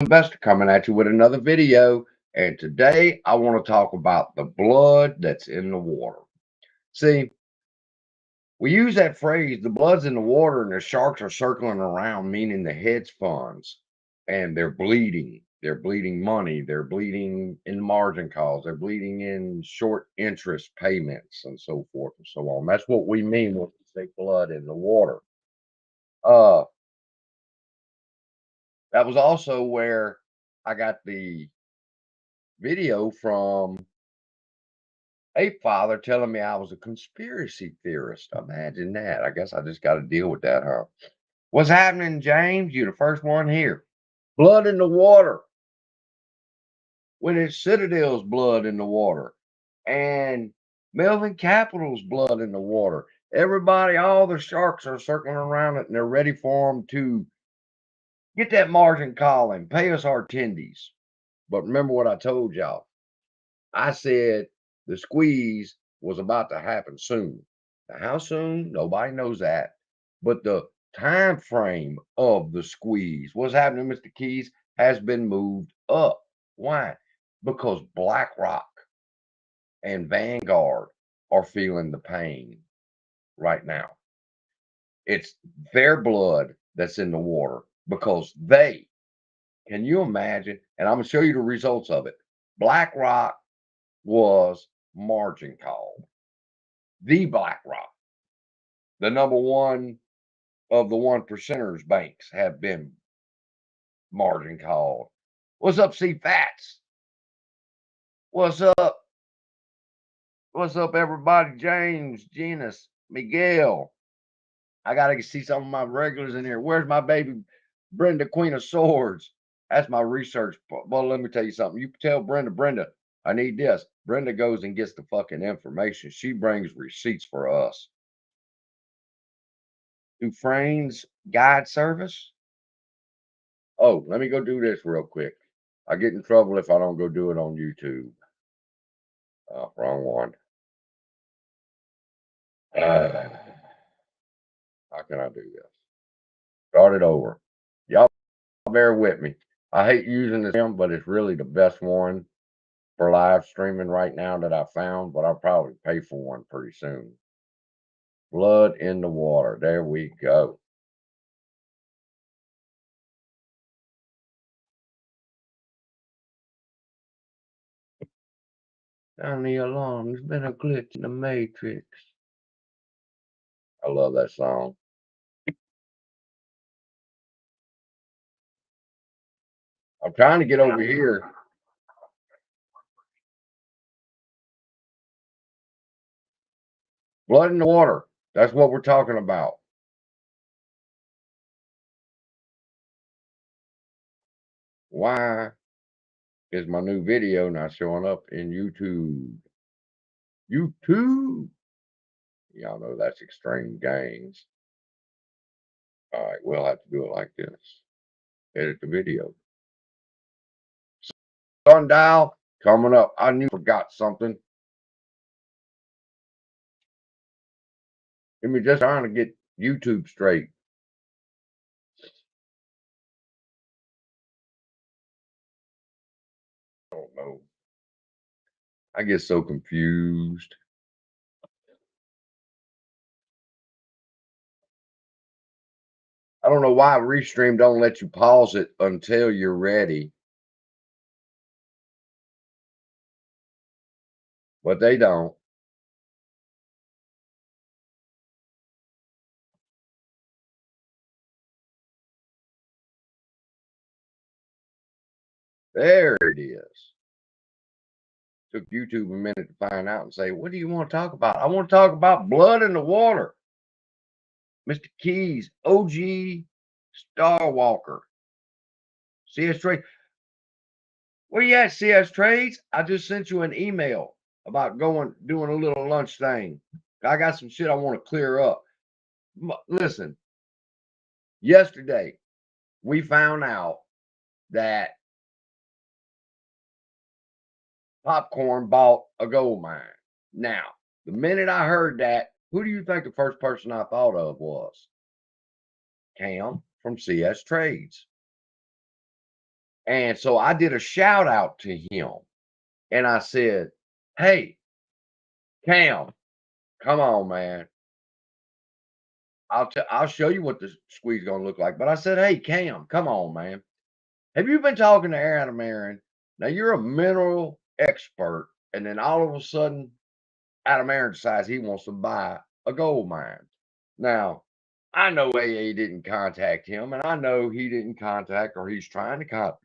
Investor coming at you with another video. And today I want to talk about the blood that's in the water. See, we use that phrase, the blood's in the water and the sharks are circling around, meaning the hedge funds, and they're bleeding. They're bleeding money. They're bleeding in margin calls. They're bleeding in short interest payments and so forth and so on. That's what we mean when we say blood in the water. Uh, that was also where I got the video from a father telling me I was a conspiracy theorist. Imagine that. I guess I just got to deal with that, huh? What's happening, James? You're the first one here. Blood in the water. When it's Citadel's blood in the water and Melvin Capital's blood in the water. Everybody, all the sharks are circling around it and they're ready for them to get that margin call and pay us our tendies. But remember what I told y'all. I said the squeeze was about to happen soon. Now, how soon? Nobody knows that. But the time frame of the squeeze, what's happening, Mr. Keys, has been moved up. Why? Because Blackrock and Vanguard are feeling the pain right now. It's their blood that's in the water because can you imagine? And I'm going to show you the results of it. Blackrock was margin called. The Blackrock, the number one of the one percenters banks have been margin called. What's up, C Fats? What's up? What's up, everybody? James, Genus, Miguel. I gotta see some of my regulars in here. Where's my baby Brenda, Queen of Swords? That's my research. Well, let me tell you something. You tell Brenda, I need this. Brenda goes and gets the fucking information. She brings receipts for us. Dufresne's guide service. Oh, let me go do this real quick. I get in trouble if I don't go do it on YouTube. Wrong one. How can I do this? Start it over. Y'all bear with me. I hate using this, but it's really the best one for live streaming right now that I found, but I'll probably pay for one pretty soon. Blood in the water. There we go. Sound the alarm. There's been a glitch in the matrix. I love that song. I'm trying to get over here. Blood in the water. That's what we're talking about. Why is my new video not showing up in YouTube? YouTube. Y'all know that's extreme gains. All right, we'll have to do it like this. Edit the video. Sundial coming up. I knew I forgot something. Let me just trying to get YouTube straight. I don't know. I get so confused. I don't know why Restream don't let you pause it until you're ready. But they don't. There it is. Took YouTube a minute to find out and say, what do you want to talk about? I want to talk about blood in the water. Mr. Keys, OG Star Walker. CS Trade. Where you at, CS Trades? I just sent you an email about doing a little lunch thing. I got some shit I want to clear up. Listen, yesterday we found out that Popcorn bought a gold mine. Now, the minute I heard that, who do you think the first person I thought of was? Cam from CS Trades. And so I did a shout out to him and I said, "Hey, Cam, come on, man. I'll show you what the squeeze gonna look like." But I said, "Hey, Cam, come on, man. Have you been talking to Adam Aaron? Now you're a mineral expert, and then all of a sudden, Adam Aaron decides he wants to buy a gold mine." Now, I know AA didn't contact him, and I know he didn't contact or he's trying to contact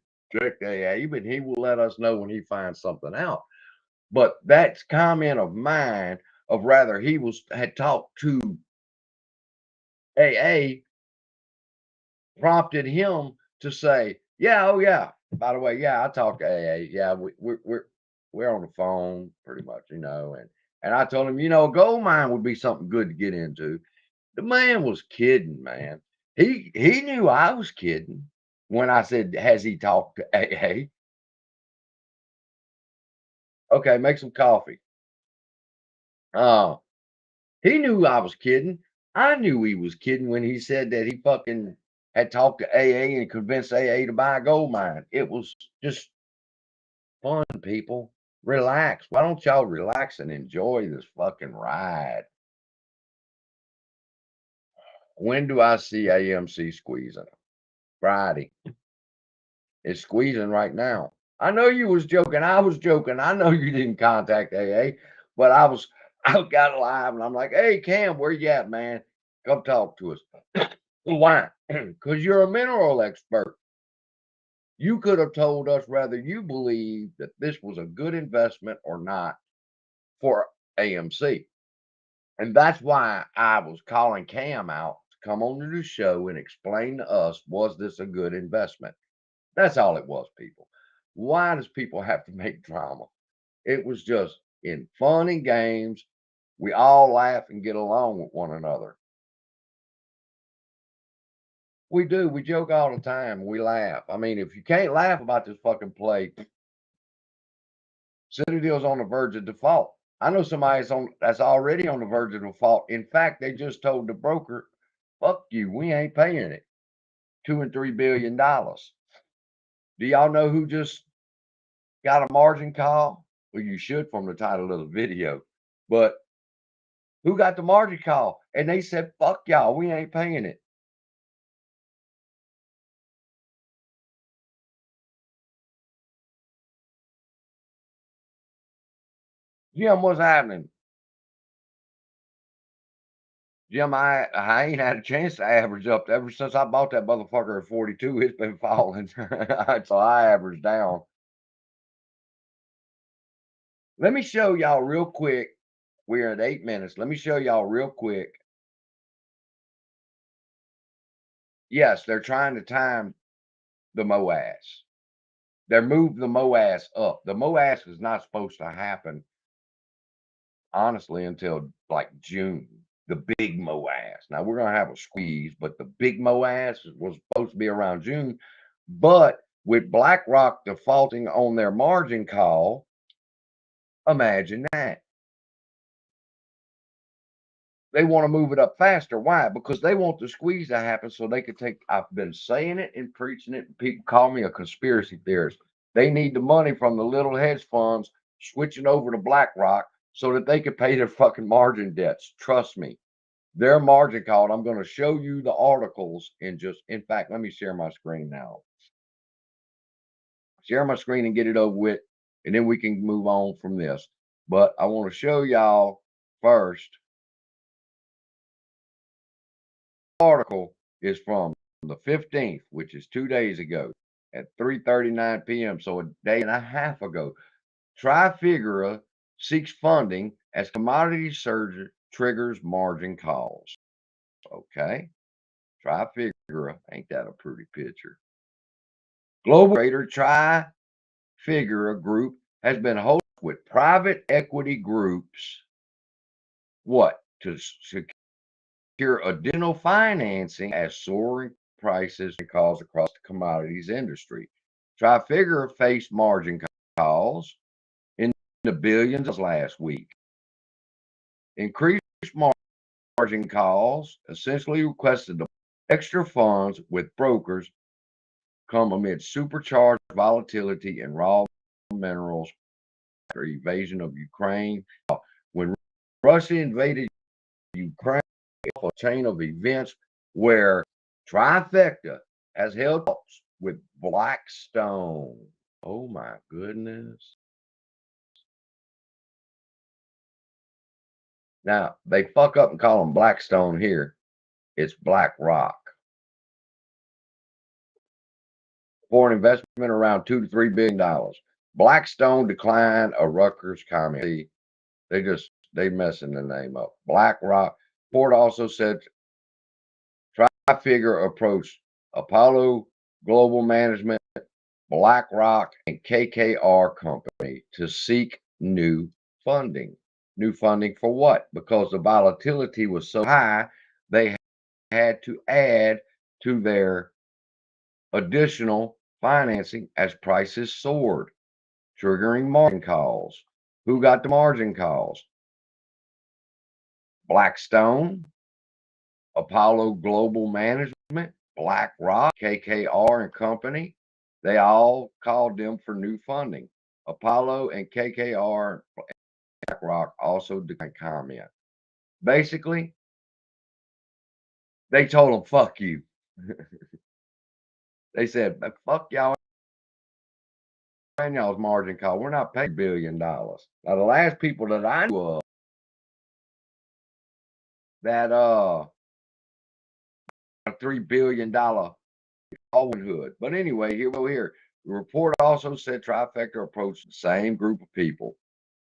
AA, but he will let us know when he finds something out. But that's comment of mine of rather he had talked to AA, prompted him to say, "Yeah, oh yeah. By the way, yeah, I talked to AA. Yeah, we're on the phone pretty much, And I told him, a gold mine would be something good to get into." The man was kidding, man. He knew I was kidding when I said, "Has he talked to AA?" Okay, make some coffee. Uh, he knew I was kidding. I knew he was kidding when he said that he fucking had talked to AA and convinced AA to buy a gold mine. It was just fun, people. Relax. Why don't y'all relax and enjoy this fucking ride? When do I see AMC squeezing? Friday. It's squeezing right now. I know you was joking. I was joking. I know you didn't contact AA, but I got live and I'm like, "Hey, Cam, where you at, man? Come talk to us." Why? Because you're a mineral expert. You could have told us whether you believe that this was a good investment or not for AMC. And that's why I was calling Cam out to come on to the show and explain to us, was this a good investment? That's all it was, people. Why does people have to make drama? It was just in fun and games. We all laugh and get along with one another. We do. We joke all the time. We laugh. I mean, if you can't laugh about this fucking play, Citadel's on the verge of default. I know somebody that's already on the verge of default. In fact, they just told the broker, "Fuck you, we ain't paying it. $2 and $3 billion." Do y'all know who just got a margin call? Well, you should from the title of the video. But who got the margin call? And they said, "Fuck y'all, we ain't paying it." Jim, what's happening? Jim, I ain't had a chance to average up. Ever since I bought that motherfucker at 42, it's been falling. So I average down. Let me show y'all real quick. We're at 8 minutes. Let me show y'all real quick. Yes, they're trying to time the MOAS. They're moving the MOAS up. The MOAS is not supposed to happen, honestly, until like June. The big MOAS. Now we're gonna have a squeeze, but the big MOAS was supposed to be around June. But with Blackrock defaulting on their margin call, imagine that. They want to move it up faster. Why? Because they want the squeeze to happen so they could take. I've been saying it and preaching it. People call me a conspiracy theorist. They need the money from the little hedge funds switching over to BlackRock so that they could pay their fucking margin debts. Trust me. Their margin call. I'm going to show you the articles in fact, let me share my screen now. Share my screen and get it over with, and then we can move on from this. But I want to show y'all first. Article is from the 15th, which is 2 days ago at 3:39 p.m. So a day and a half ago. Trifigura seeks funding as commodity surge triggers margin calls. Okay. Trifigura, ain't that a pretty picture? Global trader Trifigura Group has been hosted with private equity groups. What? To secure additional financing as soaring prices and costs across the commodities industry. Trifigura faced margin calls in the billions last week. Increased margin calls essentially requested the extra funds with brokers come amid supercharged volatility in raw minerals after invasion of Ukraine. When Russia invaded Ukraine, a chain of events where Trifecta has held talks with Blackstone. Oh my goodness. Now, they fuck up and call them Blackstone here. It's Blackrock. For an investment around $2 to $3 billion. Blackstone declined a Rutgers comment. See, they messing the name up. Blackrock. Ford also said Trifigure approached Apollo Global Management, Blackrock, and KKR Company to seek new funding. New funding for what? Because the volatility was so high, they had to add to their additional financing as prices soared, triggering margin calls. Who got the margin calls? Blackstone, Apollo Global Management, BlackRock, KKR and Company. They all called them for new funding. Apollo and KKR and BlackRock also declined comment. Basically, they told them, fuck you. They said, fuck y'all and y'all's margin call. We're not paying $1 billion. Now, the last people that I knew of that a $3 billion Hood. But anyway, here we go here. The report also said Trifecta approached the same group of people.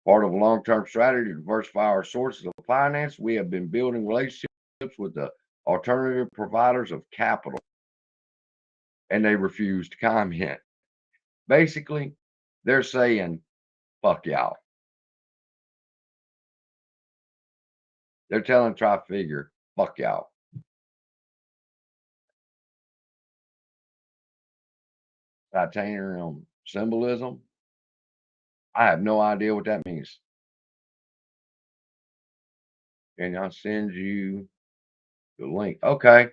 Part of a long-term strategy to diversify our sources of finance, we have been building relationships with the alternative providers of capital, and they refused to comment. Basically, they're saying, fuck y'all. They're telling Trifigure, fuck y'all. Titanium symbolism. I have no idea what that means. Can I send you the link? Okay.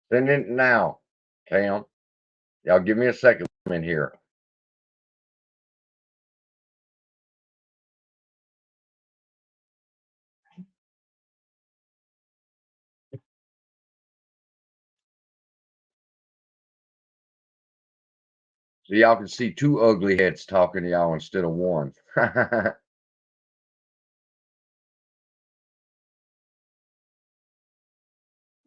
Send it now, Cam. Y'all give me a second in here. So y'all can see two ugly heads talking to y'all instead of one.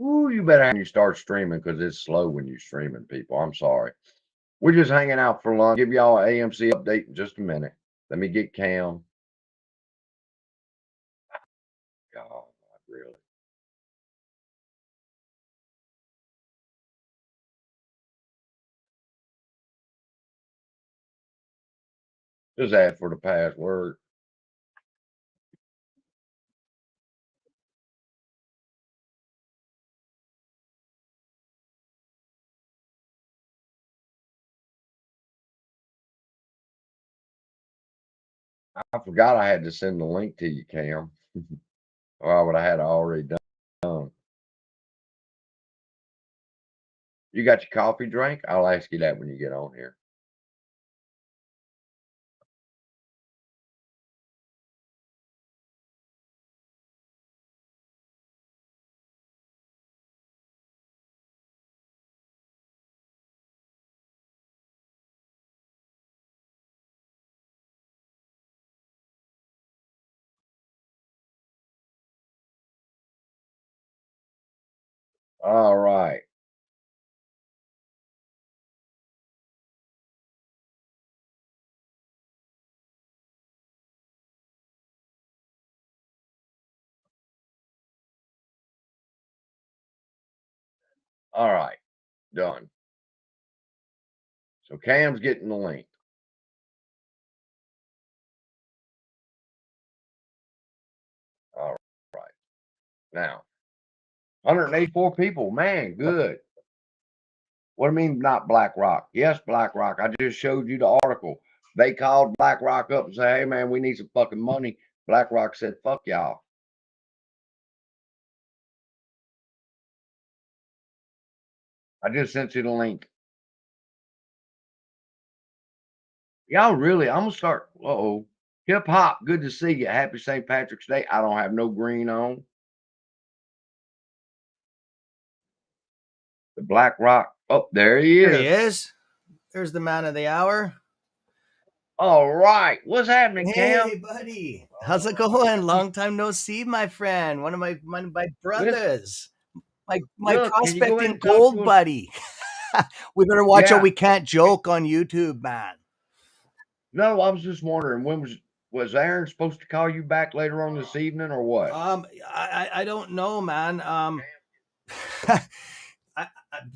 Ooh, you better have you start streaming because it's slow when you're streaming, people. I'm sorry. We're just hanging out for lunch. Give y'all an AMC update in just a minute. Let me get Cam. God, really. Just ask for the password. I forgot I had to send the link to you, Cam. Or I would have had it already done. You got your coffee drink? I'll ask you that when you get on here. All right. All right. Done. So Cam's getting the link. All right. Now, 184 people. Man, good. What do you mean not BlackRock? Yes, BlackRock. I just showed you the article. They called BlackRock up and said, hey, man, we need some fucking money. BlackRock said, fuck y'all. I just sent you the link. Y'all really, I'm gonna start. Uh-oh. Hip hop, good to see you. Happy St. Patrick's Day. I don't have no green on. The Blackrock. Oh, there he There he is. is. There's the man of the hour. All right. What's happening, Cam? Hey, buddy. How's it going? Long time no see, my friend. One of my brothers. My Look, can you go ahead prospecting and talk gold to us? buddy. We better watch out. Yeah. We can't joke on YouTube, man. No, I was just wondering when was Aaron supposed to call you back later on this evening or what? I don't know, man.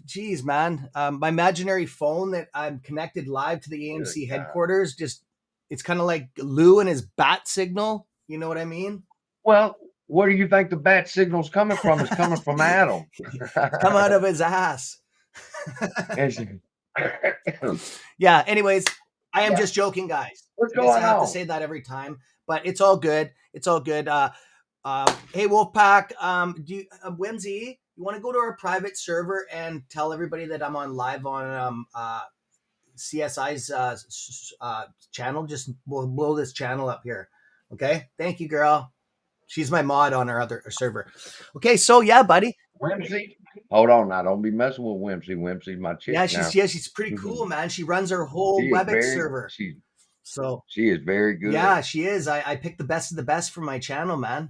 Geez, man. My imaginary phone that I'm connected live to the AMC headquarters, just it's kind of like Lou and his bat signal. You know what I mean? Well, where do you think the bat signal's coming from? It's coming from Adam. Come out of his ass. Yeah. Anyways, I am just joking, guys. What's I guess going I have on? to say that every time, but it's all good. It's all good. Hey, Wolfpack. Do you, Whimsy, you want to go to our private server and tell everybody that I'm on live on CSI's channel? Just we'll blow this channel up here. Okay. Thank you, girl. She's my mod on our other server. Okay, so yeah, buddy. Whimsy? Hold on now. Don't be messing with Whimsy. Whimsy's my chick now. She's pretty cool, man. She runs her whole WebEx server. She is very good. Yeah, she is. I picked the best of the best for my channel, man.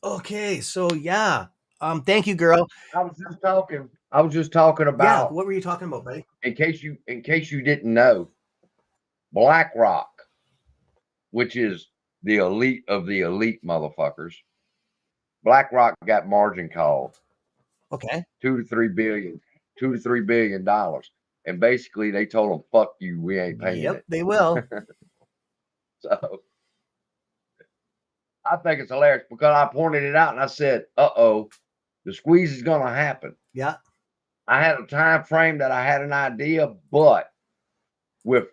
Okay, so yeah. Thank you, girl. I was just talking about. Yeah, what were you talking about, buddy? In case you didn't know, Blackrock, which is the elite of the elite motherfuckers. BlackRock got margin called. Okay. $2 to $3 billion. And basically they told them, fuck you, we ain't paying it. They will. So I think it's hilarious because I pointed it out and I said, uh-oh, the squeeze is gonna happen. Yeah. I had a time frame that I had an idea, but with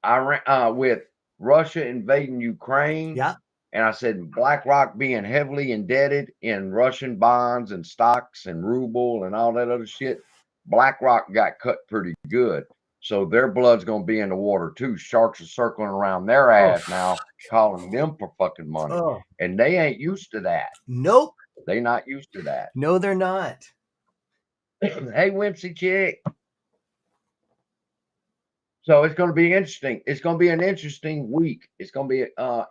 Iran, with Russia invading Ukraine, yeah, and I said BlackRock being heavily indebted in Russian bonds and stocks and ruble and all that other shit, BlackRock got cut pretty good. So their blood's gonna be in the water too. Sharks are circling around their ass now, calling them for fucking money. And they ain't used to that. Nope. They not used to that. No, they're not. Hey, Whimsy chick. So it's going to be interesting. It's going to be an interesting week. It's going to be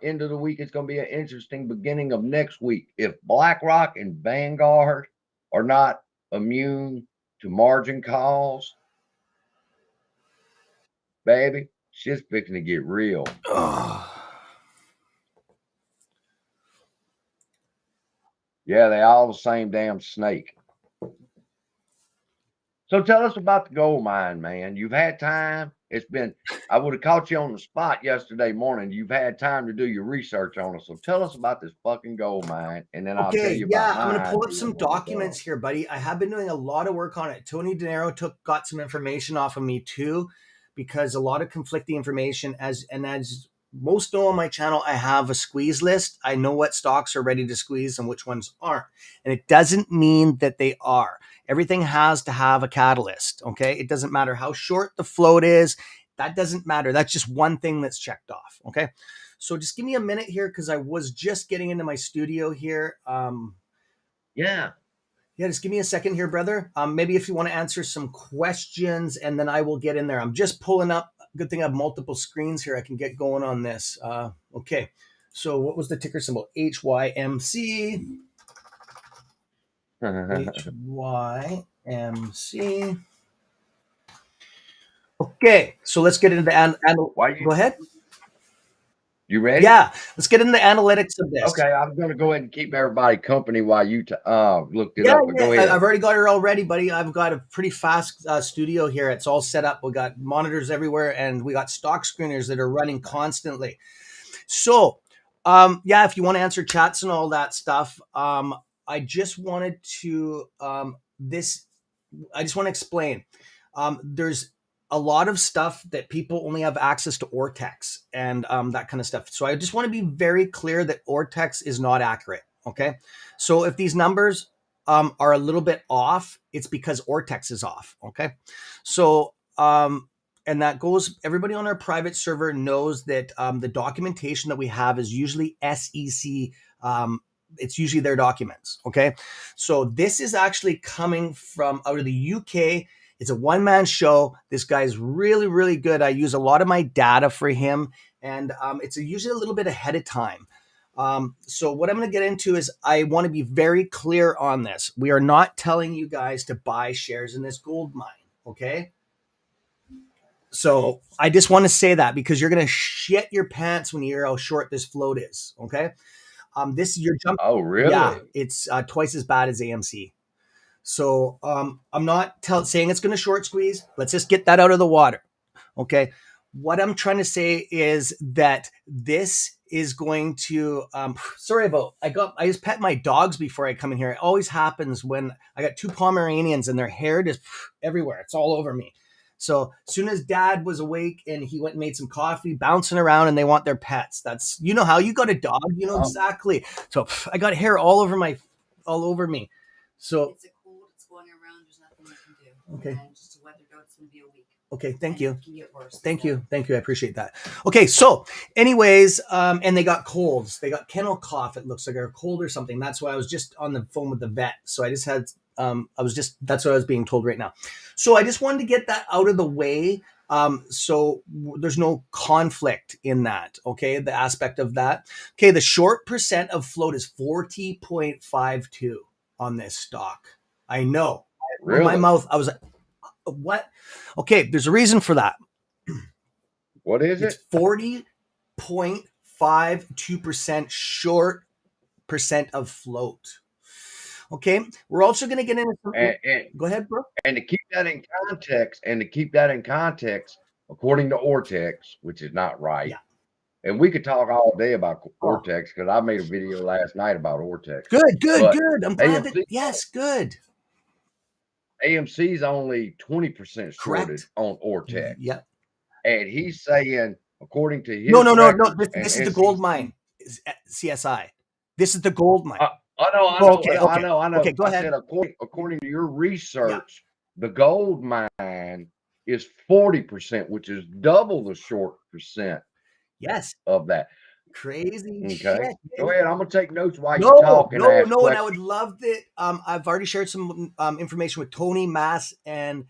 end of the week. It's going to be an interesting beginning of next week. If BlackRock and Vanguard are not immune to margin calls, baby, shit's fixing to get real. Yeah, they all the same damn snake. So tell us about the gold mine, man. You've had time. It's been, I would have caught you on the spot yesterday morning. You've had time to do your research on it. So tell us about this fucking gold mine. And then I'll tell you about I'm going to pull up some documents here, buddy. I have been doing a lot of work on it. Tony De Niro got some information off of me too, because a lot of conflicting information as most know on my channel, I have a squeeze list. I know what stocks are ready to squeeze and which ones aren't. And it doesn't mean that they are. Everything has to have a catalyst, okay? It doesn't matter how short the float is. That doesn't matter. That's just one thing that's checked off, okay? So just give me a minute here because I was just getting into my studio here. Yeah, just give me a second here, brother. Maybe if you want to answer some questions and then I will get in there. I'm just pulling up. Good thing I have multiple screens here. I can get going on this. Okay, so what was the ticker symbol? HYMC. HYMC. Okay, so let's get into the go ahead. You ready? Yeah, let's get into the analytics of this. Okay, I'm going to go ahead and keep everybody company while you looked it up. But go ahead. I've already got it all ready, buddy. I've got a pretty fast studio here. It's all set up. We got monitors everywhere, and we got stock screeners that are running constantly. So, if you want to answer chats and all that stuff, I just wanted to I just want to explain. There's a lot of stuff that people only have access to Ortex and that kind of stuff. So I just want to be very clear that Ortex is not accurate. Okay. So if these numbers are a little bit off, it's because Ortex is off. Okay. So, and that goes, everybody on our private server knows that the documentation that we have is usually SEC. It's usually their documents. Okay. So this is actually coming from out of the UK. It's a one-man show. This guy's really, really good. I use a lot of my data for him, and it's usually a little bit ahead of time. So what I'm going to get into is I want to be very clear on this. We are not telling you guys to buy shares in this gold mine. Okay. So I just want to say that because you're going to shit your pants when you hear how short this float is. Okay. This is your jump. Oh, really? Yeah. It's twice as bad as AMC. So I'm not saying it's going to short squeeze. Let's just get that out of the water. Okay. What I'm trying to say is that this is going to, sorry about, I just pet my dogs before I come in here. It always happens when I got two Pomeranians and their hair just everywhere. It's all over me. So as soon as dad was awake and he went and made some coffee, bouncing around, and they want their pets. That's, you know how you got a dog, you know exactly. So I got hair all over me. So it's a cold, it's going around, there's nothing you can do. Okay. And just a weather go, it's going to be a week. Okay, thank And you. It can get worse. Thank you. I appreciate that. Okay, so anyways, and they got colds. They got kennel cough, it looks like, or a cold or something. That's why I was just on the phone with the vet. So I just had, that's what I was being told right now. So I just wanted to get that out of the way. So there's no conflict in that, okay, the aspect of that. Okay, the short percent of float is 40.52 on this stock. I know. Really? In my mouth, I was like, what? Okay, there's a reason for that. What is It's it? 40.52% short percent of float. Okay, we're also going to get into go ahead, bro. And to keep that in context, according to Ortex, which is not right. Yeah. And we could talk all day about Ortex because I made a video last night about Ortex. Good. But I'm glad AMC, that, yes, good. AMC's only 20% shorted Correct. on Ortex. Yeah. And he's saying, according to his No. records, This is the gold mine, CSI. This is the gold mine. I know. Okay. Okay, go ahead. I said, according to your research, the gold mine is 40%, which is double the short percent. Yes. Of that. Crazy Okay. shit. Go ahead. I'm gonna take notes while you talk and ask questions. And I would love that. I've already shared some information with Tony, Mass, and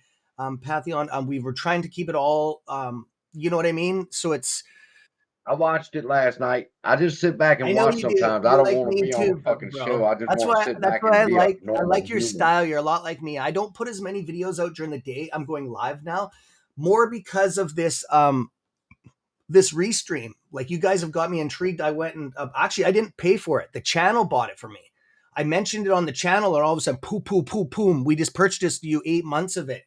Pantheon. We were trying to keep it all. You know what I mean? So it's. I watched it last night. I just sit back and watch sometimes. I don't want to be on a fucking show. I just want to sit back and be a normal I like your human. style. You're a lot like me. I don't put as many videos out during the day. I'm going live now, more because of this this restream. Like, you guys have got me intrigued. I went and actually I didn't pay for it. The channel bought it for me. I mentioned it on the channel, and all of a sudden, boom. We just purchased you 8 months of it.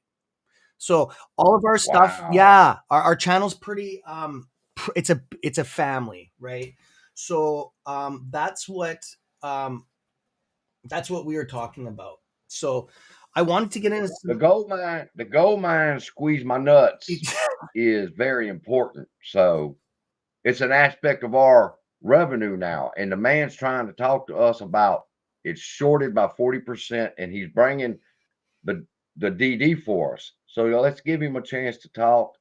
So all of our stuff, yeah, our channel's pretty. It's a family, right? So that's what we were talking about. So I wanted to get into the gold mine. The gold mine squeeze my nuts is very important. So it's an aspect of our revenue now, and the man's trying to talk to us about it's shorted by 40%, and he's bringing the DD for us. So let's give him a chance to talk,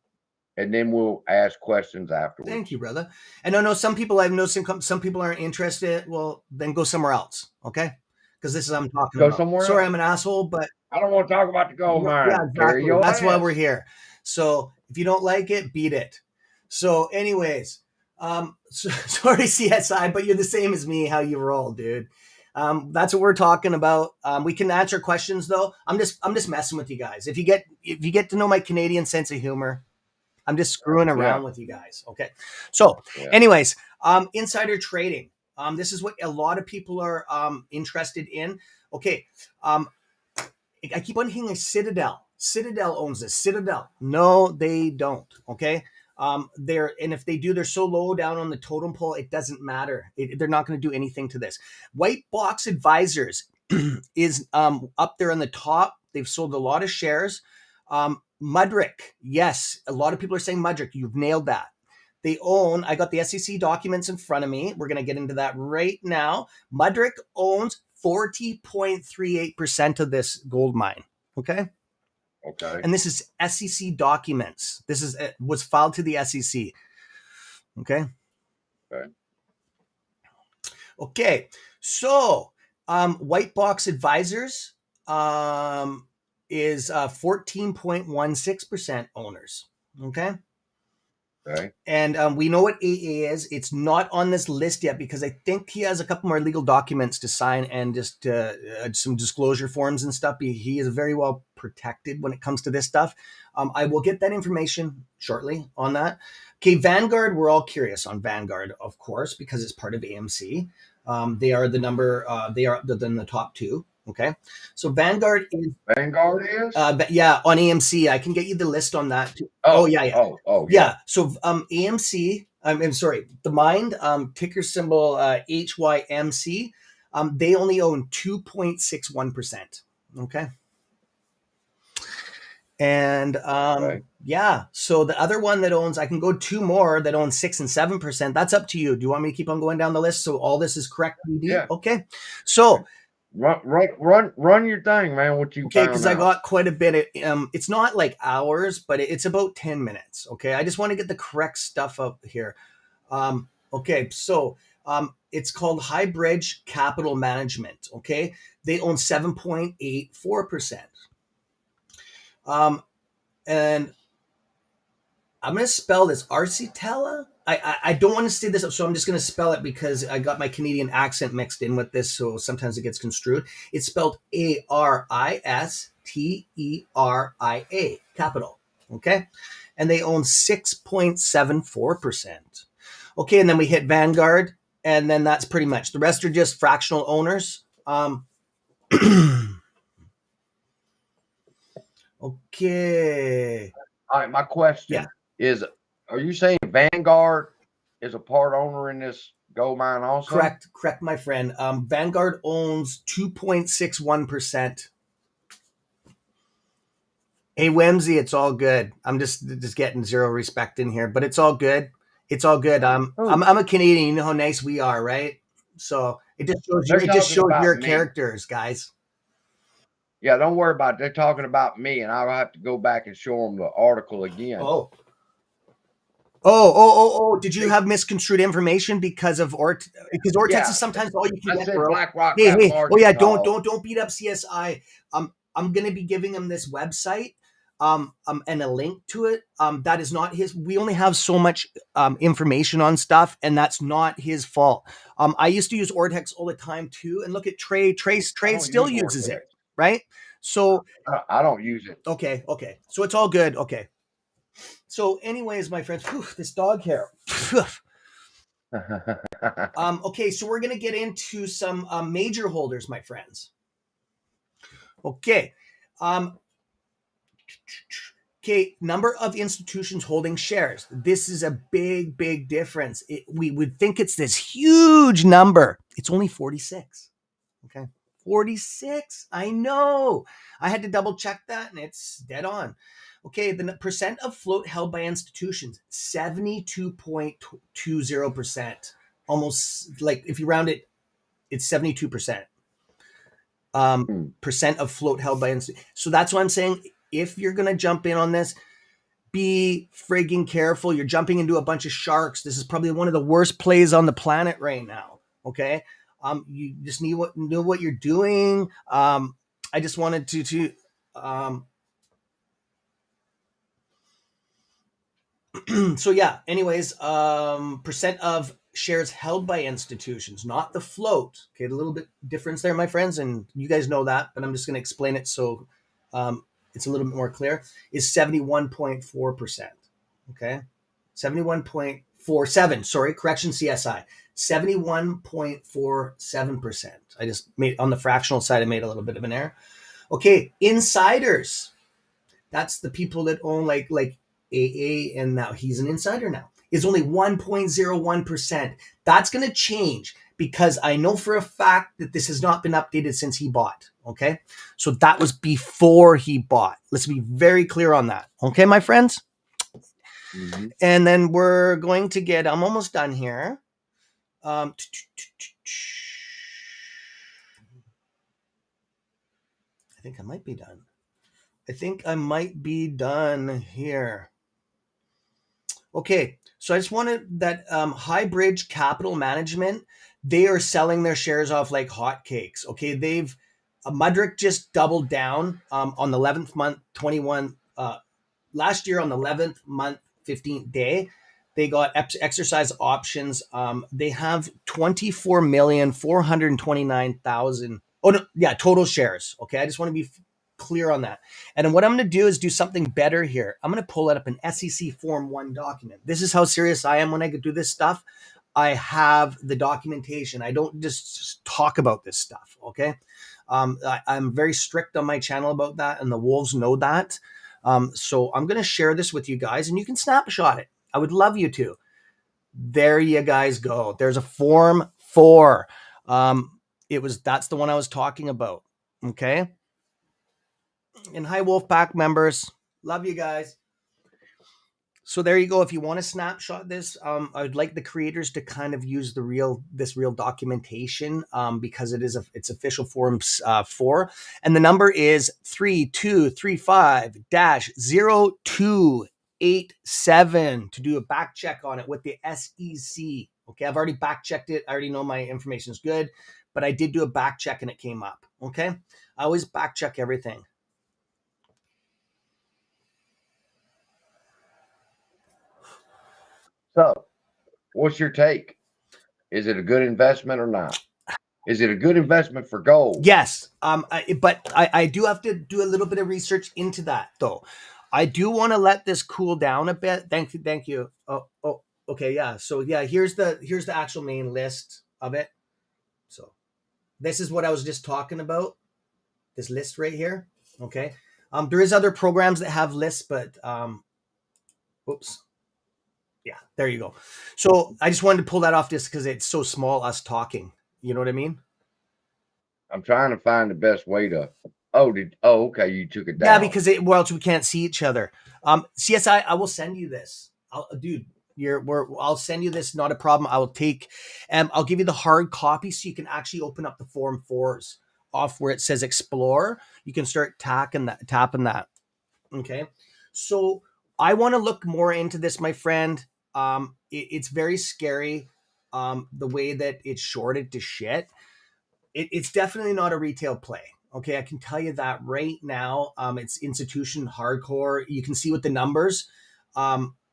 and then we'll ask questions afterwards. Thank you, brother. And I know some people, I've noticed some people aren't interested. Well, then go somewhere else, okay? Because this is what I'm talking about. Somewhere Sorry, else. I'm an asshole, but I don't want to talk about the gold mine. Yeah, exactly. That's why we're here. So if you don't like it, beat it. So anyways, sorry CSI, but you're the same as me, how you roll, dude. That's what we're talking about. We can answer questions though. I'm just messing with you guys. If you get to know my Canadian sense of humor, I'm just screwing around with you guys. Okay. So anyways, insider trading. This is what a lot of people are interested in. Okay. I keep on hearing Citadel. Citadel owns this. Citadel. No, they don't. Okay. And if they do, they're so low down on the totem pole, it doesn't matter. They're not going to do anything to this. White Box Advisors is up there on the top. They've sold a lot of shares. Mudrick. Yes. A lot of people are saying Mudrick. You've nailed that. They own, I got the SEC documents in front of me. We're going to get into that right now. Mudrick owns 40.38% of this gold mine. Okay. Okay. And this is SEC documents. This is was filed to the SEC. Okay. Okay. Okay. So White Box Advisors is 14.16% owners. Okay. Okay. And we know what AA is. It's not on this list yet because I think he has a couple more legal documents to sign and just some disclosure forms and stuff. He is very well protected when it comes to this stuff. I will get that information shortly on that. Okay, Vanguard, we're all curious on Vanguard, of course, because it's part of AMC. They are the number, they are in the top two. Okay, so Vanguard is yeah, on AMC. I can get you the list on that too. Oh yeah. Yeah. So AMC, I'm sorry, the Mind, ticker symbol HYMC, they only own 2.61%. Okay. And yeah, so the other one that owns, I can go two more that own 6 and 7%. That's up to you. Do you want me to keep on going down the list so all this is correct? Yeah. Okay. So run your thing, man. What you okay? Because I got quite a bit. It's not like hours, but it's about 10 minutes. Okay, I just want to get the correct stuff up here. Okay, so it's called Highbridge Capital Management. Okay, they own 7.84%. And I'm going to spell this Arcitella. I don't want to say this, so I'm just going to spell it because I got my Canadian accent mixed in with this, so sometimes it gets construed. It's spelled ARISTERIA, capital. Okay? And they own 6.74%. Okay, and then we hit Vanguard, and then that's pretty much. The rest are just fractional owners. Okay. All right, my question is, are you saying Vanguard is a part owner in this gold mine also? Correct, my friend. Vanguard owns 2.61%. Hey, Whimsy, it's all good. I'm just getting zero respect in here, but it's all good. It's all good. I'm a Canadian. You know how nice we are, right? So it just shows your characters, guys. Yeah, don't worry about it. They're talking about me, and I'll have to go back and show them the article again. Oh! Did you have misconstrued information because of because Ortex is sometimes all you can get. Blackrock. Hey! Oh yeah! Don't beat up CSI. I'm gonna be giving him this website, and a link to it. That is not his. We only have so much information on stuff, and that's not his fault. I used to use Ortex all the time too, and look at Trey. Trey still uses it, right? So I don't use it. Okay. So it's all good. Okay. So anyways, my friends, this dog hair. Okay, so we're going to get into some major holders, my friends. Okay. Okay, number of institutions holding shares. This is a big difference. We would think it's this huge number. It's only 46. Okay. 46. I know. I had to double check that and it's dead on. Okay, the percent of float held by institutions, 72.20%. Almost like if you round it, it's 72%. Percent of float held by institutions. So that's why I'm saying if you're going to jump in on this, be frigging careful. You're jumping into a bunch of sharks. This is probably one of the worst plays on the planet right now. Okay. You just know what you're doing. I just wanted to so yeah, anyways, percent of shares held by institutions, not the float. Okay, a little bit difference there, my friends, and you guys know that, but I'm just going to explain it so it's a little bit more clear, is 71.4%. Okay, 71.47, sorry, correction, CSI, 71.47%. I just made, on the fractional side, I made a little bit of an error. Okay, insiders. That's the people that own like AA, and now he's an insider now, is only 1.01%. That's going to change because I know for a fact that this has not been updated since he bought. Okay. So that was before he bought. Let's be very clear on that. Okay, my friends. Mhm. And then we're going to get, I'm almost done here. I think I might be done. I think I might be done here. Okay, so I just wanted that High Bridge Capital Management, they are selling their shares off like hotcakes. Okay, they've Mudrick just doubled down on the 11th month, 21 last year on the 11th month, 15th day. They got exercise options. They have 24,429,000. Oh no, yeah, total shares. Okay, I just want to be clear on that. And then what I'm going to do is do something better here. I'm going to pull it up an SEC Form 1 document. This is how serious I am when I do this stuff. I have the documentation. I don't just talk about this stuff. Okay, I'm very strict on my channel about that, and the wolves know that. So I'm going to share this with you guys, and you can snapshot it. I would love you to. There you guys go. There's a Form 4. That's the one I was talking about. Okay. And hi, Wolfpack members. Love you guys. So there you go. If you want to snapshot this, I'd like the creators to kind of use this real documentation because it's official Form 4, and the number is 3235-0287 to do a back check on it with the SEC. Okay, I've already back checked it. I already know my information is good, but I did do a back check and it came up. Okay, I always back check everything. So, what's your take? Is it a good investment or not? Is it a good investment for gold? Yes. But I do have to do a little bit of research into that, though. I do want to let this cool down a bit. Thank you. Oh, okay, yeah. So yeah, here's the actual main list of it. So this is what I was just talking about. This list right here. Okay. There is other programs that have lists, but oops. Yeah, there you go. So I just wanted to pull that off just because it's so small, us talking. You know what I mean? I'm trying to find the best way to. Okay, you took it down. Yeah, because else we can't see each other. CSI, I will send you this. I'll send you this. Not a problem. I will take, I'll give you the hard copy so you can actually open up the Form 4s off where it says Explore. You can start tapping that. Okay. So I want to look more into this, my friend. It's very scary. The way that it's shorted to shit. It's definitely not a retail play. Okay, I can tell you that right now. It's institution hardcore. You can see with the numbers,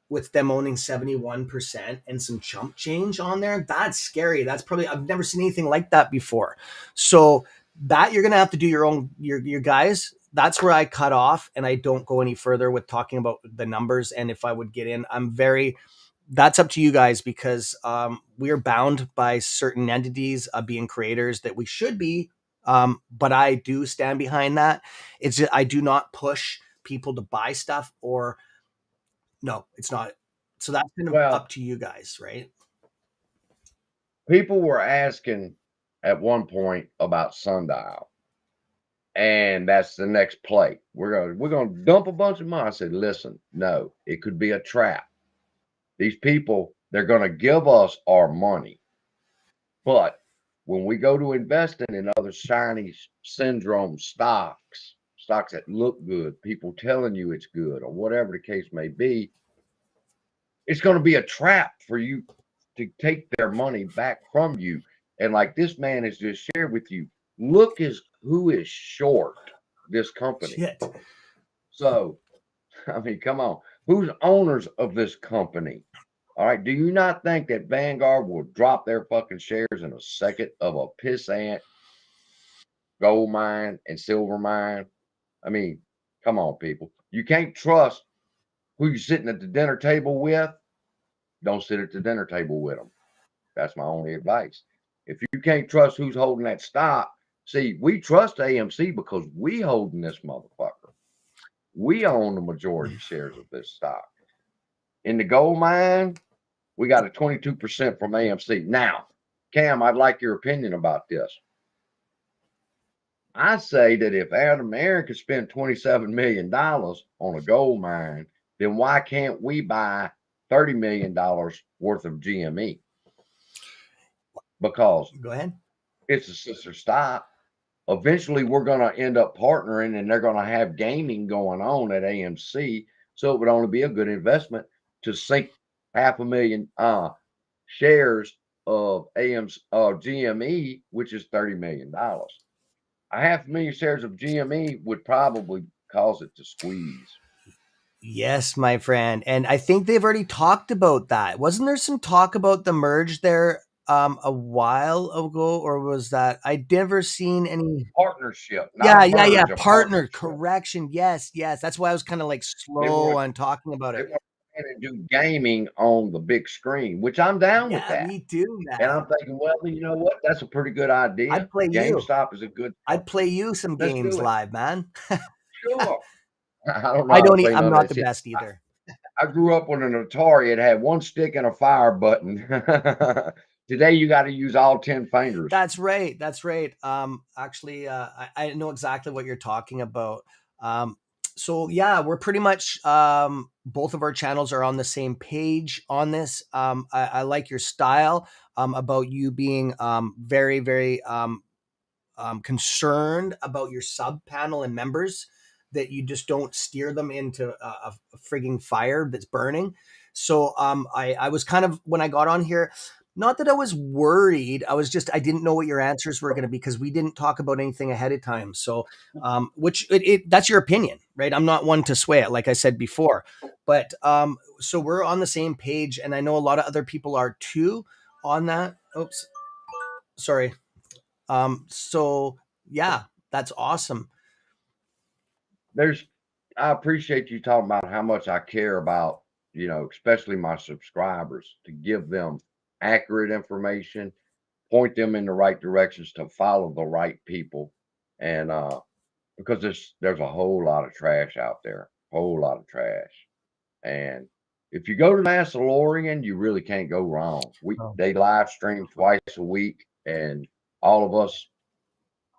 with them owning 71% and some chump change on there. That's scary. That's probably, I've never seen anything like that before. So that you're gonna have to do your guys. That's where I cut off, and I don't go any further with talking about the numbers. And if I would get in, that's up to you guys because we are bound by certain entities being creators that we should be. But I do stand behind that. It's just, I do not push people to buy stuff or no, it's not. So that's kind of up to you guys, right? People were asking at one point about Sundial, and that's the next play. We're gonna dump a bunch of money. I said, listen, no, it could be a trap. These people, they're gonna give us our money, but when we go to investing in other shiny syndrome stocks that look good, people telling you it's good, or whatever the case may be, it's going to be a trap for you to take their money back from you. And like this man has just shared with you, look who is short this company. Shit. So, I mean, come on. Who's owners of this company? All right. Do you not think that Vanguard will drop their fucking shares in a second of a pissant gold mine and silver mine? I mean, come on, people. You can't trust who you're sitting at the dinner table with. Don't sit at the dinner table with them. That's my only advice. If you can't trust who's holding that stock, see, we trust AMC because we holding this motherfucker. We own the majority shares of this stock. In the gold mine, we got a 22% from AMC. Now, Cam, I'd like your opinion about this. I say that if Adam Aaron could spend $27 million on a gold mine, then why can't we buy $30 million worth of GME? Because Go ahead. it's a sister stock. Eventually, we're going to end up partnering, and they're going to have gaming going on at AMC. So it would only be a good investment to sink 500,000 shares of GME, which is $30 million. 500,000 shares of GME would probably cause it to squeeze. Yes, my friend. And I think they've already talked about that. Wasn't there some talk about the merge there a while ago, or was that I never seen any Partnership, not a merge, a partner partnership. correction. Yes. That's why I was kind of like slow on talking about They it. want to do gaming on the big screen, which I'm down with Yeah, that. me too, man. And I'm thinking, well, you know what? That's a pretty good idea. I'd play you. GameStop is a good I'd play you some Let's games do it. live, man. Sure. I don't know I how to don't. play I'm none of not that the shit. best either. I grew up with an Atari. It had one stick and a fire button. Today, you got to use all 10 fingers. That's right. That's right. Actually, I know exactly what you're talking about. So yeah, we're pretty much both of our channels are on the same page on this. I like your style about you being very, very concerned about your sub panel and members, that you just don't steer them into a frigging fire that's burning. So I was kind of, when I got on here, not that I was worried, I didn't know what your answers were going to be, because we didn't talk about anything ahead of time. So which that's your opinion, right? I'm not one to sway it, like I said before. But so we're on the same page, and I know a lot of other people are too on that. Oops, sorry. So yeah, that's awesome. I appreciate you talking about how much I care about, especially my subscribers, to give them accurate information, point them in the right directions, to follow the right people. And because there's a whole lot of trash out there, whole lot of trash. And if you go to Mandalorian, you really can't go wrong. They live stream twice a week, and all of us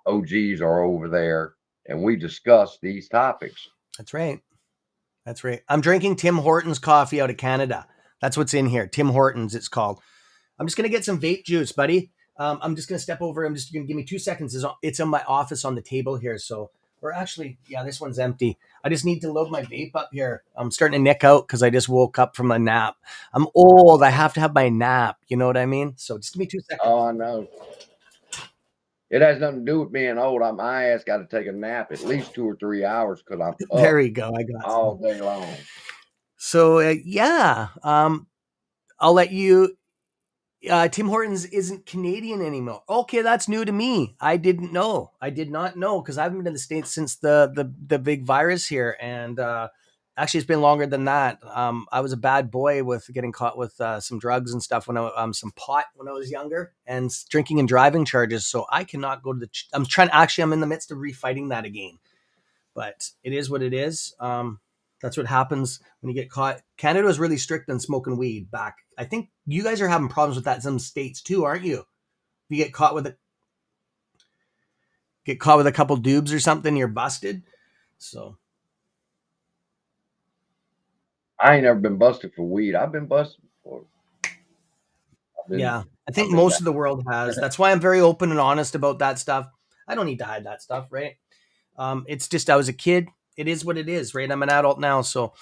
OGs are over there, and we discuss these topics. That's right. That's right. I'm drinking Tim Hortons coffee out of Canada. That's what's in here. Tim Hortons, it's called. I'm just gonna get some vape juice, buddy. I'm just gonna step over. I'm just gonna give me 2 seconds. It's in my office on the table here. So, or actually, yeah, this one's empty. I just need to load my vape up here. I'm starting to nick out because I just woke up from a nap. I'm old. I have to have my nap. You know what I mean? So just give me 2 seconds. Oh, I know. It has nothing to do with being old. My ass got to take a nap at least 2 or 3 hours because I'm up There you go. I got all day long. So yeah, I'll let you. Tim Hortons isn't Canadian anymore. Okay, that's new to me. I didn't know. I did not know, because I've been in the States since the big virus here, and actually it's been longer than that. I was a bad boy with getting caught with some drugs and stuff some pot when I was younger, and drinking and driving charges. So I cannot go to I'm in the midst of refighting that again, but it is what it is. That's what happens when you get caught. Canada was really strict on smoking weed back. I think you guys are having problems with that in some states too, aren't you? You get caught with a couple dubs or something, you're busted. So I ain't never been busted for weed. I've been busted for. Yeah, I think most of the world has. That's why I'm very open and honest about that stuff. I don't need to hide that stuff, right? It's just I was a kid. It is what it is, right? I'm an adult now, so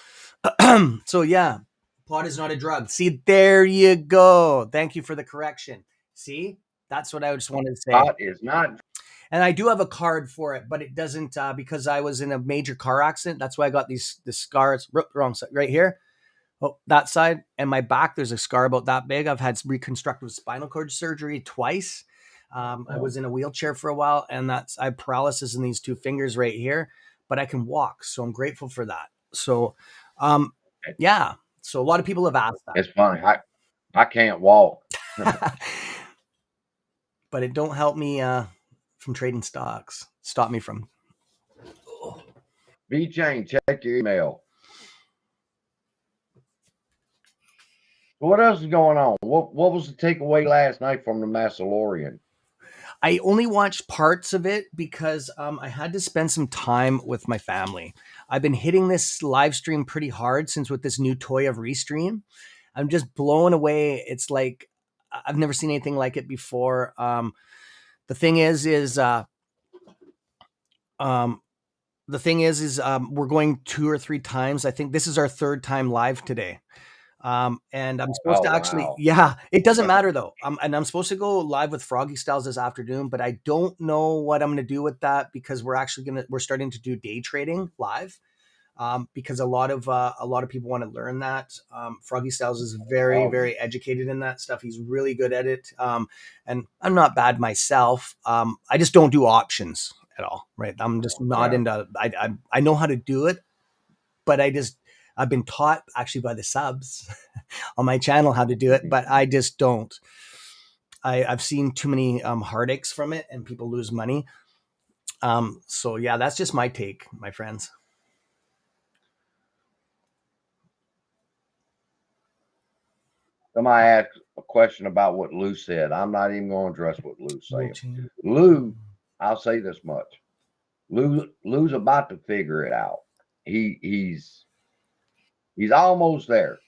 so yeah, pot is not a drug. See, there you go. Thank you for the correction. See, that's what I just wanted to say. Pot is not. And I do have a card for it, but it doesn't because I was in a major car accident. That's why I got these scars. Wrong side, right here. Oh, that side and my back. There's a scar about that big. I've had reconstructive spinal cord surgery twice. I was in a wheelchair for a while, and I have paralysis in these 2 fingers right here, but I can walk. So I'm grateful for that. So, yeah. So a lot of people have asked that. It's funny. I can't walk. But it don't help me from trading stocks. Stop me from. V-Chain, check your email. What else is going on? What was the takeaway last night from the Mandalorian? I only watched parts of it because I had to spend some time with my family. I've been hitting this live stream pretty hard since with this new toy of Restream. I'm just blown away. It's like I've never seen anything like it before. The thing is we're going 2 or 3 times. I think this is our 3rd time live today. And I'm supposed Oh, to actually, wow. yeah, it doesn't matter though. And I'm supposed to go live with Froggy Styles this afternoon, but I don't know what I'm going to do with that because we're starting to do day trading live. Because a lot of people want to learn that. Froggy Styles is very, Oh, very educated in that stuff. He's really good at it. And I'm not bad myself. I just don't do options at all. Right. I'm just not yeah. into, I know how to do it, but I've been taught actually by the subs on my channel how to do it, but I just don't. I've seen too many heartaches from it and people lose money. So yeah, that's just my take, my friends. Somebody asked a question about what Lou said. I'm not even going to address what Lou's saying. Change. Lou, I'll say this much. Lou's about to figure it out. He's almost there.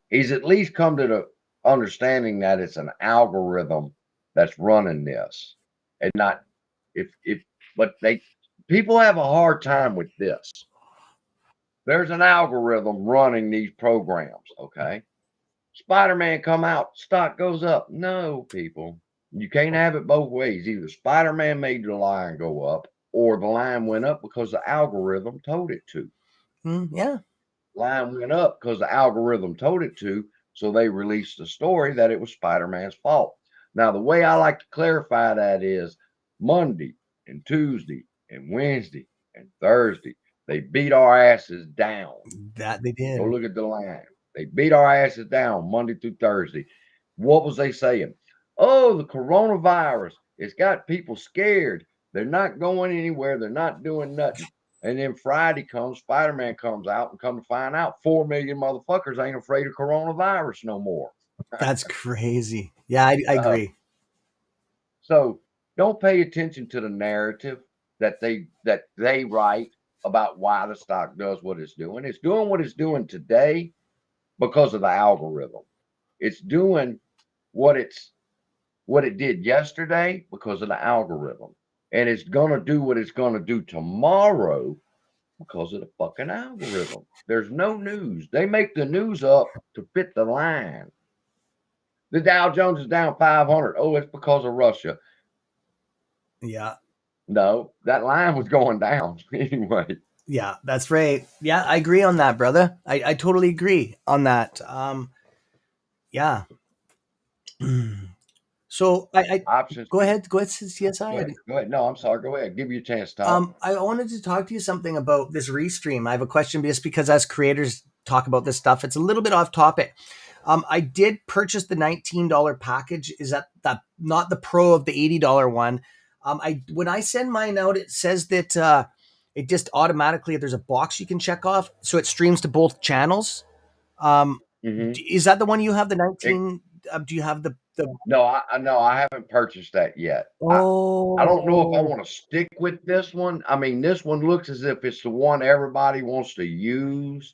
He's at least come to the understanding that it's an algorithm that's running this, and not if. But people have a hard time with this. There's an algorithm running these programs. Okay, Spider-Man come out, stock goes up. No, people, you can't have it both ways. Either Spider-Man made the line go up, or the line went up because the algorithm told it to. Yeah. Line went up because the algorithm told it to, so they released the story that it was Spider-Man's fault. Now, the way I like to clarify that is Monday and Tuesday and Wednesday and Thursday, they beat our asses down. That they did. Go look at the line. They beat our asses down Monday through Thursday. What was they saying? Oh, the coronavirus, it's got people scared. They're not going anywhere. They're not doing nothing. And then Friday comes, Spider-Man comes out, and come to find out 4 million motherfuckers ain't afraid of coronavirus no more. That's crazy. Yeah, I agree. So don't pay attention to the narrative that they write about why the stock does what it's doing. It's doing what it's doing today because of the algorithm. It's doing what it did yesterday because of the algorithm. And it's gonna do what it's gonna do tomorrow because of the fucking algorithm. There's no news. They make the news up to fit the line. The Dow Jones is down 500. Oh, it's because of Russia. Yeah. No, that line was going down anyway. Yeah, that's right. Yeah, I agree on that, brother. I totally agree on that. Yeah. So I Options. go ahead, CSI. Go ahead. No, I'm sorry. Go ahead. Give you a chance to talk. I wanted to talk to you something about this Restream. I have a question just because as creators talk about this stuff, it's a little bit off topic. I did purchase the $19 package. Is that not the pro of the $80 one? When I send mine out, it says that it just automatically there's a box you can check off, so it streams to both channels. Is that the one you have? The 19? Do you have the? No, I haven't purchased that yet. Oh, I don't know if I want to stick with this one. I mean, this one looks as if it's the one everybody wants to use,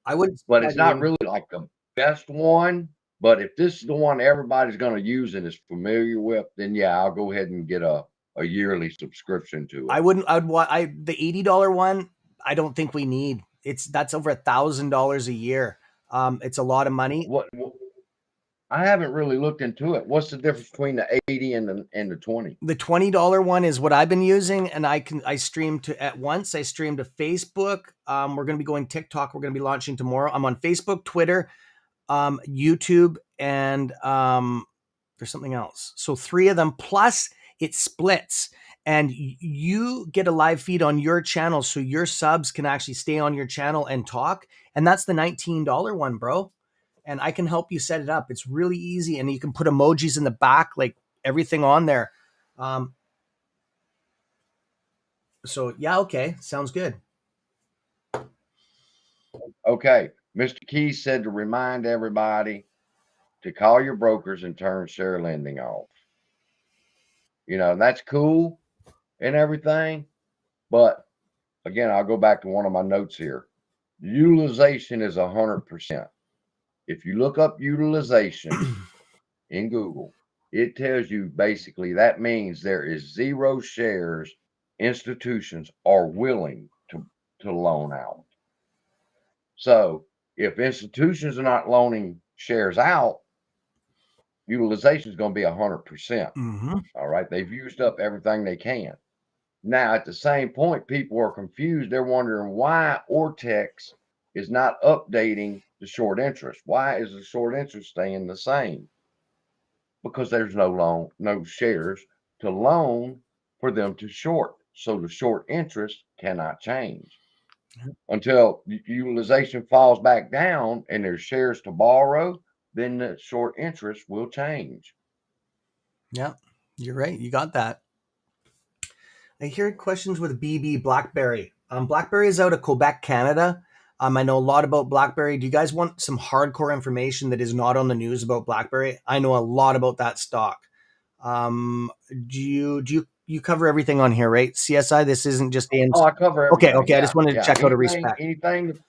I wouldn't. but it's not really like the best one. But if this is the one everybody's going to use and is familiar with, then yeah, I'll go ahead and get a yearly subscription to it. I wouldn't. The $80 one. I don't think we need. That's over $1,000 a year. It's a lot of money. What I haven't really looked into it. What's the difference between the 80 and the 20? The $20 one is what I've been using, and I stream to at once. I stream to Facebook. We're going to be going TikTok. We're going to be launching tomorrow. I'm on Facebook, Twitter, YouTube, and there's something else. So 3 of them. Plus, it splits, and you get a live feed on your channel, so your subs can actually stay on your channel and talk. And that's the $19 one, bro. And I can help you set it up. It's really easy, and you can put emojis in the back, like everything on there. So yeah, okay, sounds good. Okay, Mr. Keys said to remind everybody to call your brokers and turn share lending off. And that's cool and everything. But again, I'll go back to one of my notes here. Utilization is 100%. If you look up utilization in Google, it tells you basically that means there is 0 shares institutions are willing to loan out. So if institutions are not loaning shares out, utilization is going to be 100%. All right. They've used up everything they can. Now, at the same point, people are confused. They're wondering why Ortex is not updating the short interest. Why is the short interest staying the same? Because there's no shares to loan for them to short. So the short interest cannot change until utilization falls back down and there's shares to borrow. Then the short interest will change. Yeah, you're right. You got that. I hear questions with BB BlackBerry. BlackBerry is out of Quebec, Canada. I know a lot about BlackBerry. Do you guys want some hardcore information that is not on the news about BlackBerry? I know a lot about that stock. Do you cover everything on here, right? CSI. This isn't just AMC. Oh, I cover everything. Okay. Yeah, I just wanted to check out a anything, respect.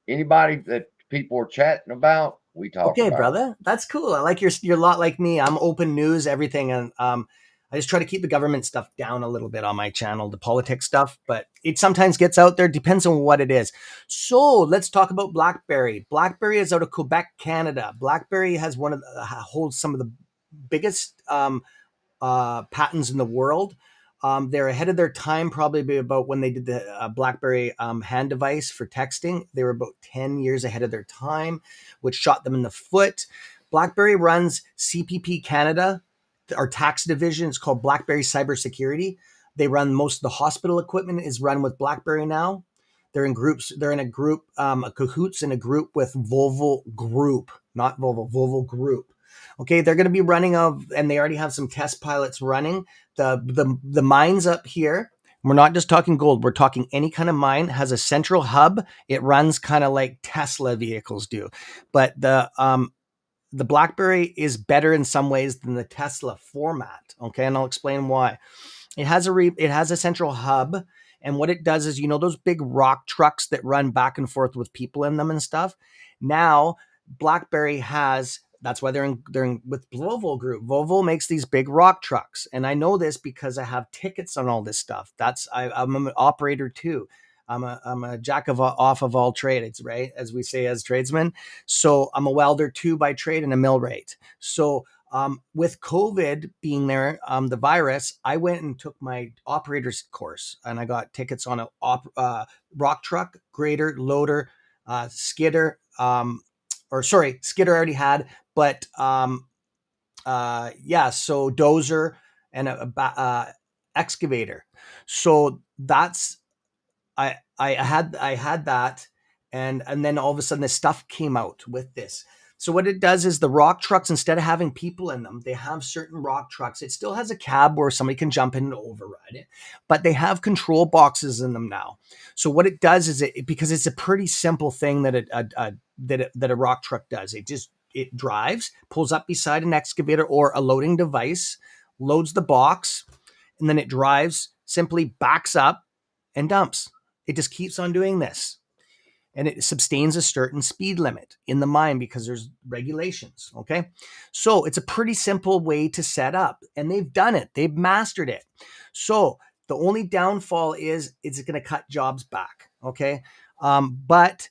anybody that people are chatting about, we talk Okay, about. brother, that's cool. I like you're a lot like me. I'm open news, everything, and I just try to keep the government stuff down a little bit on my channel, the politics stuff, but it sometimes gets out there. Depends on what it is. So let's talk about BlackBerry. BlackBerry is out of Quebec, Canada. BlackBerry has holds some of the biggest patents in the world. They're ahead of their time, probably about when they did the BlackBerry hand device for texting. They were about 10 years ahead of their time, which shot them in the foot. BlackBerry runs CPP Canada, our tax division. It's called BlackBerry Cybersecurity. They run most of the hospital equipment is run with BlackBerry now. They're in groups. They're in a group, a cahoots in a group with Volvo Group, not Volvo Group. Okay, they're going to be running and they already have some test pilots running. The mines up here, we're not just talking gold, we're talking any kind of mine, has a central hub. It runs kind of like Tesla vehicles do. But the BlackBerry is better in some ways than the Tesla format. Okay, and I'll explain why. It has a central hub, and what it does is, those big rock trucks that run back and forth with people in them and stuff. Now, BlackBerry has. That's why they're in with Volvo Group. Volvo makes these big rock trucks, and I know this because I have tickets on all this stuff. I'm an operator too. I'm a jack of all trades, right? As we say as tradesmen. So I'm a welder too by trade and a millwright. So with COVID being there, the virus, I went and took my operator's course, and I got tickets on a rock truck, grader, loader, skidder. Skidder already had, but so dozer and a excavator. So that's I had that, and then all of a sudden this stuff came out with this. So what it does is the rock trucks, instead of having people in them, they have certain rock trucks. It still has a cab where somebody can jump in and override it, but they have control boxes in them now. So what it does is because it's a pretty simple thing that a rock truck does. It drives, pulls up beside an excavator or a loading device, loads the box, and then it drives, simply backs up and dumps. It just keeps on doing this. And it sustains a certain speed limit in the mine because there's regulations. Okay. So it's a pretty simple way to set up, and they've done it. They've mastered it. So the only downfall is it's going to cut jobs back. Okay. But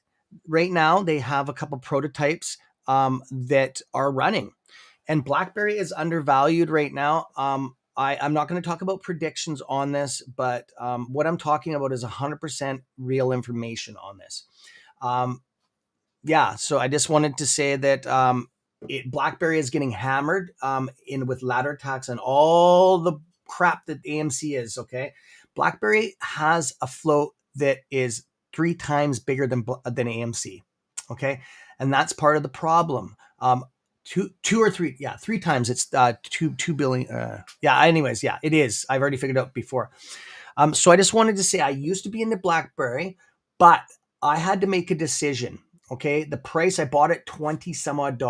right now they have a couple prototypes that are running, and BlackBerry is undervalued right now. I'm not going to talk about predictions on this, but what I'm talking about is 100% real information on this. So I just wanted to say that BlackBerry is getting hammered with ladder tax and all the crap that AMC is. Okay, BlackBerry has a float that is 3 times bigger than AMC. Okay, and that's part of the problem. Two or three, 3 times. It's 2 billion. Anyways, it is. I've already figured it out before. So I just wanted to say I used to be into BlackBerry, but I had to make a decision. Okay, the price, I bought it $20 some odd,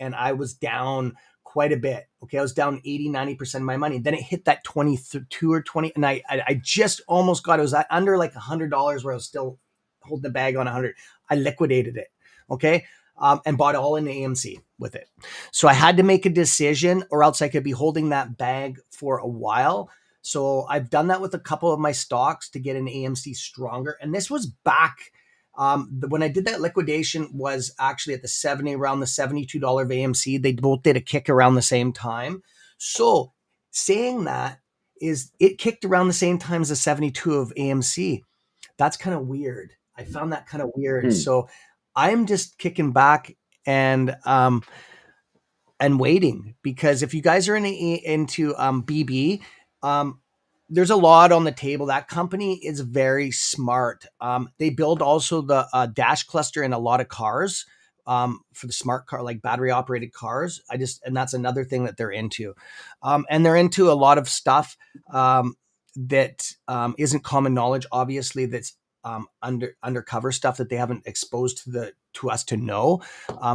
and I was down quite a bit. Okay. I was down 80-90% of my money. Then it hit that 22 or 20. And I just almost got, it was under like $100 where I was still holding the bag on 100. I liquidated it. Okay. And bought all in AMC with it. So I had to make a decision or else I could be holding that bag for a while. So I've done that with a couple of my stocks to get an AMC stronger. And this was back when I did that liquidation was actually at around the $72 of AMC. They both did a kick around the same time. So saying that is it kicked around the same time as the 72 of AMC. That's kind of weird. I found that kind of weird. So I'm just kicking back and waiting, because if you guys are into BB, there's a lot on the table. That company is very smart. They build also the dash cluster in a lot of cars for the smart car, like battery operated cars. And that's another thing that they're into. And they're into a lot of stuff that isn't common knowledge, obviously, that's undercover stuff that they haven't exposed to us to know.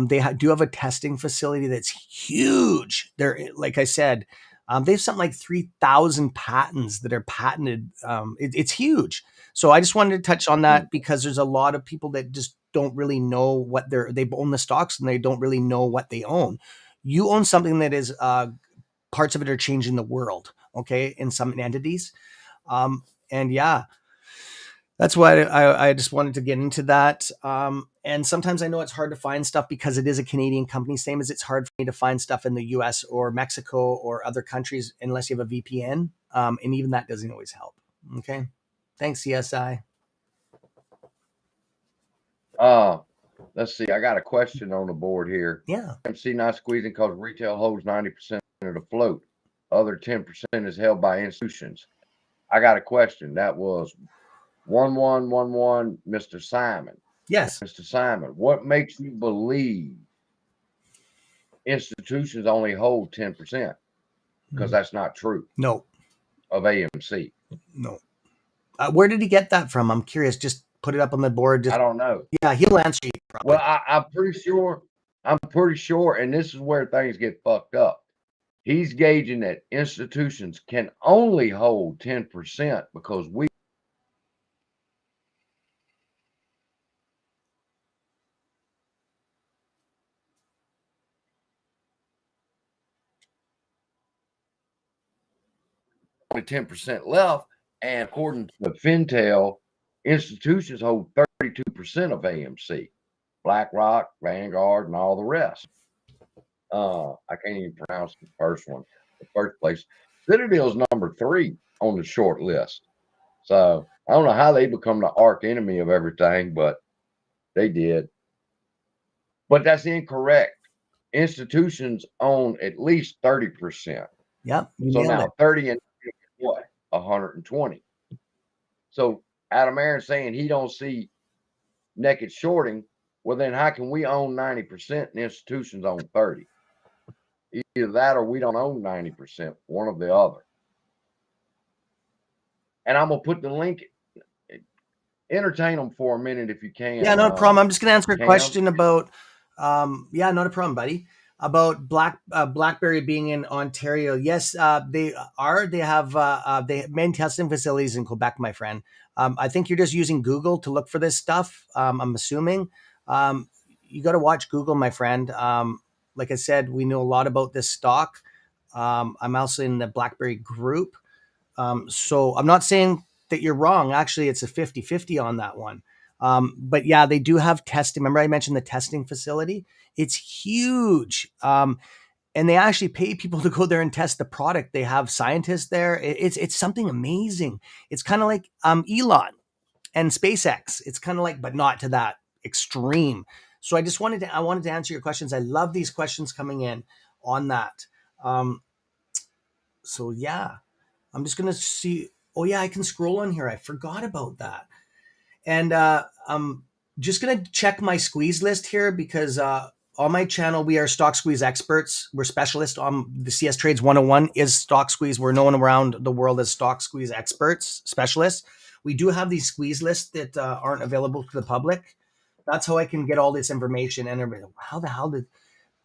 They do have a testing facility that's huge. They're, like I said, they have something like 3,000 patents that are patented. It's huge. So I just wanted to touch on that because there's a lot of people that just don't really know what they own the stocks and they don't really know what they own. You own something that is parts of it are changing the world. Okay, in some entities, and yeah. That's why I just wanted to get into that. And sometimes I know it's hard to find stuff because it is a Canadian company, same as it's hard for me to find stuff in the US or Mexico or other countries unless you have a VPN. And even that doesn't always help. Okay. Thanks, CSI. Let's see. I got a question on the board here. Yeah. AMC not squeezing because retail holds 90% of the float. Other 10% is held by institutions. I got a question. That was 1111 Mr. Simon. Yes. Mr. Simon, what makes you believe institutions only hold 10%? Because that's not true. No. Of AMC. No. Where did he get that from? I'm curious. Just put it up on the board. I don't know. Yeah, he'll answer you probably. Well, I'm pretty sure, and this is where things get fucked up. He's gauging that institutions can only hold 10% because we 10% left, and according to the Fintel, institutions hold 32% of AMC, Blackrock, Vanguard, and all the rest. I can't even pronounce the first one. The first place, Citadel's number 3 on the short list. So I don't know how they become the arch enemy of everything, but they did. But that's incorrect. Institutions own at least 30%. Yep. So now 30 and what? 120. So Adam Aaron saying he don't see naked shorting. Well, then how can we own 90% and institutions own 30? Either that or we don't own 90%, one or the other. And I'm gonna put the link. Entertain them for a minute if you can. Yeah, no problem. I'm just gonna answer a question about. Yeah, not a problem, buddy. About BlackBerry being in Ontario. Yes, they are. They have main testing facilities in Quebec, my friend. I think you're just using Google to look for this stuff. I'm assuming. You got to watch Google, my friend. Like I said, we know a lot about this stock. I'm also in the BlackBerry group. So I'm not saying that you're wrong. Actually, it's a 50-50 on that one. But yeah, they do have testing. Remember I mentioned the testing facility? It's huge. And they actually pay people to go there and test the product. They have scientists there. It's something amazing. It's kind of like Elon and SpaceX. It's kind of like, but not to that extreme. So I wanted to answer your questions. I love these questions coming in on that. So yeah, I'm just going to see. Oh yeah, I can scroll on here. I forgot about that. And I'm just going to check my squeeze list here because on my channel, we are stock squeeze experts. We're specialists on the CS Trades 101 is stock squeeze. We're known around the world as stock squeeze experts, specialists. We do have these squeeze lists that aren't available to the public. That's how I can get all this information. And everybody, how the hell did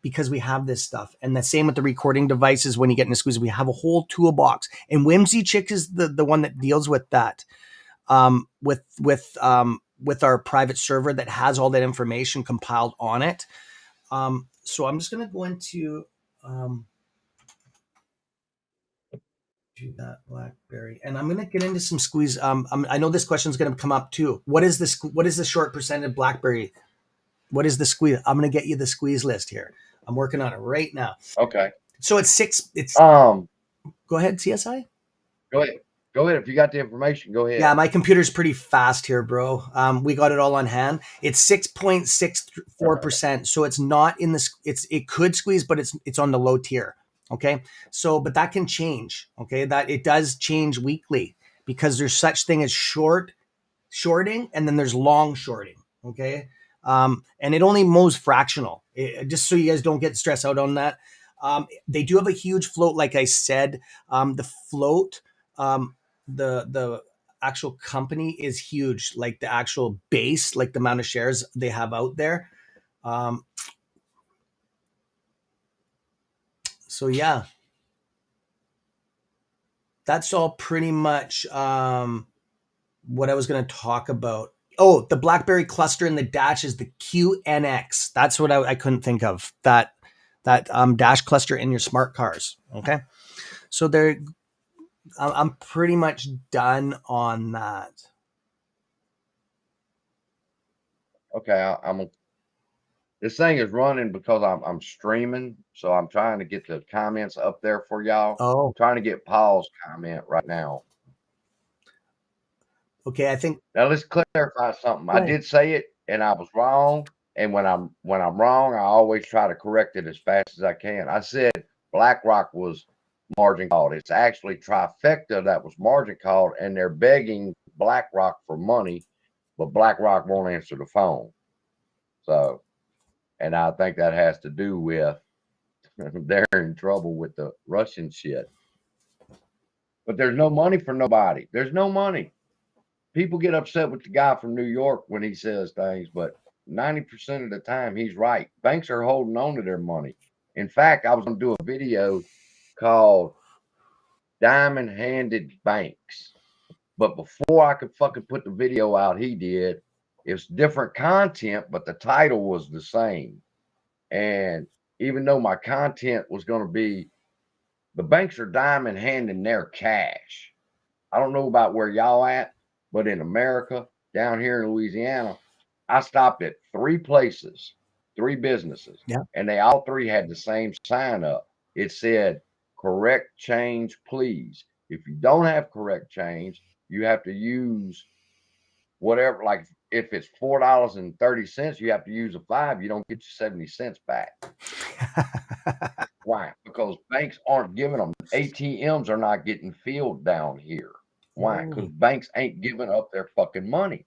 because we have this stuff. And the same with the recording devices. When you get into squeeze, we have a whole toolbox. And Whimsy Chick is the one that deals with that, with our private server that has all that information compiled on it. So I'm just going to go into do that BlackBerry, and I'm going to get into some squeeze. I know this question is going to come up too. What is the short percent of BlackBerry? What is the squeeze? I'm going to get you the squeeze list here. I'm working on it right now. Okay. So it's 6. It's Go ahead, CSI. ahead. Go ahead. If you got the information, go ahead. Yeah, my computer's pretty fast here, bro. We got it all on hand. It's 6.64%. So it's not in the. It could squeeze, but it's on the low tier. Okay. So, but that can change. Okay, that it does change weekly because there's such thing as shorting, and then there's long shorting. Okay. And it only moves fractional. Just so you guys don't get stressed out on that. They do have a huge float, like I said. The float. The actual company is huge, like the actual base, like the amount of shares they have out there. So yeah, that's all pretty much what I was going to talk about. Oh, the BlackBerry cluster in the dash is the QNX. That's what I couldn't think of, that dash cluster in your smart cars. Okay, so I'm pretty much done on that. Okay, this thing is running because I'm streaming, so I'm trying to get the comments up there for y'all. Oh, I'm trying to get Paul's comment right now. okay. I think Now let's clarify something. I Go ahead. did say it, and I was wrong. And when I'm wrong, I always try to correct it as fast as I can. I said Blackrock was margin called. It's actually Trifecta that was margin called, and they're begging Blackrock for money, but Blackrock won't answer the phone. So, and I think that has to do with they're in trouble with the Russian shit. But there's no money for nobody. There's no money. People get upset with the guy from New York when he says things, but 90% of the time he's right. Banks are holding on to their money. In fact, I was going to do a video called Diamond Handed Banks. But before I could fucking put the video out, he did. It's different content, but the title was the same. And even though my content was going to be the banks are diamond handing their cash. I don't know about where y'all at, but in America, down here in Louisiana, I stopped at 3 places, 3 businesses, and they all 3 had the same sign up. It said, correct change, please. If you don't have correct change, you have to use whatever, like if it's $4.30, you have to use a 5, you don't get your 70 cents back. Why? Because banks aren't giving them. ATMs are not getting filled down here. Why? Because banks ain't giving up their fucking money.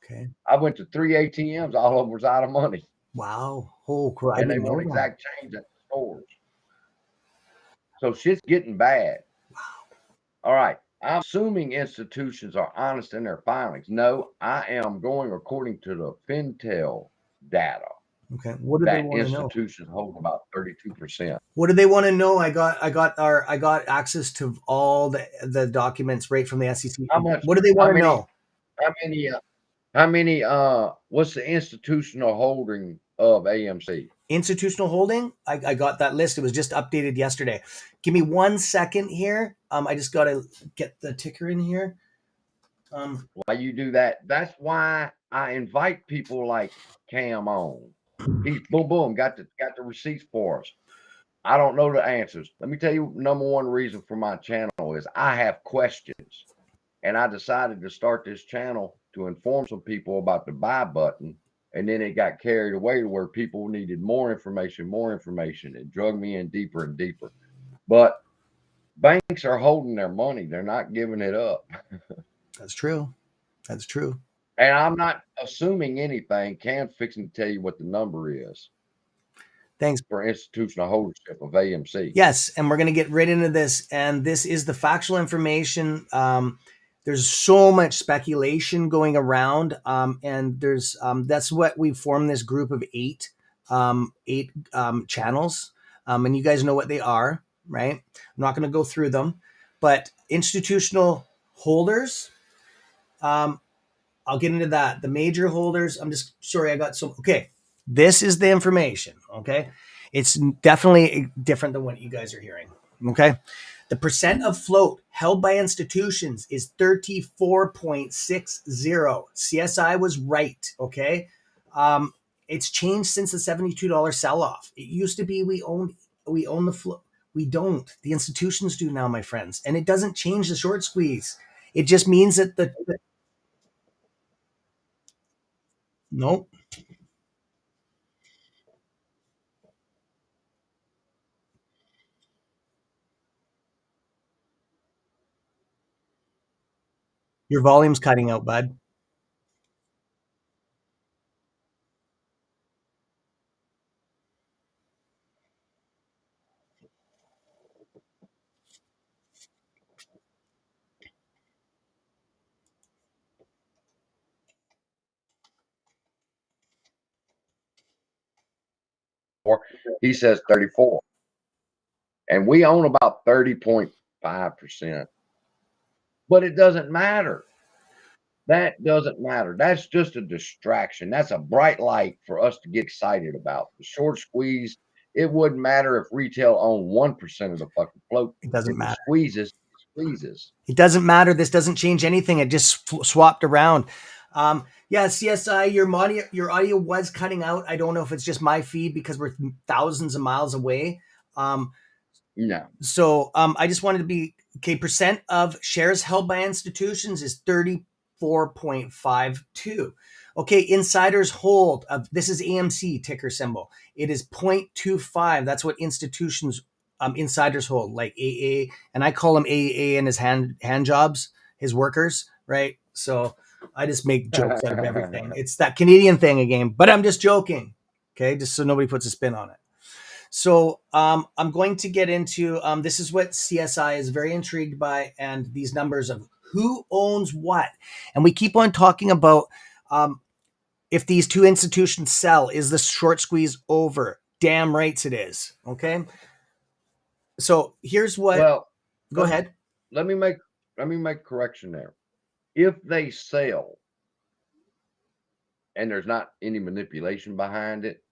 Okay. I went to 3 ATMs, all of them was out of money. Wow. Oh, crap. And they want exact change at the stores. So shit's getting bad. Wow. All right. I'm assuming institutions are honest in their filings. No, I am going according to the Fintel data. Okay. What do they want to know? Institutions hold about 32%. What do they want to know? I got access to all the documents right from the SEC. How much? What do they want to know? How many what's the institutional holding of AMC? Institutional holding? I got that list. It was just updated yesterday. Give me 1 second here. I just got to get the ticker in here. Why you do that? That's why I invite people like Cam on. He's boom, got the receipts for us. I don't know the answers. Let me tell you, number one reason for my channel is I have questions. And I decided to start this channel to inform some people about the buy button. And then it got carried away to where people needed more information, and drug me in deeper and deeper. But banks are holding their money. They're not giving it up. That's true. That's true. And I'm not assuming anything. Cam's fixing to tell you what the number is. Thanks. For institutional ownership of AMC. Yes, and we're going to get right into this. And this is the factual information. There's so much speculation going around, and there's that's what we formed this group of 8 8 channels, and you guys know what they are, right? I'm not going to go through them, but institutional holders, I'll get into that. The major holders, I'm just sorry, I got so okay. This is the information. Okay, it's definitely different than what you guys are hearing. Okay, the percent of float held by institutions is 34.60. CSI was right. Okay, it's changed since the $72 sell-off. It used to be we own the float. We don't. The institutions do now, my friends, and it doesn't change the short squeeze. It just means that the nope. Your volume's cutting out, bud. He says 34. And we own about 30.5%. But it doesn't matter. That doesn't matter. That's just a distraction. That's a bright light for us to get excited about. The short squeeze, it wouldn't matter if retail owned 1% of the fucking float. It doesn't If matter. it squeezes, it squeezes. It doesn't matter. This doesn't change anything. It just swapped around. Yeah, CSI, your audio was cutting out. I don't know if it's just my feed because we're thousands of miles away. No. So I just wanted to be okay. Percent of shares held by institutions is 34.52. Okay, insiders hold of this is AMC ticker symbol. It is 0.25. That's what institutions insiders hold, like AA, and I call him AA and his hand jobs, his workers, right? So I just make jokes out of everything. It's that Canadian thing again, but I'm just joking. Okay, just so nobody puts a spin on it. So I'm going to get into this is what CSI is very intrigued by, and these numbers of who owns what. And we keep on talking about if these two institutions sell, is the short squeeze over? Damn rights it is. Okay. So here's what. Well, go ahead. Let me make correction there. If they sell and there's not any manipulation behind it,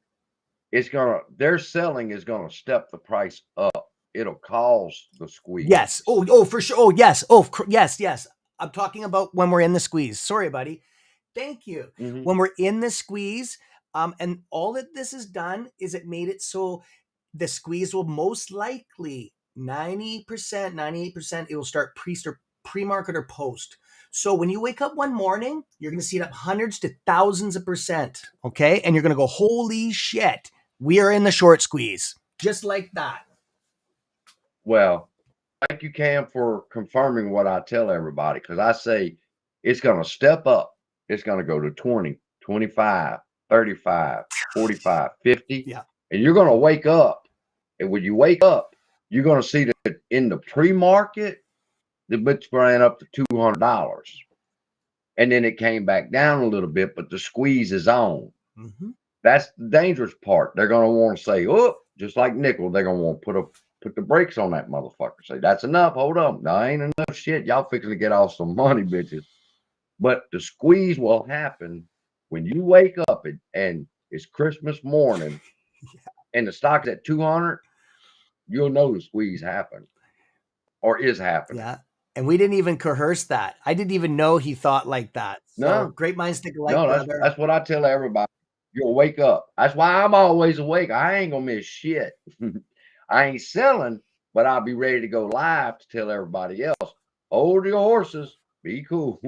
their selling is gonna step the price up. It'll cause the squeeze. Yes. Oh, for sure. Oh, yes. Oh, yes. I'm talking about when we're in the squeeze. Sorry, buddy. Thank you. Mm-hmm. When we're in the squeeze, and all that this has done is it made it so the squeeze will most likely 90%, 98%, it will start pre-market or post. So when you wake up one morning, you're going to see it up hundreds to thousands of percent. Okay. And you're going to go, holy shit, we are in the short squeeze. Just like that. Well, thank you, Cam, for confirming what I tell everybody, because I say it's going to step up. It's going to go to 20, 25, 35, 45, 50. Yeah. And you're going to wake up. And when you wake up, you're going to see that in the pre-market, the bitch ran up to $200. And then it came back down a little bit, but the squeeze is on. Mm-hmm. That's the dangerous part. They're going to want to say, oh, just like nickel, they're going to want to put the brakes on that motherfucker. Say, that's enough. Hold up. No, ain't enough shit. Y'all fixing to get off some money, bitches. But the squeeze will happen when you wake up and it's Christmas morning and the stock's at 200. You'll know the squeeze happened or is happening. Yeah. And we didn't even coerce that. I didn't even know he thought like that. So No. great minds think alike, No, brother. that's what I tell everybody. You'll wake up. That's why I'm always awake. I ain't going to miss shit. I ain't selling, but I'll be ready to go live to tell everybody else, hold your horses, be cool.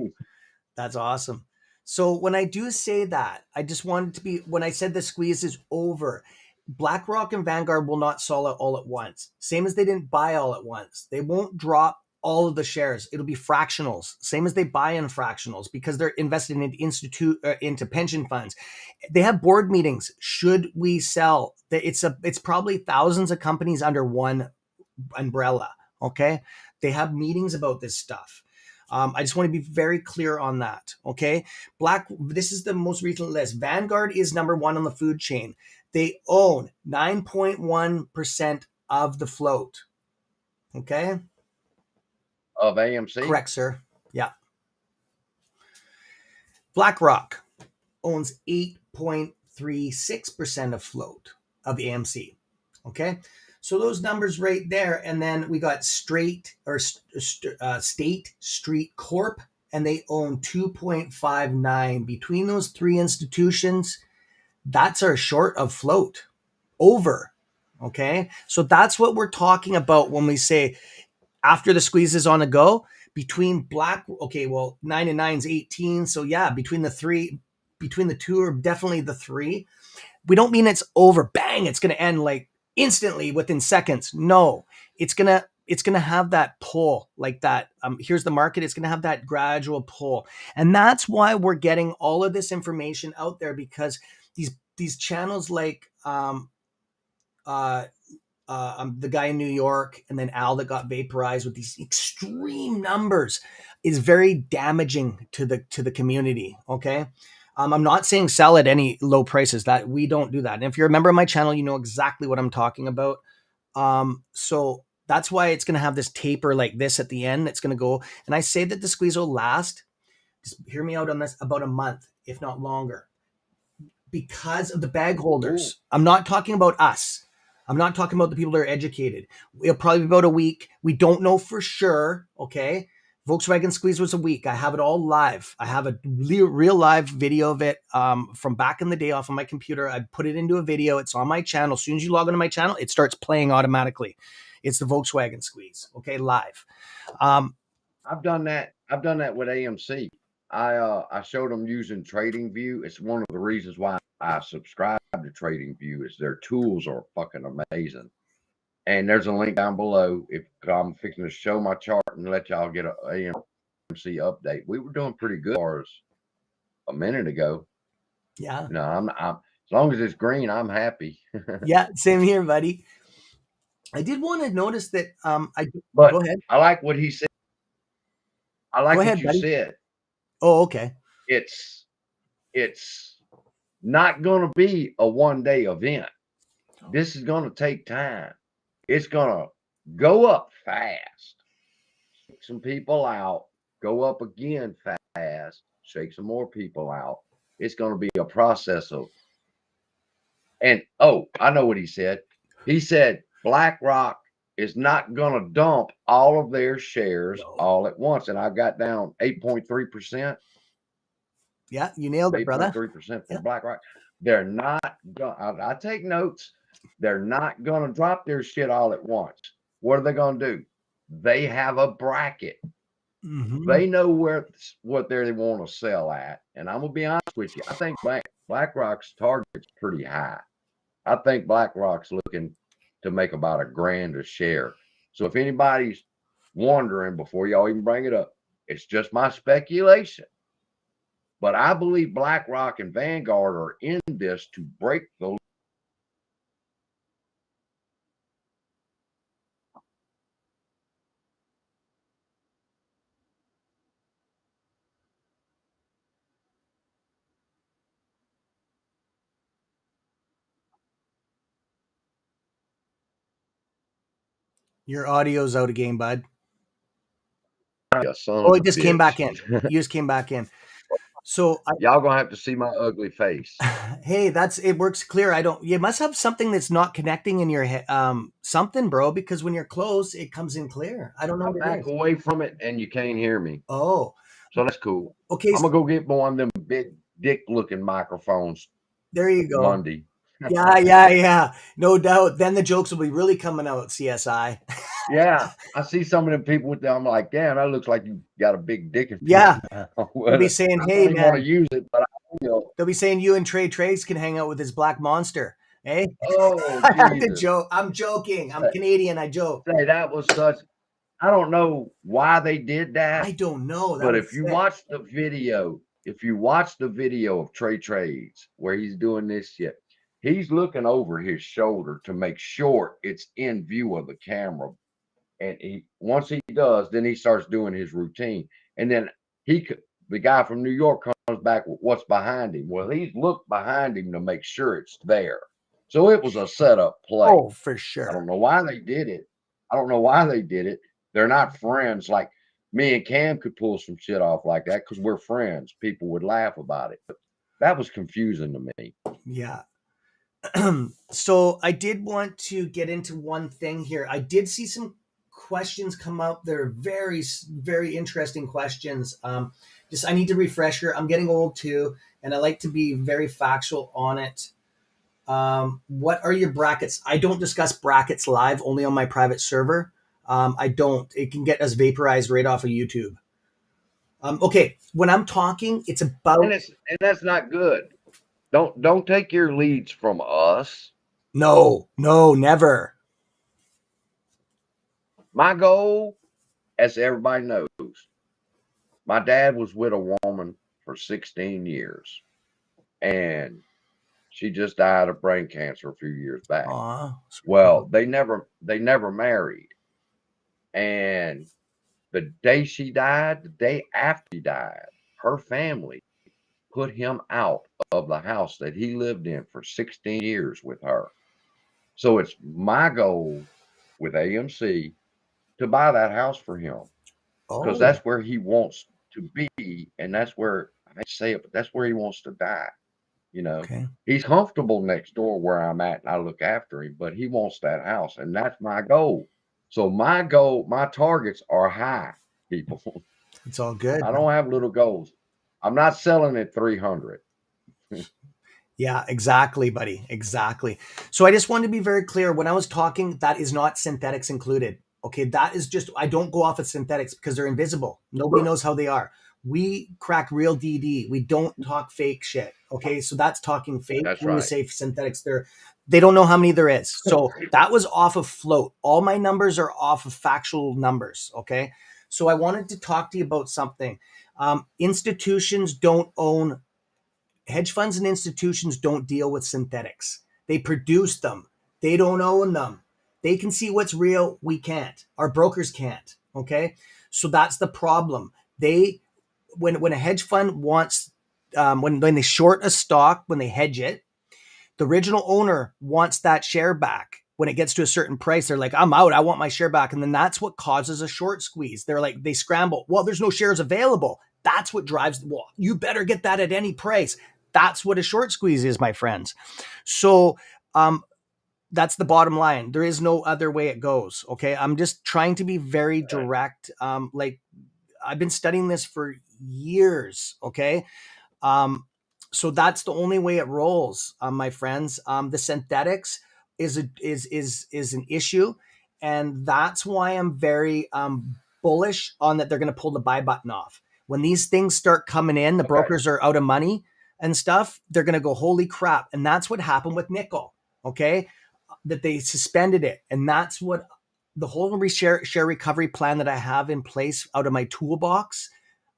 That's awesome. So when I do say that, I just wanted to be, when I said the squeeze is over, BlackRock and Vanguard will not sell it all at once. Same as they didn't buy all at once. They won't drop all of the shares. It'll be fractionals, same as they buy in fractionals, because they're invested into pension funds. They have board meetings. Should we sell? It's probably thousands of companies under one umbrella. Okay. They have meetings about this stuff. I just want to be very clear on that. Okay. This is the most recent list. Vanguard is number 1 on the food chain. They own 9.1% of the float. Okay? Of AMC? Correct, sir. Yeah. Blackrock owns 8.36% of float of AMC. Okay? So those numbers right there. And then we got State Street Corp, and they own 2.59. Between those three institutions, that's our short of float over. Okay. So that's what we're talking about when we say after the squeeze is on a go between okay, well, 9 and 9 is 18. So yeah, between the two are definitely the three. We don't mean it's over, bang, it's going to end like instantly within seconds. No, it's going to have that pull like that. Here's the market. It's going to have that gradual pull. And that's why we're getting all of this information out there, because these channels like the guy in New York and then Al that got vaporized with these extreme numbers is very damaging to the community. Okay. I'm not saying sell at any low prices, that we don't do that. And if you're a member of my channel, you know exactly what I'm talking about. So that's why it's going to have this taper like this at the end. It's going to go. And I say that the squeeze will last, just hear me out on this, about a month, if not longer, because of the bag holders. Ooh. I'm not talking about us. I'm not talking about the people that are educated. It'll probably be about a week. We don't know for sure. Okay. Volkswagen squeeze was a week. I have it all live. I have a real live video of it from back in the day off of my computer. I put it into a video. It's on my channel. As soon as you log into my channel, it starts playing automatically. It's the Volkswagen squeeze. Okay. Live. I've done that. I've done that with AMC. I showed them using TradingView. It's one of the reasons why I subscribe to TradingView is their tools are fucking amazing. And there's a link down below if I'm fixing to show my chart and let y'all get an AMC update. We were doing pretty good as far as a minute ago. Yeah. No, I'm as long as it's green, I'm happy. Yeah, same here, buddy. I did want to notice that but go ahead. I like what he said. I like what you said. Oh, okay. It's not going to be a one-day event. This is going to take time. It's going to go up fast, shake some people out, go up again fast, shake some more people out. It's going to be a process of, and oh, I know what he said. He said Blackrock is not going to dump all of their shares all at once. And I got down 8.3%. Yeah, you nailed it, brother. 8.3% for Blackrock. They're not going to, I take notes. They're not going to drop their shit all at once. What are they going to do? They have a bracket. Mm-hmm. They know what they want to sell at. And I'm going to be honest with you. I think Blackrock's target's pretty high. I think Blackrock's looking to make about $1,000 a share. So if anybody's wondering before y'all even bring it up, it's just my speculation. But I believe BlackRock and Vanguard are in this to break the. Your audio's out again, bud. It just came back in. You just came back in. So y'all gonna have to see my ugly face. Hey, it works clear. You must have something that's not connecting in your head, something, bro, because when you're close, it comes in clear. I don't know. I'm back away from it and you can't hear me. Oh. So that's cool. Okay. I'm gonna go get one of them big dick looking microphones. There you go. Monday. Yeah. No doubt. Then the jokes will be really coming out, CSI. Yeah. I see some of them people with them. I'm like, damn, that looks like you got a big dick. Yeah. They'll be saying, hey, man. I want to use it, but they'll be saying you and Trades can hang out with his black monster. Hey? Oh, I have to joke. I'm joking. I'm Canadian. I joke. Say that was such. I don't know why they did that. I don't know. But if you watch the video, of Trades where he's doing this shit, he's looking over his shoulder to make sure it's in view of the camera. And once he does, then he starts doing his routine. And then the guy from New York comes back with what's behind him. Well, he's looked behind him to make sure it's there. So it was a setup play. Oh, for I sure. don't know why they did it. I don't know why they did it. They're not friends. Like me and Cam could pull some shit off like that because we're friends. People would laugh about it. But that was confusing to me. Yeah. So I did want to get into one thing here. I did see some questions come up. They're very, very interesting questions. Just I need to refresher. I'm getting old too, and I like to be very factual on it. What are your brackets? I don't discuss brackets live, only on my private server. I don't. It can get us vaporized right off of YouTube. Okay, when I'm talking, it's about And that's not good. Don't take your leads from us. no, never. My goal, as everybody knows, my dad was with a woman for 16 years, and she just died of brain cancer a few years back. Well, they never married, and the day she died, the day after she died, her family put him out of the house that he lived in for 16 years with her. So it's my goal with AMC to buy that house for him because that's where he wants to be, and that's where I hate to say it, but that's where he wants to die. You know, he's comfortable next door where I'm at, and I look after him, but he wants that house, and that's my goal. So my goal, my targets are high, people. It's all good. I don't have little goals. I'm not selling at 300. Yeah, exactly, buddy. Exactly. So I just wanted to be very clear. When I was talking, that is not synthetics included. Okay, that is just, I don't go off of synthetics because they're invisible. Nobody knows how they are. We crack real DD. We don't talk fake shit. Okay, so that's talking fake. That's when we right. say synthetics, they don't know how many there is. So that was off of float. All my numbers are off of factual numbers. Okay, so I wanted to talk to you about something. Institutions don't own. Hedge funds and institutions don't deal with synthetics. They produce them. They don't own them. They can see what's real. We can't. Our brokers can't. Okay. So that's the problem. When a hedge fund wants, when they short a stock, when they hedge it, the original owner wants that share back. When it gets to a certain price, they're like, I'm out. I want my share back. And then that's what causes a short squeeze. They're like, they scramble. Well, there's no shares available. That's what drives, well, you better get that at any price. That's what a short squeeze is, my friends. So that's the bottom line. There is no other way it goes. Okay. I'm just trying to be very direct. Like I've been studying this for years. Okay. So that's the only way it rolls, my friends. The synthetics is an issue, and that's why I'm very bullish on that. They're going to pull the buy button off when these things start coming in. The brokers are out of money and stuff. They're going to go, holy crap! And that's what happened with nickel. Okay, that they suspended it, and that's what the whole share recovery plan that I have in place out of my toolbox.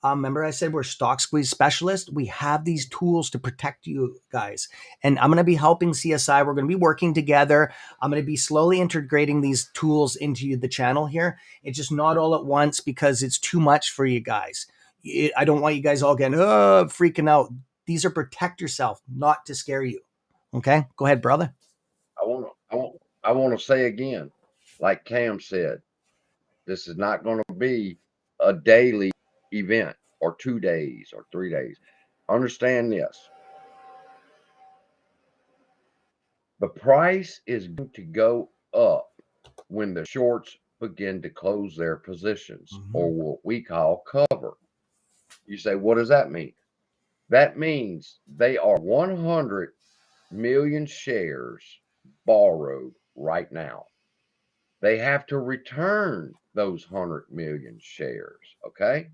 Remember I said we're stock squeeze specialists. We have these tools to protect you guys. And I'm going to be helping CSI. We're going to be working together. I'm going to be slowly integrating these tools into the channel here. It's just not all at once because it's too much for you guys. I don't want you guys all getting freaking out. These are protect yourself, not to scare you. Okay, go ahead, brother. I want to say again, like Cam said, this is not going to be a daily event or 2 days or 3 days. Understand this. The price is going to go up when the shorts begin to close their positions, or what we call cover. You say, what does that mean? That means they are 100 million shares borrowed right now. They have to return those 100 million shares. Okay.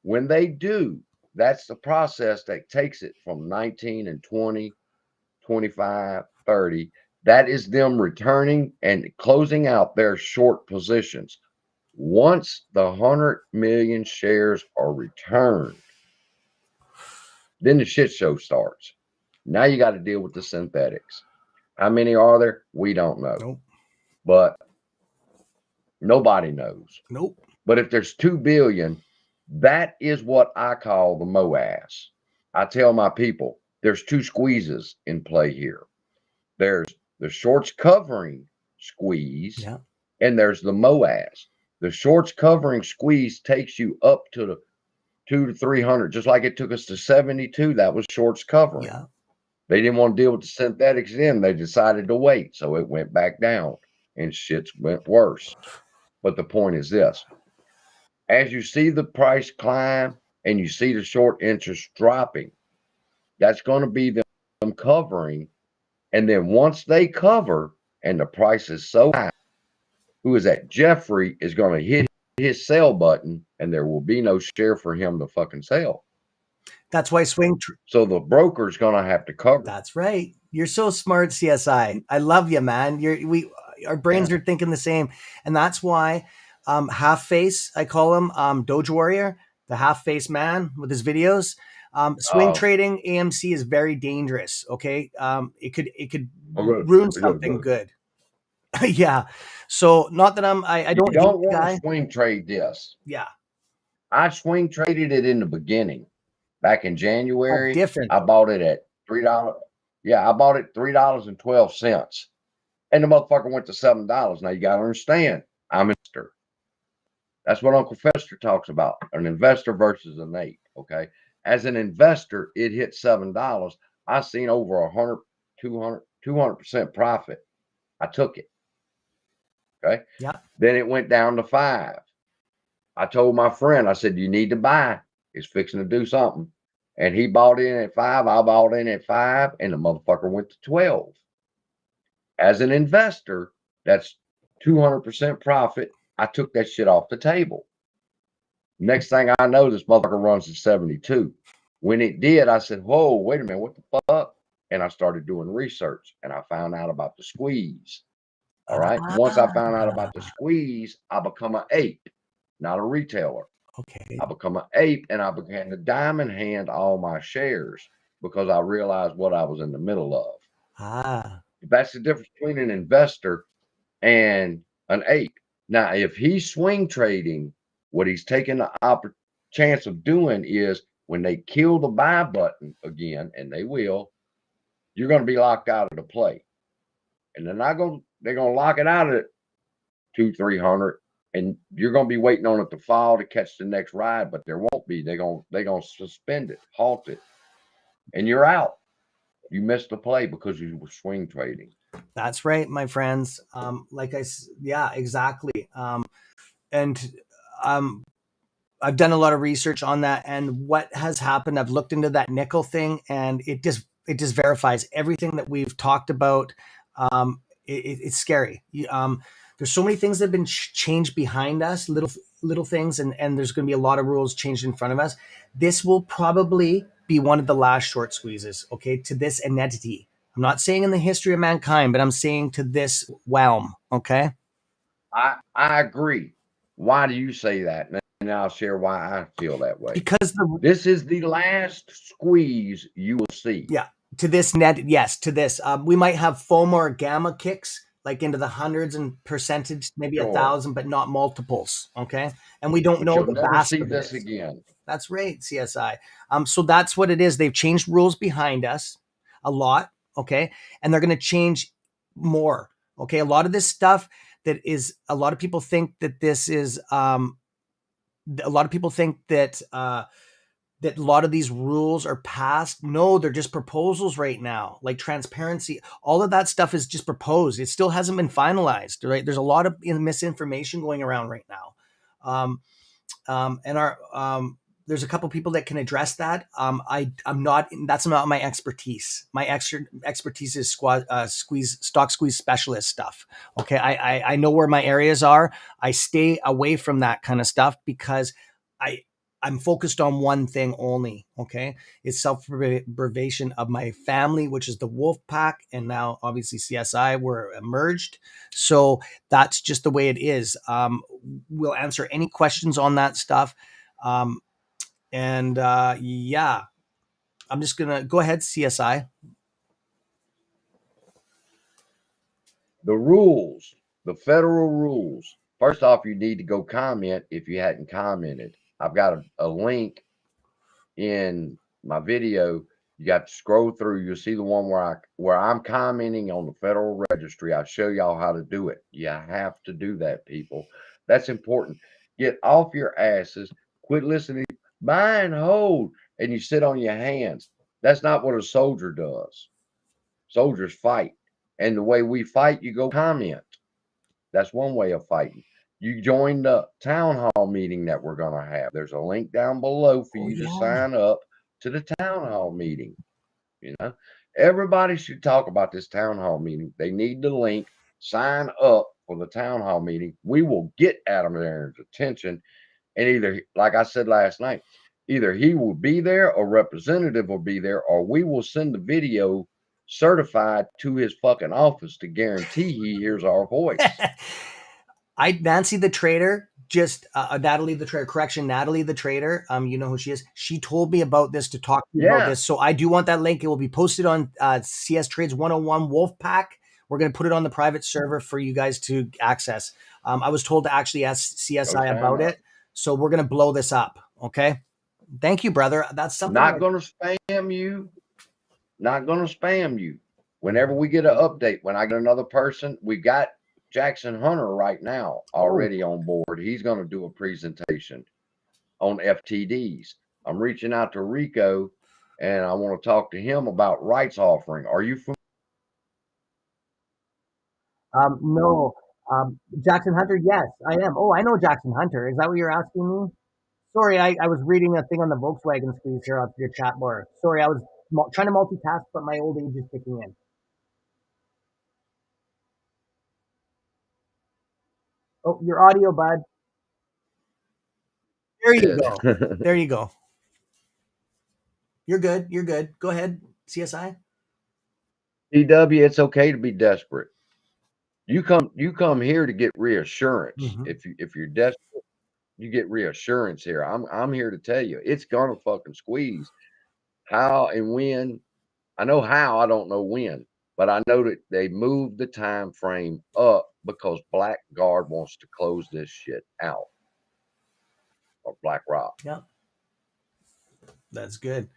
When they do, that's the process that takes it from 19 and 20, 25, 30. That is them returning and closing out their short positions. Once the 100 million shares are returned, then the shit show starts. Now you got to deal with the synthetics. How many are there? We don't know. Nope. But nobody knows. Nope. But if there's 2 billion, that is what I call the MOAS. I tell my people, there's 2 squeezes in play here. There's the shorts covering squeeze, Yeah. and there's the MOAS. The shorts covering squeeze takes you up to the 200 to 300, just like it took us to 72. That was shorts covering. Yeah. They didn't want to deal with the synthetics then. They decided to wait. So it went back down and shit went worse. But the point is this. As you see the price climb and you see the short interest dropping, that's going to be them covering. And then once they cover and the price is so high, who is that? Jeffrey is going to hit his sell button and there will be no share for him to fucking sell. That's why So the broker's going to have to cover. That's right. You're so smart, CSI. I love you, man. Our brains are thinking the same. And that's why Half Face, I call him Doge Warrior, the half face man with his videos. Swing trading AMC is very dangerous. Okay. It could ruin something good. Yeah. So not that I don't want to swing trade this. Yeah. I swing traded it in the beginning. Back in January, different. I bought it at $3. Yeah, I bought it $3.12. And the motherfucker went to $7. Now you gotta understand, I'm an investor. That's what Uncle Fester talks about. An investor versus an ape. Okay. As an investor, it hit $7. I seen over 100, 200% profit. I took it. Okay. Yeah. Then it went down to $5. I told my friend, I said, you need to buy. It's fixing to do something. And he bought in at $5. I bought in at $5, and the motherfucker went to $12. As an investor, that's 200% profit. I took that shit off the table. Next thing I know, this motherfucker runs to 72. When it did, I said, whoa, wait a minute, what the fuck? And I started doing research, and I found out about the squeeze. All right. Once I found out about the squeeze, I become an ape, not a retailer. Okay. I become an ape, and I began to diamond hand all my shares because I realized what I was in the middle of. That's the difference between an investor and an ape. Now, if he's swing trading, what he's taking the chance of doing is when they kill the buy button again, and they will, you're going to be locked out of the play. And they're going to lock it out at 200-300. And you're going to be waiting on it to fall to catch the next ride, but there won't be. They're going to suspend it, halt it, and you're out. You missed the play because you were swing trading. That's right, my friends. Yeah, exactly. And I've done a lot of research on that, and what has happened, I've looked into that nickel thing, and it just verifies everything that we've talked about. It's scary. There's so many things that have been changed behind us, little things, and there's going to be a lot of rules changed in front of us. This will probably be one of the last short squeezes, okay, to this entity. I'm not saying in the history of mankind, but I'm saying to this realm, okay? I agree. Why do you say that? And I'll share why I feel that way. Because this is the last squeeze you will see. Yeah, to this net, yes, to this. We might have FOMO or gamma kicks, like into the hundreds and percentage, maybe 1,000, but not multiples. Okay, and we don't know the never see this again. That's right, CSI. So that's what it is. They've changed rules behind us a lot. Okay, and they're going to change more. Okay, a lot of this stuff that is, a lot of people think that this is, a lot of people think that that a lot of these rules are passed. No, they're just proposals right now, like transparency. All of that stuff is just proposed. It still hasn't been finalized, right? There's a lot of misinformation going around right now. There's a couple people that can address that. I'm not, that's not my expertise. My expertise is stock squeeze specialist stuff. Okay. I know where my areas are. I stay away from that kind of stuff because I'm focused on one thing only. Okay. It's self-preservation of my family, which is the wolf pack. And now obviously CSI, we're emerged. So that's just the way it is. We'll answer any questions on that stuff. Yeah, I'm just going to go ahead. CSI. The rules, the federal rules. First off, you need to go comment if you hadn't commented. I've got a link in my video You got to scroll through. You'll see the one where I'm commenting on the Federal Registry. I show y'all how to do it. You have to do that, people. That's important. Get off your asses. Quit listening. Buy and hold, and you sit on your hands. That's not what a soldier does. Soldiers fight, and the way we fight, you go comment. That's one way of fighting. You join the town hall meeting that we're going to have. There's a link down below for you to sign up to the town hall meeting. You know, everybody should talk about this town hall meeting. They need the link. Sign up for the town hall meeting. We will get Adam Aaron's attention, and either, like I said last night, either he will be there, a representative will be there, or we will send the video certified to his fucking office to guarantee he hears our voice. Nancy the Trader, just Natalie the Trader, correction, Natalie the Trader. You know who she is. She told me about this to talk to you about this. So I do want that link. It will be posted on CS Trades 101 Wolfpack. We're going to put it on the private server for you guys to access. I was told to actually ask CSI about it. So we're going to blow this up. Okay. Thank you, brother. That's something. Not going to spam you. Not going to spam you. Whenever we get an update, when I get another person, we got Jackson Hunter right now already on board. He's going to do a presentation on FTDs. I'm reaching out to Rico, and I want to talk to him about rights offering. Are you familiar? No. Jackson Hunter, yes, I am. Oh, I know Jackson Hunter. Is that what you're asking me? Sorry, I was reading a thing on the Volkswagen squeeze here off your chat bar. Sorry, I was trying to multitask, but my old age is kicking in. Oh, your audio, bud. There you go. There you go. You're good. You're good. Go ahead, CSI. DW, it's okay to be desperate. You come here to get reassurance. If you're desperate, you get reassurance here. I'm here to tell you it's gonna fucking squeeze. How and when? I know how, I don't know when, but I know that they moved the time frame up because Blackguard wants to close this shit out. Or Blackrock. Yeah. That's good.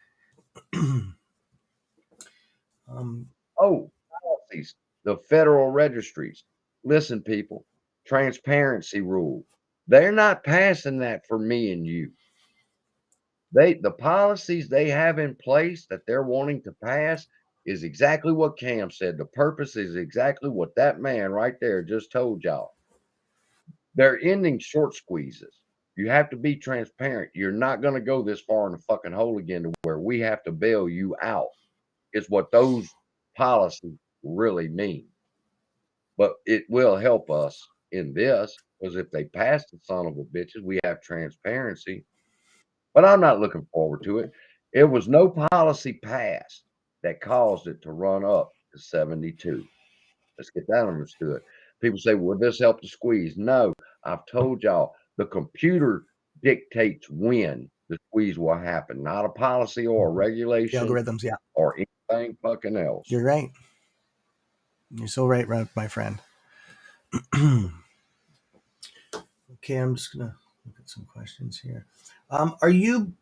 Policies, the federal registries. Listen, people, transparency rule. They're not passing that for me and you. The policies they have in place that they're wanting to pass is exactly what Cam said. The purpose is exactly what that man right there just told y'all. They're ending short squeezes. You have to be transparent. You're not going to go this far in the fucking hole again to where we have to bail you out. Is what those policies really mean. But it will help us in this because if they pass the son of a bitches, we have transparency. But I'm not looking forward to it. It was no policy passed that caused it to run up to 72. Let's get that understood. People say, will this help the squeeze? No, I've told y'all the computer dictates when the squeeze will happen, not a policy or a regulation. The algorithms, yeah. Or anything fucking else. You're right. You're so right, my friend. Okay, I'm just gonna look at some questions here. Are you?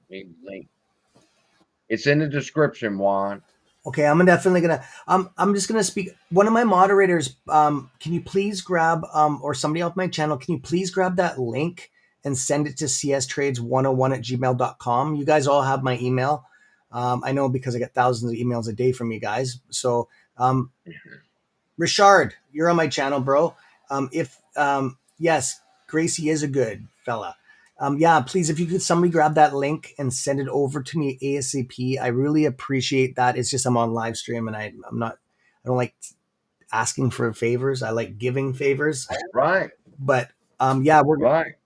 It's in the description, Juan. Okay, I'm definitely gonna. I'm just gonna speak. One of my moderators. Can you please grab or somebody off my channel? Can you please grab that link and send it to cstrades101@gmail.com? You guys all have my email. I know because I get thousands of emails a day from you guys. So, Richard, you're on my channel, bro. Yes, Gracie is a good fella. Yeah, please, if you could somebody grab that link and send it over to me ASAP. I really appreciate that. It's just I'm on live stream and I don't like asking for favors. I like giving favors. Right. But yeah, we're right.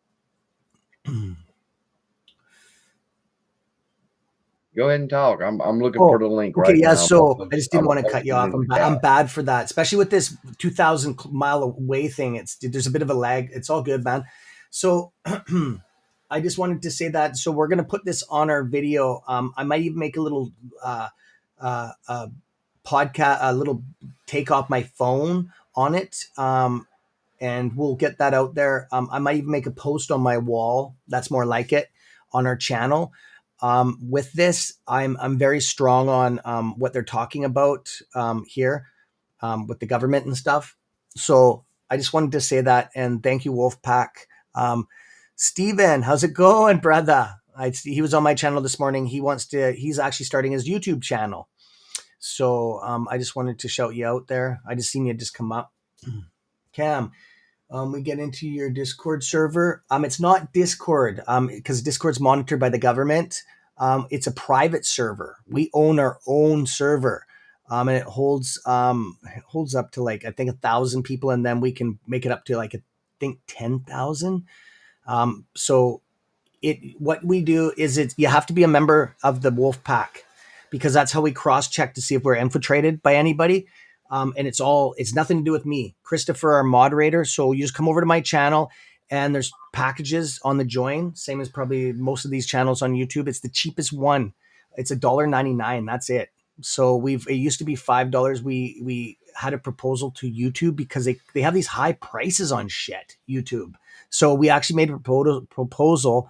Go ahead and talk. I'm looking for the link right now. Okay, yeah, so I just didn't want to cut you off. I'm bad for that, especially with this 2,000 mile away thing. There's a bit of a lag. It's all good, man. So I just wanted to say that. So we're going to put this on our video. I might even make a little podcast, a little take off my phone on it. And we'll get that out there. I might even make a post on my wall. That's more like it on our channel. with this, I'm very strong on what they're talking about here with the government and stuff. So I just wanted to say that, and thank you, Wolfpack. Steven, how's it going, brother? He was on my channel this morning. He's actually starting his YouTube channel. So I just wanted to shout you out there. I just seen you just come up. Cam, we get into your Discord server. It's not Discord because Discord's monitored by the government. It's a private server. We own our own server. And it holds up to like, I think 1,000 people, and then we can make it up to like, I think 10,000. So what we do is you have to be a member of the Wolf Pack, because that's how we cross-check to see if we're infiltrated by anybody. And it's nothing to do with me. Christopher, our moderator. So you just come over to my channel, and there's packages on the join, same as probably most of these channels on YouTube. It's the cheapest one. It's $1.99. That's it. So it used to be $5. We had a proposal to YouTube because they have these high prices on shit, YouTube. So we actually made a proposal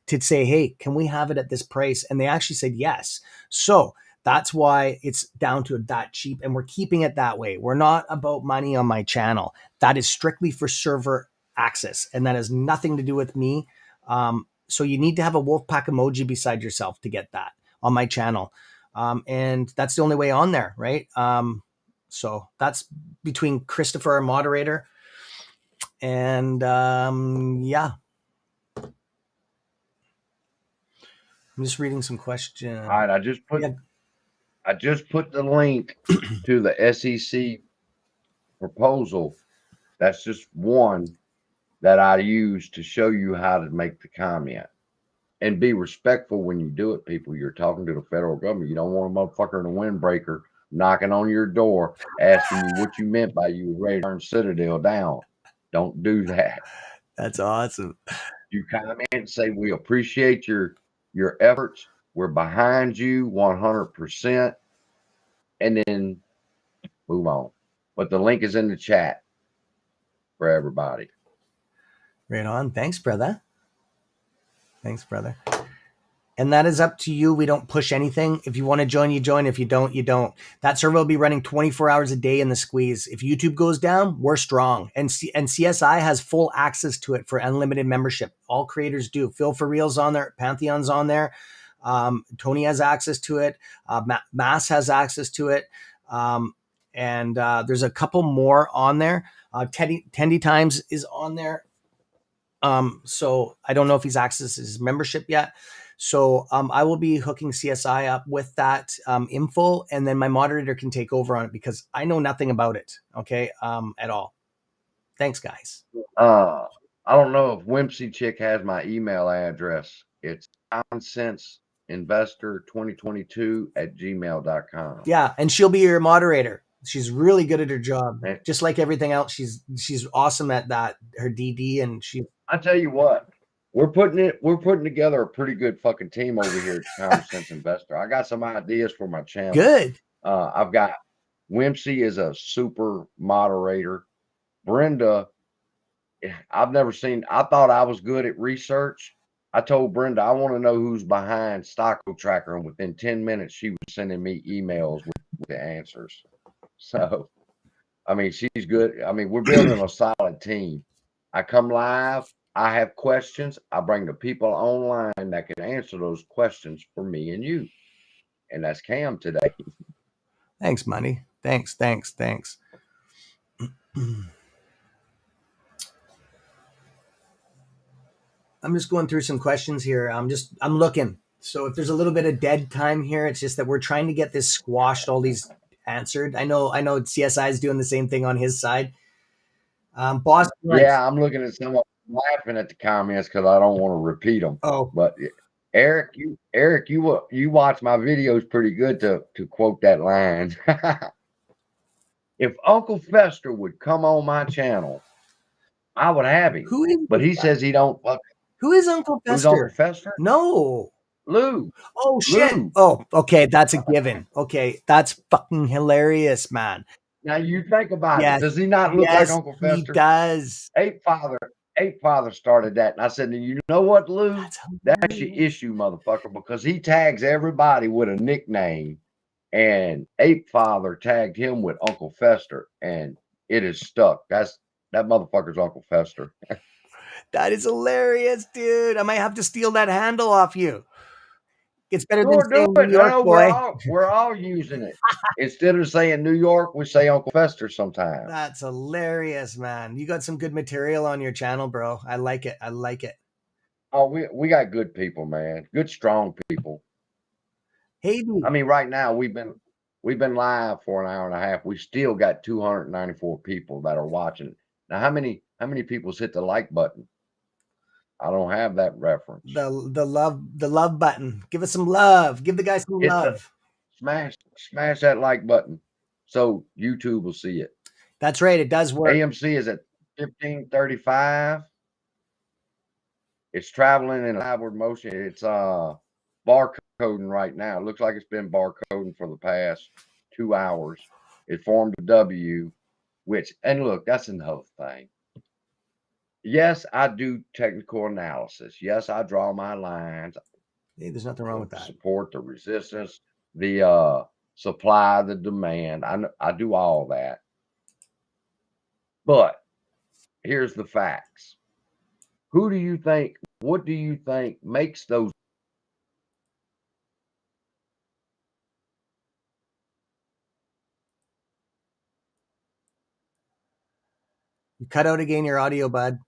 to say, hey, can we have it at this price? And they actually said yes. So that's why it's down to that cheap, and we're keeping it that way. We're not about money on my channel. That is strictly for server access, and that has nothing to do with me. So you need to have a Wolfpack emoji beside yourself to get that on my channel. And that's the only way on there, right? So that's between Christopher, our moderator, and yeah. I'm just reading some questions. All right, I just put the link to the SEC proposal. That's just one that I use to show you how to make the comment. And be respectful when you do it, people. You're talking to the federal government. You don't want a motherfucker in a windbreaker knocking on your door asking you what you meant by you were ready to turn Citadel down. Don't do that. That's awesome. You comment and say, we appreciate your efforts. We're behind you 100%. And then move on. But the link is in the chat for everybody. Right on. Thanks, brother. Thanks, brother. And that is up to you. We don't push anything. If you want to join, you join. If you don't, you don't. That server will be running 24 hours a day in the squeeze. If YouTube goes down, we're strong. And CSI has full access to it for unlimited membership. All creators do. Phil for Real's on there. Pantheon's on there. Tony has access to it. Mass has access to it. And there's a couple more on there. Tendy Times is on there. So I don't know if he's accessed his membership yet. So I will be hooking CSI up with that info, and then my moderator can take over on it because I know nothing about it. Okay, at all. Thanks, guys. I don't know if Whimsy Chick has my email address. It's commonsense2022@gmail.com. Yeah, and she'll be your moderator. She's really good at her job, just like everything else. She's awesome at that. Her DD, and I tell you what, we're putting together a pretty good fucking team over here at Common Sense Investor. I got some ideas for my channel. Good. I've got Whimsy is a super moderator. Brenda, I thought I was good at research. I told Brenda, I want to know who's behind Stocko Tracker, and within 10 minutes, she was sending me emails with the answers. So, I mean, she's good. I mean, we're building a solid team. I come live. I have questions. I bring the people online that can answer those questions for me and you. And that's Cam today. Thanks, Money. Thanks. I'm just going through some questions here. I'm looking. So if there's a little bit of dead time here, it's just that we're trying to get this squashed, all these answered. I know CSI is doing the same thing on his side. Boss. Yeah, I'm looking at someone laughing at the comments because I don't want to repeat them. Oh, but Eric, you watch my videos pretty good to quote that line. If Uncle Fester would come on my channel, I would have him. But he says he don't. Who is Uncle Fester? Who's Uncle Fester? No. Lou. Oh, shit. Lou. Oh, okay. That's a given. Okay. That's fucking hilarious, man. Now you think about it. Does he not look like Uncle Fester? He does. Ape Father Ape Father started that, and I said, "You know what, Lou? That's your hilarious. issue, motherfucker, because he tags everybody with a nickname, and Ape Father tagged him with Uncle Fester, and it is stuck. That motherfucker's Uncle Fester. That is hilarious, dude. I might have to steal that handle off you. It's better than Sure, do saying New it. York No, boy. we're all using it. Instead of saying New York, we say Uncle Fester sometimes. That's hilarious, man. You got some good material on your channel, bro. I like it. I like it. Oh, we got good people, man. Good, strong people. Hey, I mean, right now we've been live for an hour and a half. We still got 294 people that are watching. Now, how many people's hit the like button? I don't have that reference. the love button. Give us some love. Give the guy some Hit love. smash that like button so YouTube will see it. That's right. It does work. AMC is at 1535. It's traveling in a downward motion. It's barcoding right now. It looks like it's been barcoding for the past 2 hours. It formed a W, which, and look, that's another thing. Yes, I do technical analysis. Yes, I draw my lines. Hey, there's nothing wrong with that. Support, the resistance, the supply, the demand. I do all that. But here's the facts. What do you think makes those? You cut out again your audio, bud.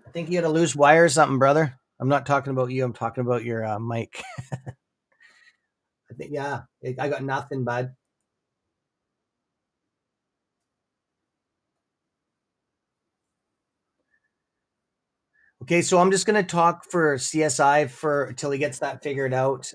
I think you had a loose wire or something, brother. I'm not talking about you. I'm talking about your mic. I think, yeah, I got nothing, bud. Okay, so I'm just going to talk for CSI for till he gets that figured out.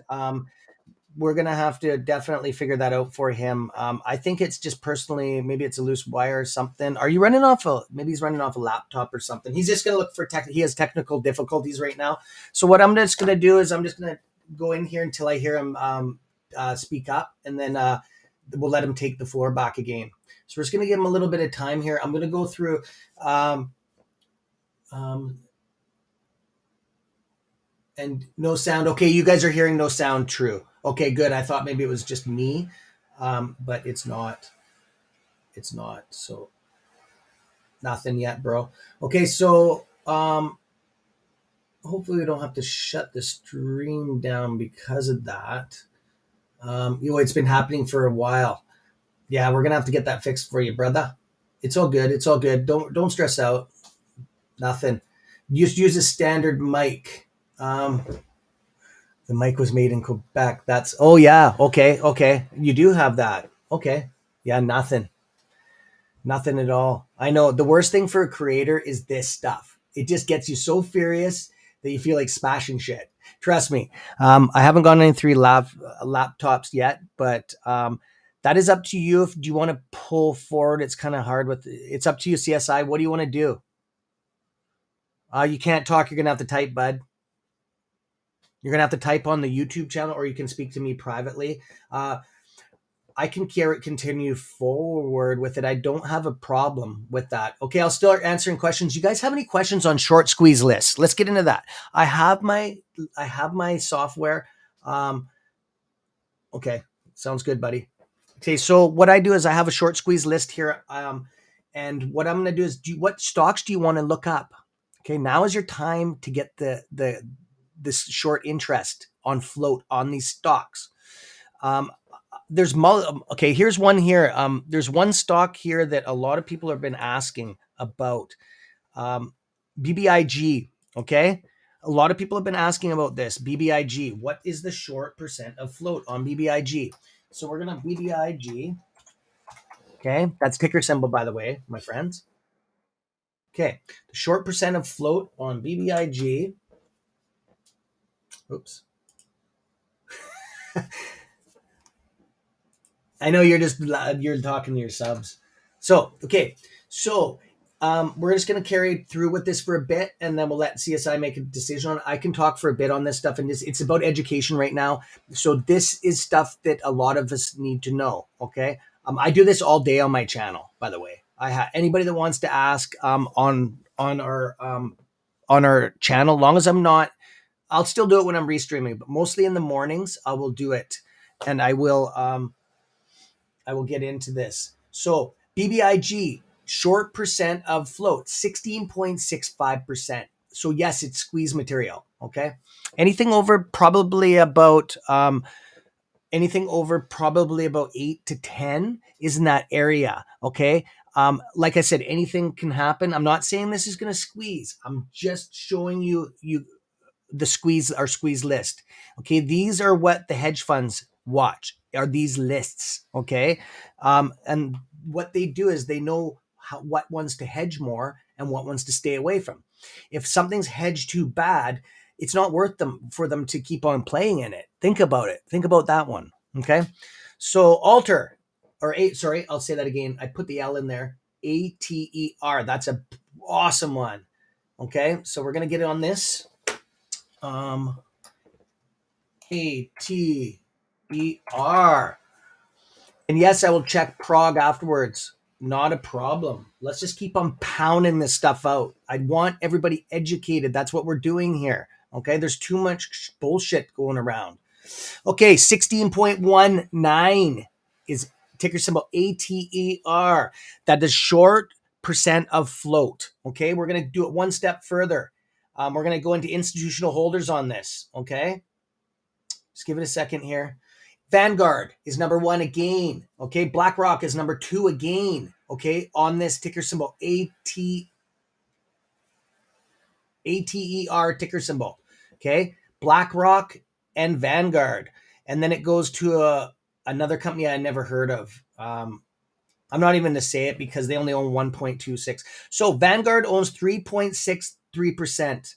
We're going to have to definitely figure that out for him. I think it's just personally, maybe it's a loose wire or something. Are you running off maybe he's running off a laptop or something. He's just going to look for he has technical difficulties right now. So what I'm just going to do is I'm just going to go in here until I hear him speak up, and then we'll let him take the floor back again. So we're just going to give him a little bit of time here. I'm going to go through and no sound. Okay, you guys are hearing no sound. True. Okay, good. I thought maybe it was just me, but it's not. It's not. So nothing yet, bro. Okay, so hopefully we don't have to shut the stream down because of that. It's been happening for a while. Yeah, we're gonna have to get that fixed for you, brother. It's all good. It's all good. Don't stress out. Nothing. Just use a standard mic. The mic was made in Quebec. Oh yeah. Okay. You do have that. Okay. Yeah, nothing at all. I know the worst thing for a creator is this stuff. It just gets you so furious that you feel like smashing shit. Trust me. I haven't gotten any 3 laptops yet, but that is up to you. Do you want to pull forward? It's kind of hard it's up to you, CSI. What do you want to do? You can't talk. You're going to have to type, bud. You're going to have to type on the YouTube channel, or you can speak to me privately. I can continue forward with it. I don't have a problem with that. Okay, I'll still answering questions. You guys have any questions on short squeeze lists? Let's get into that. I have my software. Okay, sounds good, buddy. Okay, so what I do is I have a short squeeze list here. And what I'm going to do is, what stocks do you want to look up? Okay, now is your time to get this short interest on float on these stocks. Here's one here. There's one stock here that a lot of people have been asking about. BBIG. Okay. A lot of people have been asking about this. BBIG. What is the short percent of float on BBIG? So we're going to BBIG. Okay. That's ticker symbol, by the way, my friends. Okay. The short percent of float on BBIG Oops. I know you're talking to your subs. So, okay. So, we're just going to carry through with this for a bit, and then we'll let CSI make a decision on it. I can talk for a bit on this stuff, and it's about education right now. So this is stuff that a lot of us need to know, okay? I do this all day on my channel, by the way. Anybody that wants to ask on our channel, long as I'm not, I'll still do it when I'm restreaming, but mostly in the mornings, I will do it, and I will get into this. So BBIG, short percent of float, 16.65%. So yes, it's squeeze material. Okay. Anything over probably about 8 to 10 is in that area. Okay. Like I said, anything can happen. I'm not saying this is going to squeeze. I'm just showing you the squeeze list. Okay. These are what the hedge funds watch, are these lists. Okay. And what they do is they know what ones to hedge more and what ones to stay away from. If something's hedged too bad, it's not worth for them to keep on playing in it. Think about it. Think about that one. Okay. So I'll say that again. I put the L in there. ATER. That's a awesome one. Okay. So we're going to get on this. ATER. And yes, I will check Prague afterwards. Not a problem. Let's just keep on pounding this stuff out. I want everybody educated. That's what we're doing here. Okay. There's too much bullshit going around. Okay. 16.19 is ticker symbol ATER. That is short percent of float. Okay. We're going to do it one step further. We're going to go into institutional holders on this. Okay. Just give it a second here. Vanguard is number 1 again. Okay. Blackrock is number 2 again. Okay. On this ticker symbol ATER ticker symbol. Okay. BlackRock and Vanguard. And then it goes to another company I never heard of. I'm not even to say it because they only own 1.26. So Vanguard owns 3.63%.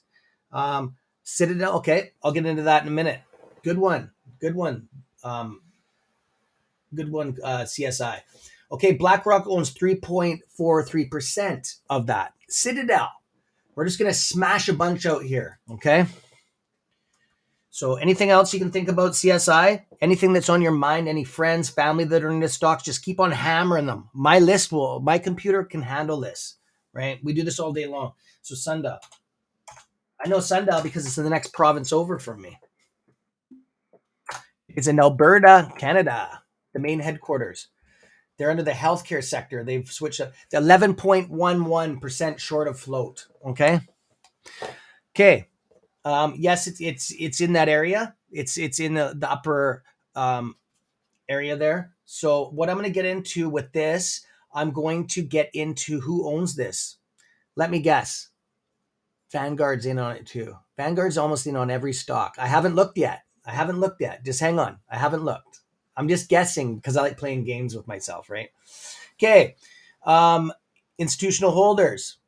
Citadel. Okay. I'll get into that in a minute. Good one. CSI. Okay, BlackRock owns 3.43% of that. Citadel, we're just going to smash a bunch out here, okay? So anything else you can think about CSI? Anything that's on your mind, any friends, family that are in the stocks, just keep on hammering them. My computer can handle this, right? We do this all day long. So Sundial. I know Sundial because it's in the next province over from me. It's in Alberta, Canada, the main headquarters. They're under the healthcare sector. They've switched up. They're 11.11% short of float. Okay. Yes, it's in that area. It's in the upper area there. So what I'm going to get into with this, I'm going to get into who owns this. Let me guess. Vanguard's in on it too. Vanguard's almost in on every stock. I haven't looked yet. Just hang on. I haven't looked. I'm just guessing because I like playing games with myself, right? Okay. Institutional holders.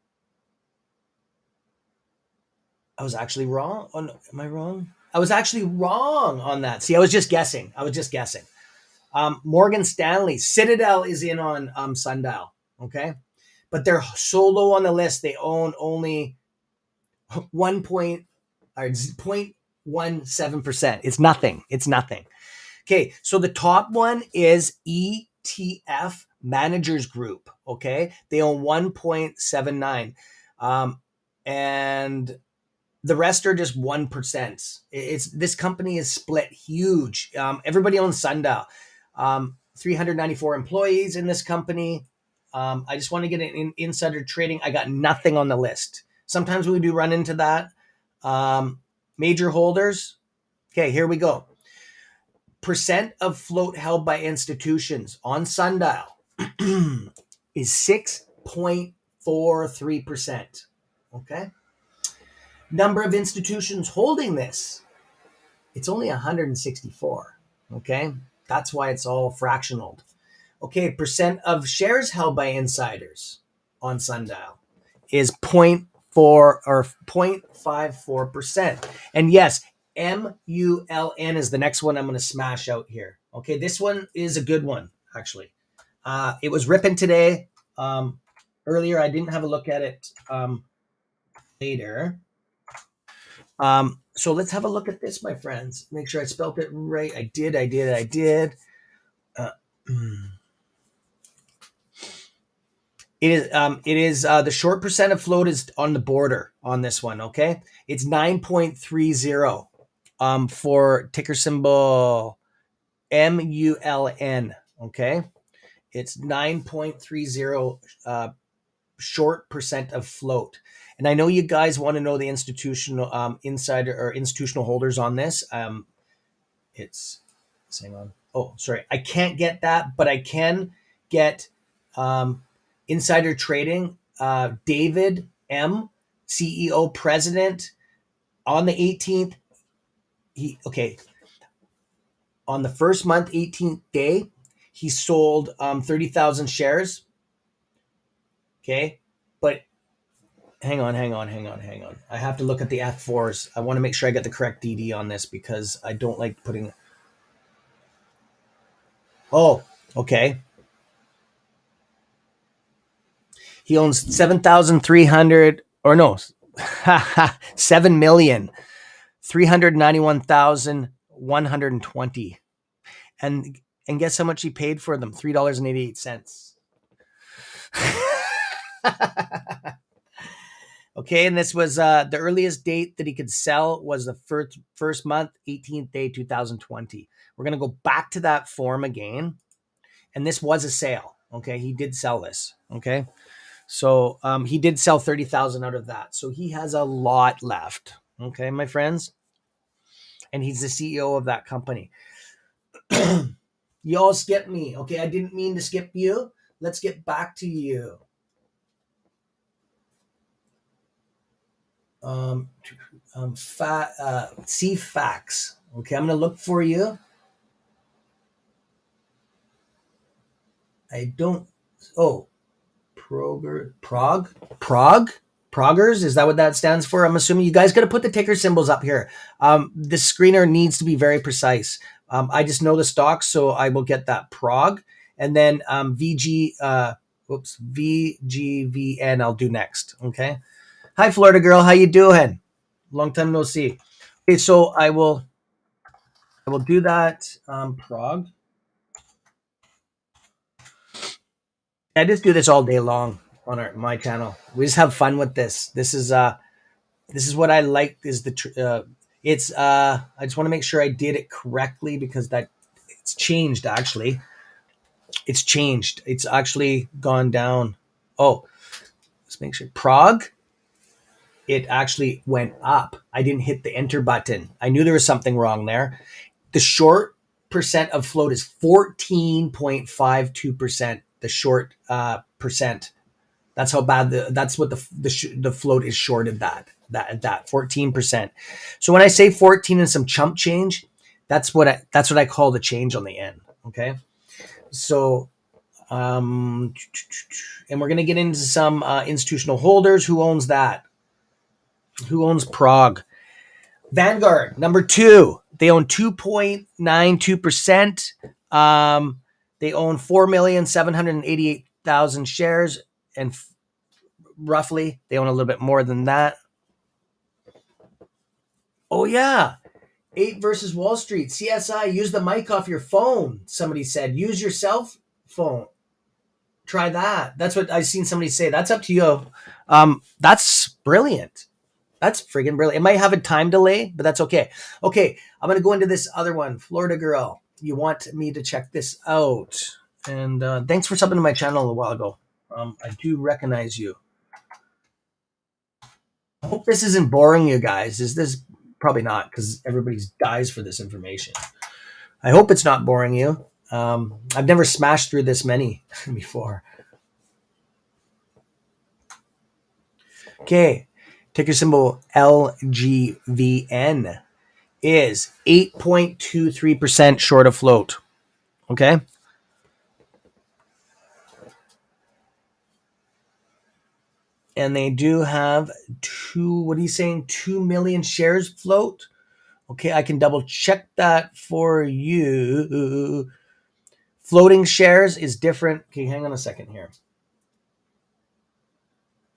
I was actually wrong. Oh, no. Am I wrong? I was actually wrong on that. See, I was just guessing. Morgan Stanley. Citadel is in on Sundial. Okay. But they're so low on the list. They own only 0.17%. It's nothing. Okay, so the top one is ETF Managers Group. Okay, they own 1.79, and the rest are just 1%. This company is split huge. Everybody owns Sundial. 394 employees in this company. I just want to get an insider trading. I got nothing on the list. Sometimes we do run into that. Major holders. Okay, here we go. Percent of float held by institutions on Sundial is 6.43%. Okay. Number of institutions holding this, it's only 164. Okay. That's why it's all fractionaled. Okay. Percent of shares held by insiders on Sundial is 0.54%. And yes, MULN is the next one I'm going to smash out here. Okay, this one is a good one, actually. It was ripping today. Earlier, I didn't have a look at it later. So let's have a look at this, my friends. Make sure I spelled it right. I did. It is the short percent of float is on the border on this one. Okay, it's 9.30 for ticker symbol MULN. Okay, it's 9.30 short percent of float. And I know you guys want to know the institutional insider or institutional holders on this. It's hang on. Oh, sorry, I can't get that, but I can get insider trading. David M, CEO, president, on the 18th. On the first month, 18th day, he sold 30,000 shares. Okay, but hang on. I have to look at the F4s. I want to make sure I get the correct DD on this because I don't like putting. Oh, okay. He owns 7,300 or no, 7,391,120. And guess how much he paid for them? $3.88. Okay, and this was the earliest date that he could sell was the first month, 18th day, 2020. We're going to go back to that form again. And this was a sale. Okay, he did sell this. Okay, so he did sell 30,000 out of that. So he has a lot left. Okay, my friends. And he's the CEO of that company. You all skipped me. Okay, I didn't mean to skip you. Let's get back to you. See facts. Okay, I'm going to look for you. I don't. Oh, Proggers? Is that what that stands for? I'm assuming you guys got to put the ticker symbols up here. The screener needs to be very precise. I just know the stocks, so I will get that prog. And then VGVN I'll do next. Okay. Hi, Florida girl. How you doing? Long time no see. Okay, so I will do that. Prog. I just do this all day long on my channel. We just have fun with this. This is what I like. Is the it's I just want to make sure I did it correctly because it's changed actually. It's changed. It's actually gone down. Oh, let's make sure. Prague. It actually went up. I didn't hit the enter button. I knew there was something wrong there. The short percent of float is 14.52%. The short percent. That's how bad that's what the float is shorted that 14%. So when I say 14 and some chump change, that's what I call the change on the end. Okay. So and we're gonna get into some institutional holders. Who owns that? Who owns Prague? Vanguard, number 2. They own 2.92%. They own 4,788,000 shares, and roughly they own a little bit more than that. Oh yeah, 8 versus Wall Street. CSI, use the mic off your phone. Somebody said, use your cell phone. Try that. That's what I've seen somebody say. That's up to you. That's brilliant. That's friggin' brilliant. It might have a time delay, but that's okay. Okay, I'm going to go into this other one. Florida girl, you want me to check this out. And thanks for subbing to my channel a while ago. I do recognize you. I hope this isn't boring you guys. Is this probably not because everybody dies for this information. I hope it's not boring you. I've never smashed through this many before. Okay. Ticker symbol LGVN is 8.23% short of float. Okay. And they do have 2 million shares float. Okay, I can double check that for you. Floating shares is different. Okay, hang on a second here.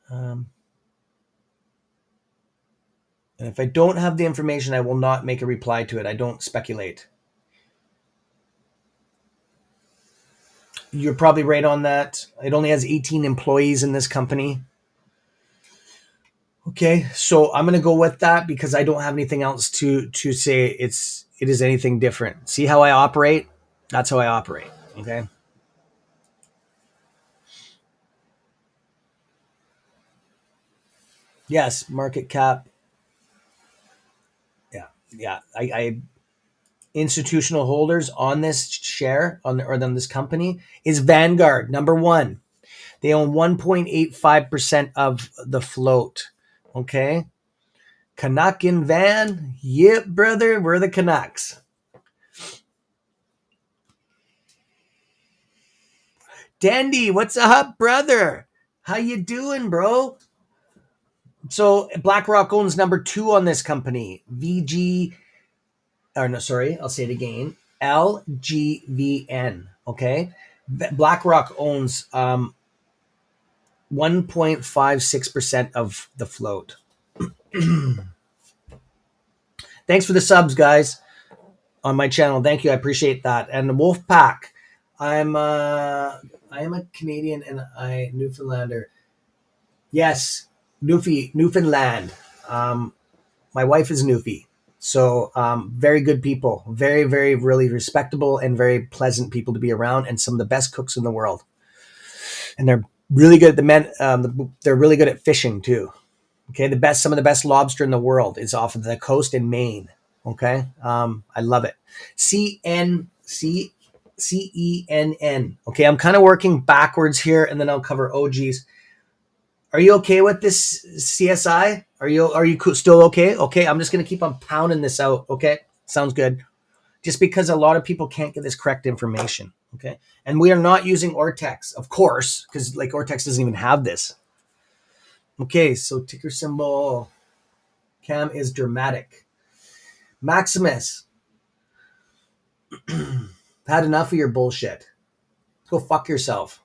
And if I don't have the information, I will not make a reply to it. I don't speculate. You're probably right on that. It only has 18 employees in this company. Okay, so I'm going to go with that because I don't have anything else to say it is anything different. See how I operate? That's how I operate. Okay. Yes, market cap. Yeah. I institutional holders on this share on this company is Vanguard, number one. They own 1.85% of the float. Okay. Canuck in Van. Yep, brother. We're the Canucks. Dandy, what's up, brother? How you doing, bro? So Blackrock owns number 2 on this company. I'll say it again. LGVN. Okay. Blackrock owns 1.56% of the float. Thanks for the subs, guys, on my channel. Thank you. I appreciate that. And the Wolfpack. I am a Canadian and I Newfoundlander. Yes, Newfoundland. My wife is Newfie. So very good people. Very, very, really respectable and very pleasant people to be around, and some of the best cooks in the world. And they're really good at the men. They're really good at fishing too. Okay, some of the best lobster in the world is off of the coast in Maine. Okay, I love it. CENN. Okay, I'm kind of working backwards here, and then I'll cover OGs. Are you okay with this CSI? Are you still okay? Okay, I'm just gonna keep on pounding this out. Okay, sounds good. Just because a lot of people can't get this correct information. Okay, and we are not using Ortex, of course, because like Ortex doesn't even have this. Okay, so ticker symbol Cam is dramatic. Maximus. Had enough of your bullshit. Go fuck yourself.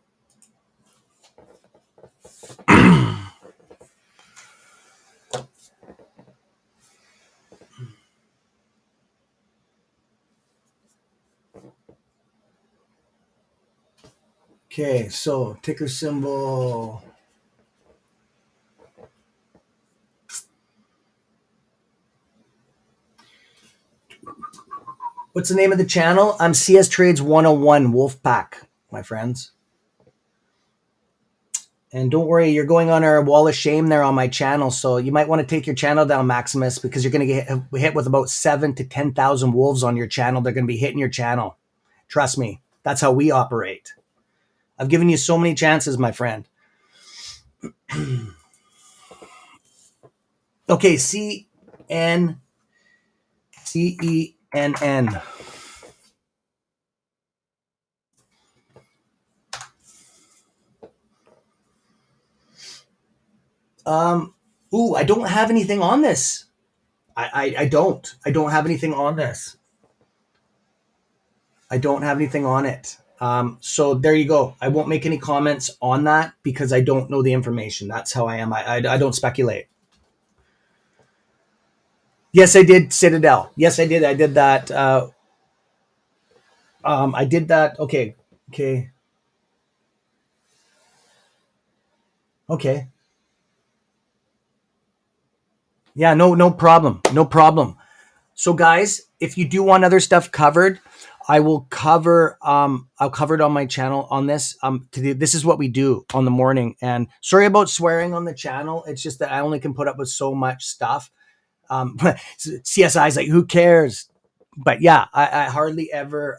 Okay, so ticker symbol. What's the name of the channel? I'm CS Trades 101 Wolfpack, my friends. And don't worry, you're going on our wall of shame there on my channel, so you might want to take your channel down, Maximus, because you're going to get hit with about 7,000 to 10,000 wolves on your channel. They're going to be hitting your channel. Trust me, that's how we operate. I've given you so many chances, my friend. Okay, CENN. I don't have anything on this. I don't have anything on this. I don't have anything on it. So there you go. I won't make any comments on that because I don't know the information. That's how I am. I don't speculate. Yes, I did Citadel. Yes, I did. I did that. I did that. Okay. Yeah, no problem. No problem. So guys, if you do want other stuff covered, I will cover, I'll cover it on my channel on this. This is what we do on the morning. And sorry about swearing on the channel. It's just that I only can put up with so much stuff. CSI is like, who cares? But yeah, I hardly ever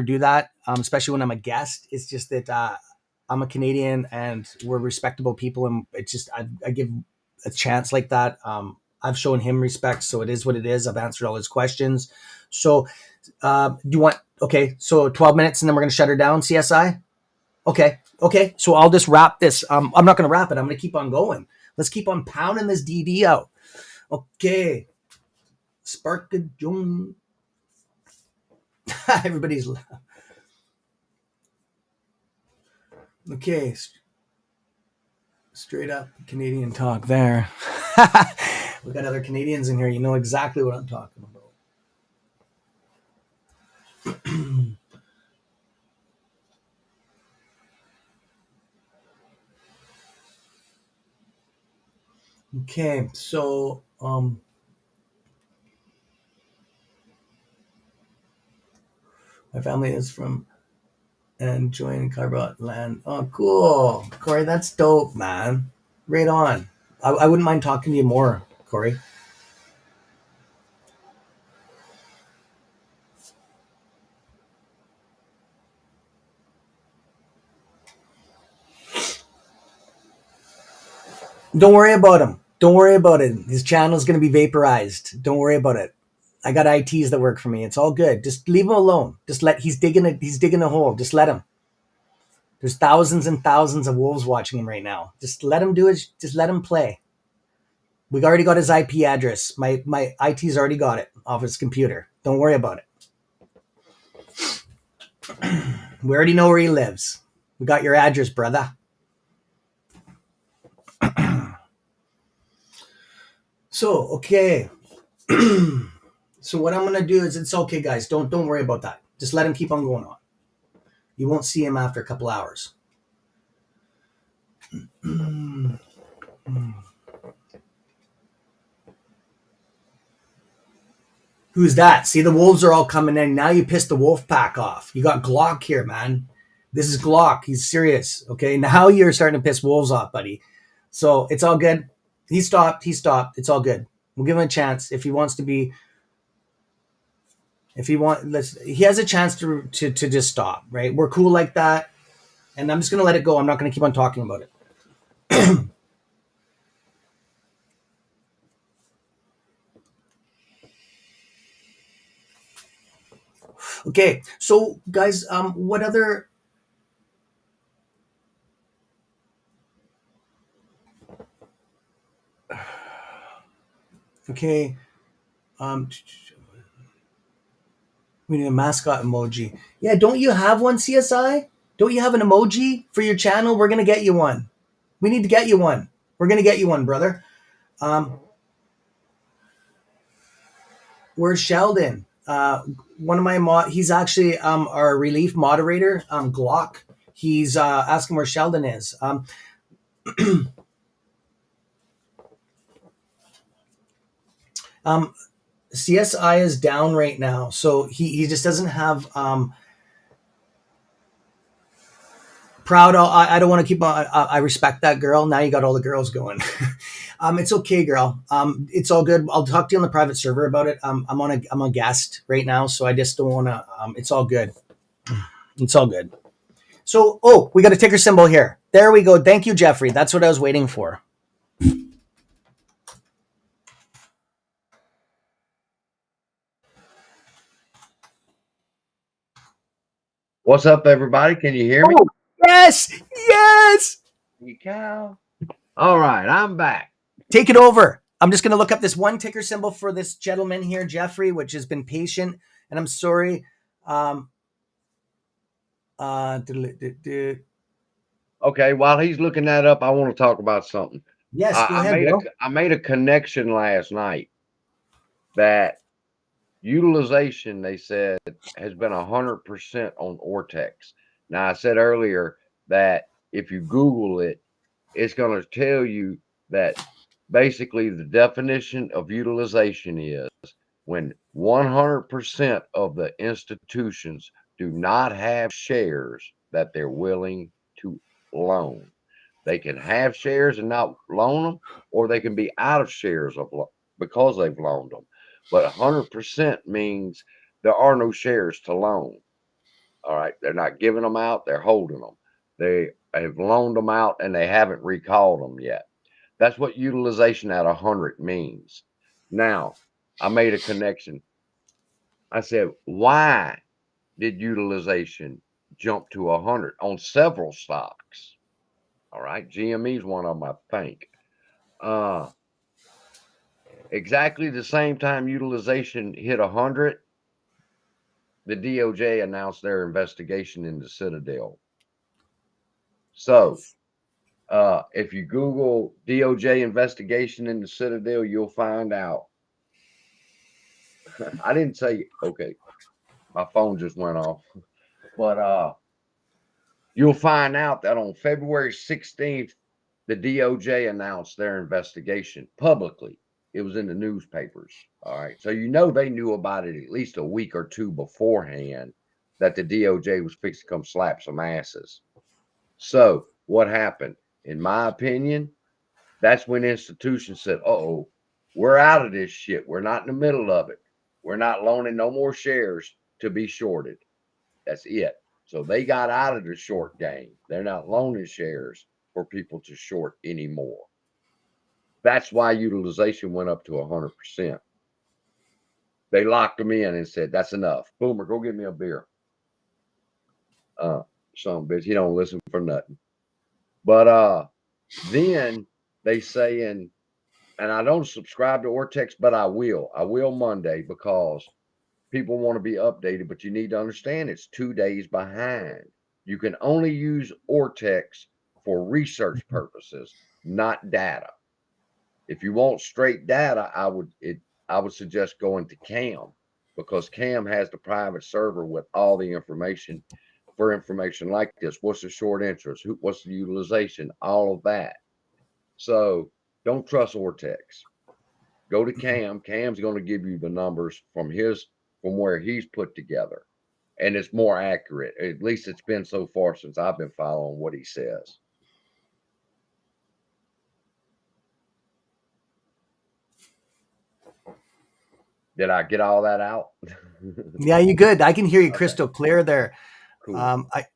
do that. Especially when I'm a guest. It's just that, I'm a Canadian and we're respectable people. And it's just, I give a chance like that. I've shown him respect, so it is what it is. I've answered all his questions. So do you want, okay, so 12 minutes and then we're going to shut her down, CSI? Okay. So I'll just wrap this. I'm not going to wrap it. I'm going to keep on going. Let's keep on pounding this DD out. Okay. Spark Joan. Everybody's okay. Straight up Canadian talk there. We got other Canadians in here. You know exactly what I'm talking about. Okay, so my family is from and joined Carbot land. Oh, cool, Corey. That's dope, man. Right on. I wouldn't mind talking to you more, Corey. Don't worry about him. Don't worry about it. His channel's going to be vaporized. Don't worry about it. I got ITs that work for me. It's all good. Just leave him alone. He's digging a hole. Just let him. There's thousands and thousands of wolves watching him right now. Just let him do it. Just let him play. We already got his IP address. My IT's already got it off his computer. Don't worry about it. We already know where he lives. We got your address, brother. So, okay. So what I'm gonna do is, it's okay, guys. Don't worry about that. Just let him keep on going on. You won't see him after a couple hours. Who's that? See, the wolves are all coming in. Now you pissed the wolf pack off. You got Glock here, man. This is Glock. He's serious. Okay. Now you're starting to piss wolves off, buddy. So it's all good. He stopped. It's all good. We'll give him a chance. If he wants to be, he has a chance to just stop, right? We're cool like that. And I'm just going to let it go. I'm not going to keep on talking about it. Okay. So guys, what other, okay. We need a mascot emoji. Yeah, don't you have one, CSI? Don't you have an emoji for your channel? We're gonna get you one. We need to get you one. We're gonna get you one, brother. Where's Sheldon? One of my he's actually our relief moderator, Glock. He's asking where Sheldon is. CSI is down right now, so he just doesn't have proud. I don't want to keep on. I respect that girl. Now you got all the girls going. It's okay, girl. It's all good. I'll talk to you on the private server about it. I'm a guest right now, so I just don't want to. It's all good. It's all good. So, we got a ticker symbol here. There we go. Thank you, Jeffrey. That's what I was waiting for. What's up, everybody? Can you hear me? Oh, yes. You cow. All right, I'm back. Take it over. I'm just going to look up this one ticker symbol for this gentleman here, Jeffrey, which has been patient. And I'm sorry. Okay, while he's looking that up, I want to talk about something. Yes, go ahead, bro. I made a connection last night that utilization, they said, has been 100% on Ortex. Now, I said earlier that if you Google it, it's going to tell you that basically the definition of utilization is when 100% of the institutions do not have shares that they're willing to loan. They can have shares and not loan them, or they can be out of shares because they've loaned them. But 100% means there are no shares to loan. All right. They're not giving them out. They're holding them. They have loaned them out and they haven't recalled them yet. That's what utilization at 100 means. Now, I made a connection. I said, why did utilization jump to 100 on several stocks? All right. GME is one of them, I think. exactly the same time utilization hit 100, the DOJ announced their investigation into Citadel. So, if you Google DOJ investigation into Citadel, you'll find out. I didn't say, okay, my phone just went off, but you'll find out that on February 16th, the DOJ announced their investigation publicly. It was in the newspapers. All right. So, they knew about it at least a week or two beforehand that the DOJ was fixing to come slap some asses. So, what happened? In my opinion, that's when institutions said, uh-oh, we're out of this shit. We're not in the middle of it. We're not loaning no more shares to be shorted. That's it. So they got out of the short game. They're not loaning shares for people to short anymore. That's why utilization went up to 100%. They locked them in and said, that's enough. Boomer, go get me a beer. Son of a bitch, he don't listen for nothing. But then they saying, and I don't subscribe to Ortex, but I will. I will Monday because people want to be updated, but you need to understand it's 2 days behind. You can only use Ortex for research purposes, not data. If you want straight data, I would suggest going to Cam, because Cam has the private server with all the information for information like this. What's the short interest? What's the utilization? All of that. So don't trust Ortex. Go to Cam. Cam's going to give you the numbers from where he's put together, and it's more accurate. At least it's been so far since I've been following what he says. Did I get all that out? Yeah, you good. I can hear you crystal clear there. Cool.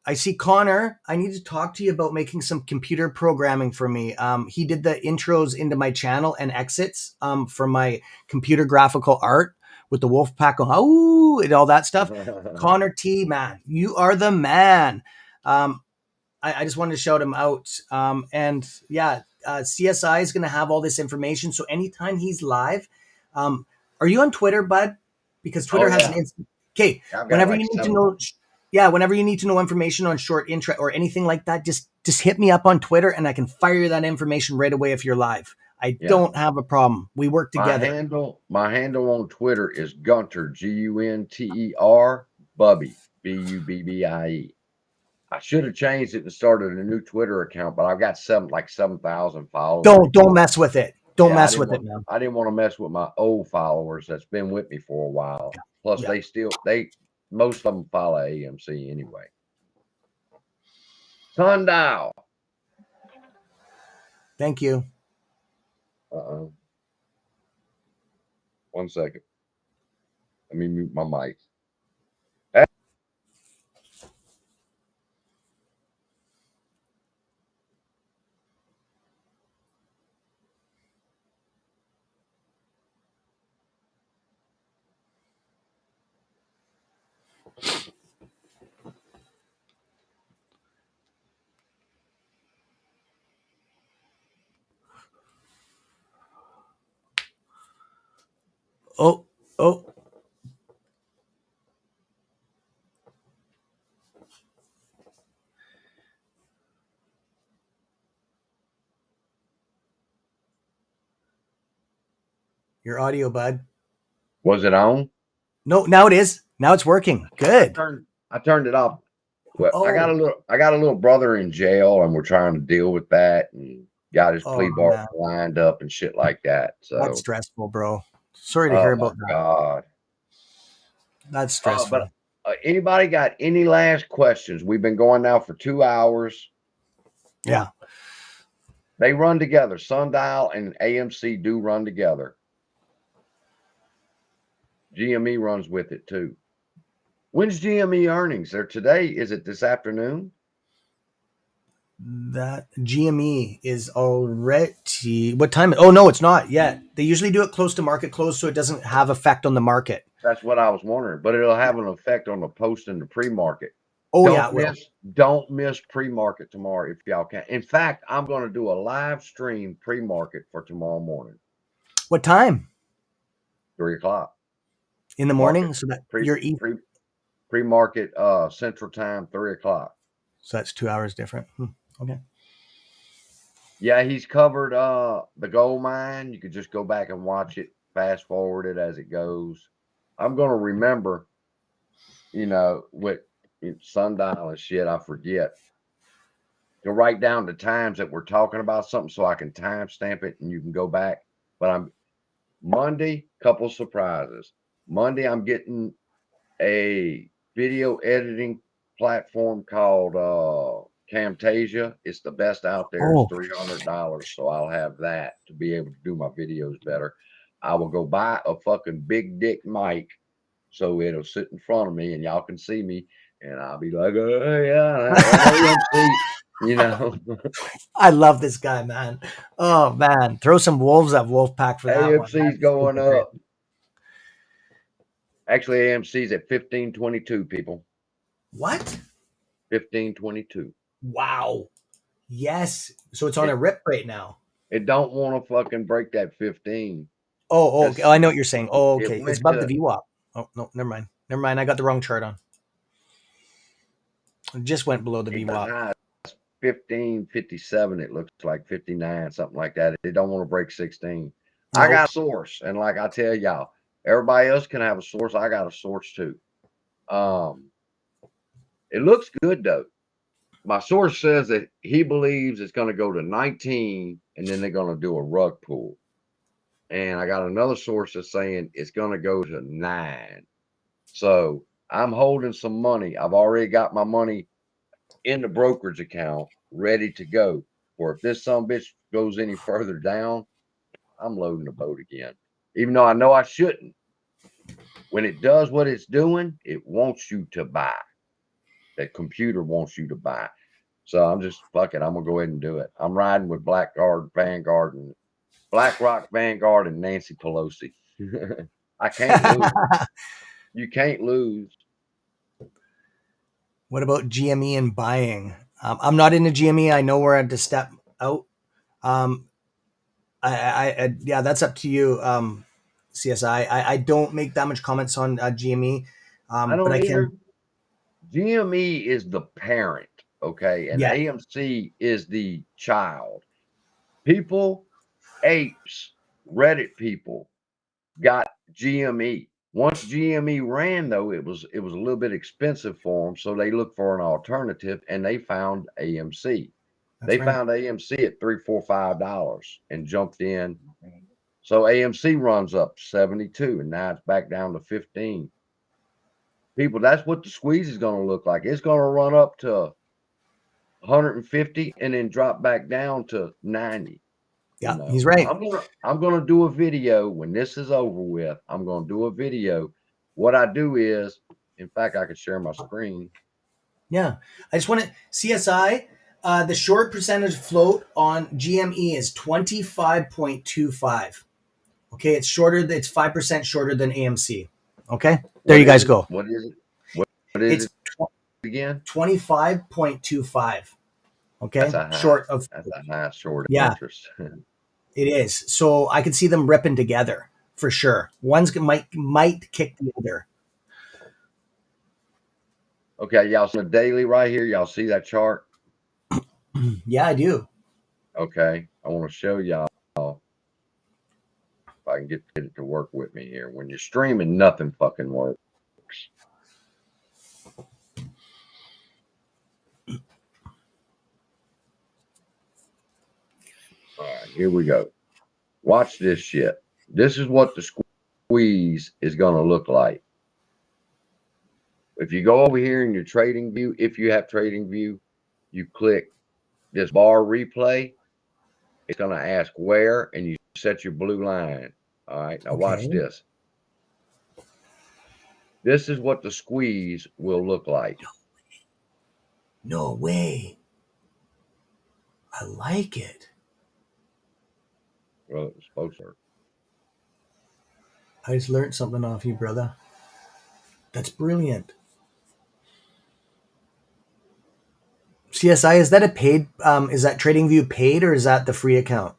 I see Connor. I need to talk to you about making some computer programming for me. He did the intros into my channel and exits for my computer graphical art with the wolf pack and all that stuff. Connor T, man, you are the man. I just wanted to shout him out. And yeah, CSI is going to have all this information. So anytime he's live, are you on Twitter, bud? Because Twitter has an instant. Okay, whenever you need to know. Yeah, whenever you need to know information on short interest or anything like that, just hit me up on Twitter and I can fire you that information right away if you're live. I don't have a problem. We work together. My handle on Twitter is Gunter, Gunter, Bubby, Bubbie. I should have changed it and started a new Twitter account, but I've got 7,000 followers. Don't mess with it. Don't mess with it, man. I didn't want to mess with my old followers that's been with me for a while. Plus, most of them follow AMC anyway. Sundial. Thank you. Uh-oh. 1 second. Let me mute my mic. Oh. Your audio, bud. Was it on? No, now it is. Now it's working. Good. I turned it off. Well, I got a little brother in jail, and we're trying to deal with that, and got his plea bar lined up and shit like that. So that's stressful, bro. Sorry to hear about that. God. That's stressful. But anybody got any last questions? We've been going now for 2 hours. Yeah. They run together. Sundial and AMC do run together. GME runs with it too. When's GME earnings? They're today. Is it this afternoon? That GME is already what time? Oh no, it's not yet. They usually do it close to market close, so it doesn't have effect on the market. That's what I was wondering, but it'll have an effect on the post and the pre-market. Don't miss pre-market tomorrow if y'all can. In fact, I'm going to do a live stream pre-market for tomorrow morning. What time? 3 o'clock. In the morning? Market, So that pre, you're eat. pre, pre-market Central Time, 3 o'clock. So that's 2 hours different. Okay. Yeah, he's covered the gold mine. You could just go back and watch it, fast forward it as it goes. I'm gonna remember, with sundial and shit, I forget to write down the times that we're talking about something so I can timestamp it and you can go back. But I'm Monday, couple surprises. Monday, I'm getting a video editing platform called Camtasia. It's the best out there. It's Oh, $300, so I'll have that to be able to do my videos better. I will go buy a fucking big dick mic so it'll sit in front of me and y'all can see me, and I'll be like, oh yeah, AMC, you know. I love this guy, man. Oh man, throw some wolves at Wolfpack for that one. AMC's That's going super great. up. Actually, AMC's at 1522, people. What? 1522. Wow. Yes. So it's on a rip right now. It don't want to fucking break that 15. Oh, okay. Oh, I know what you're saying. Oh, It okay. It's went above the to VWAP. Oh, no, never mind. Never mind. I got the wrong chart on. It just went below the as VWAP. high as 1557. It looks like 59, something like that. It don't want to break 16. I Nope. got a source, and like I tell y'all, everybody else can have a source. I got a source too. It looks good though. My source says that he believes it's going to go to 19, and then they're going to do a rug pull. And I got another source that's saying it's going to go to 9. So I'm holding some money. I've already got my money in the brokerage account ready to go. Or if this son bitch goes any further down, I'm loading the boat again. Even though I know I shouldn't. When it does what it's doing, it wants you to buy. That computer wants you to buy. So I'm just, fuck it, I'm going to go ahead and do it. I'm riding with Blackrock, Vanguard, and Nancy Pelosi. I can't lose. You can't lose. What about GME and buying? I'm not into GME. I know we're at the step out. Yeah, that's up to you, CSI. I don't make that much comments on GME, I but don't I either. can. GME is the parent, okay? And Yeah. AMC is the child. People, apes, Reddit people got GME. Once GME ran, though, it was a little bit expensive for them, so they looked for an alternative, and they found AMC. They found AMC at $3, $4, $5 and jumped in. So AMC runs up 72, and now it's back down to 15. People, that's what the squeeze is going to look like. It's going to run up to 150 and then drop back down to 90. Yeah, he's right. I'm gonna do a video when this is over with. I'm gonna do a video. What I do is, in fact, I could share my screen. Yeah, I just want to CSI. The short percentage float on GME is 25.25. Okay, it's shorter. It's 5% shorter than AMC. Okay, there you guys go. What is it? What is it again? 25.25. Okay, that's a high, short of. That's a high short interest. It is. So I can see them ripping together for sure. One's might kick the other. Okay, y'all see the daily right here. Y'all see that chart? Yeah, I do. Okay, I want to show y'all if I can get it to work with me here. When you're streaming, nothing fucking works. All right, here we go. Watch this shit. This is what the squeeze is going to look like. If you go over here in your trading view, if you have trading view, you click this bar replay. It's going to ask where, and you set your blue line. All right, now watch this. This is what the squeeze will look like. No way. I like it. Well, it was supposed to. I just learned something off you, brother. That's brilliant. CSI, is that a paid? Is that TradingView paid, or is that the free account?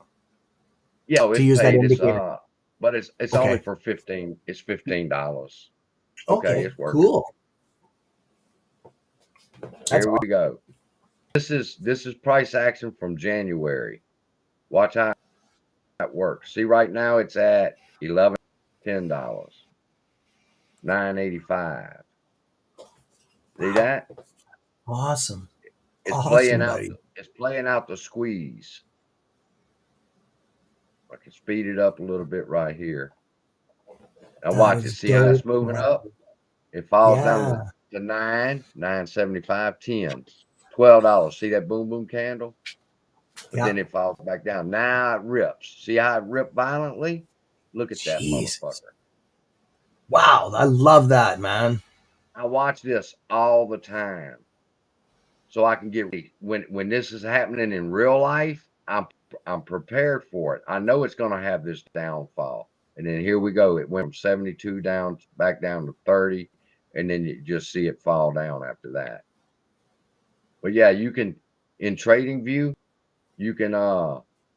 Yeah, to use paid. That indicator. but it's Okay. only for 15. It's $15. Okay, it's working. cool. That's Here we go. This is price action from January. Watch how that works. See, right now it's at $10, $9.85. See that? awesome. It's Awesome, playing out. buddy. It's playing out the squeeze. I can speed it up a little bit right here. Now That watch it. is See how it's dope, moving man. up? It falls down Yeah, to $9.75, $10, $12. See that boom boom candle? But yeah. then it falls back down. Now it rips. See how it ripped violently? Look at that Jesus. motherfucker. Wow, I love that, man. I watch this all the time. So I can get when this is happening in real life, I'm prepared for it. I know it's gonna have this downfall. And then here we go. It went from 72 down back down to 30, and then you just see it fall down after that. But yeah, you can in trading view, you can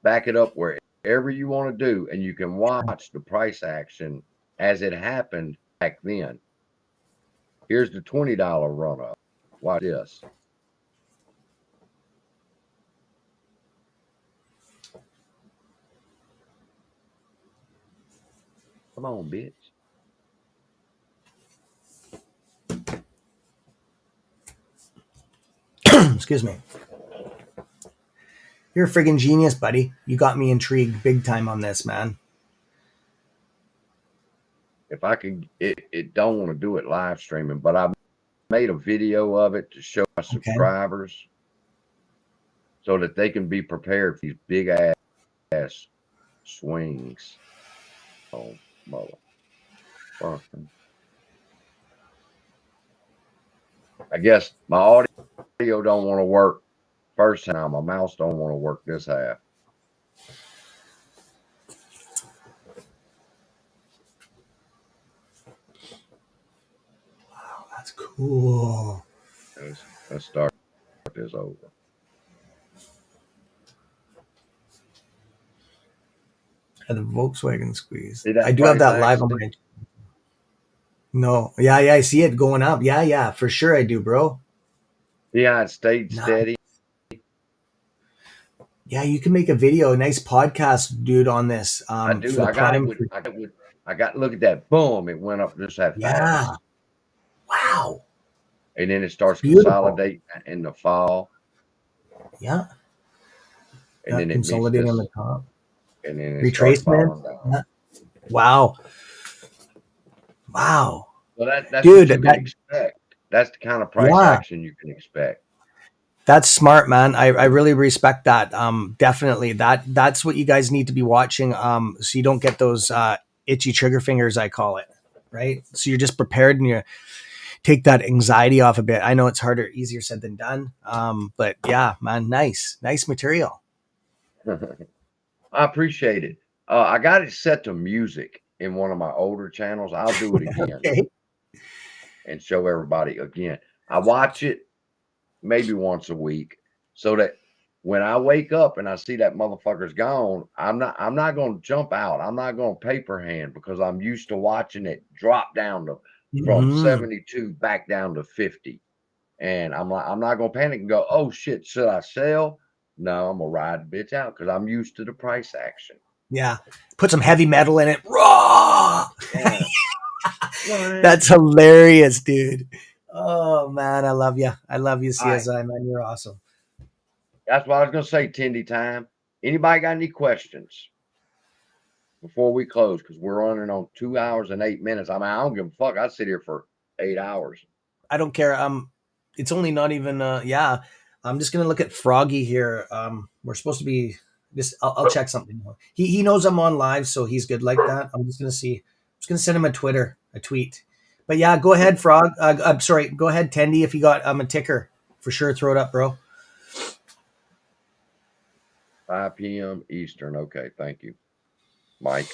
back it up wherever you want to do, and you can watch the price action as it happened back then. Here's the $20 run up. Watch this. Come on, bitch. Excuse me. You're a friggin' genius, buddy. You got me intrigued big time on this, man. If I could, it don't want to do it live streaming, but I made a video of it to show my subscribers so that they can be prepared for these big ass swings. Oh, motherfucker. I guess my audio don't want to work first time. My mouse don't want to work this half. Wow, that's cool. Let's start this over. And the Volkswagen squeeze. See that I do have price that live on action? my. No, yeah, I see it going up. Yeah, for sure I do, bro. Yeah, it stayed Nice. steady. Yeah, you can make a video, a nice podcast, dude, on this. I do. For the I got it. prime. I got. Look at that. Boom! It went up just that Yeah. fast. Wow. And then it starts Beautiful. consolidating in the fall. Yeah. And then it meets consolidating this, on the top. and then it starts falling down. Yeah. Wow. Well, that's Dude, what you can expect. That's the kind of price action you can expect. That's smart, man. I really respect that. Definitely. That's what you guys need to be watching. So you don't get those itchy trigger fingers, I call it. Right. So you're just prepared and you take that anxiety off a bit. I know it's easier said than done. But yeah, man, nice material. I appreciate it. I got it set to music in one of my older channels. I'll do it again. Okay. And show everybody again. I watch it maybe once a week so that when I wake up and I see that motherfucker's gone, I'm not going to jump out. I'm not going to paper hand because I'm used to watching it drop down to from 72 back down to 50. And I'm not going to panic and go, "Oh shit, should I sell?" No, I'm going to ride the bitch out because I'm used to the price action. Yeah. Put some heavy metal in it. Raw. Yeah. That's hilarious, dude. Oh man, I love you. I love you, CSI, man. You're awesome. That's what I was gonna say, Tindy time. Anybody got any questions before we close? Because we're running on 2 hours and 8 minutes. I mean, I don't give a fuck. I'd sit here for 8 hours. I don't care. It's only not even yeah. I'm just gonna look at Froggy here. We're supposed to be this. I'll check something. He knows I'm on live, so he's good like that. I'm just gonna see. I'm just gonna send him a tweet. But yeah, go ahead, Frog. I'm sorry. Go ahead, Tendy. If you got a ticker, for sure, throw it up, bro. 5 p.m. Eastern. Okay, thank you, Mike.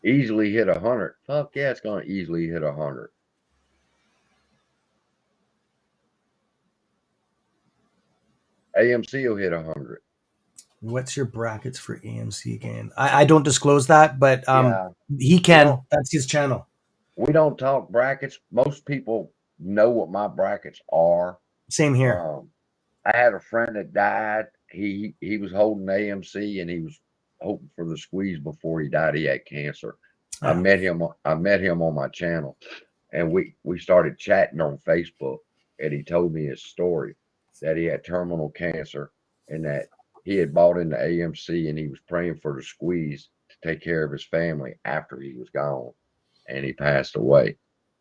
Easily hit 100. Fuck yeah, it's gonna easily hit 100. AMC will hit 100. What's your brackets for AMC again? I don't disclose that, but Yeah. he can. That's his channel. We don't talk brackets. Most people know what my brackets are. Same here. I had a friend that died. He was holding AMC and he was hoping for the squeeze before he died. He had cancer. Yeah. I met him on my channel, and we started chatting on Facebook, and he told me his story that he had terminal cancer and that he had bought into AMC and he was praying for the squeeze to take care of his family after he was gone, and he passed away.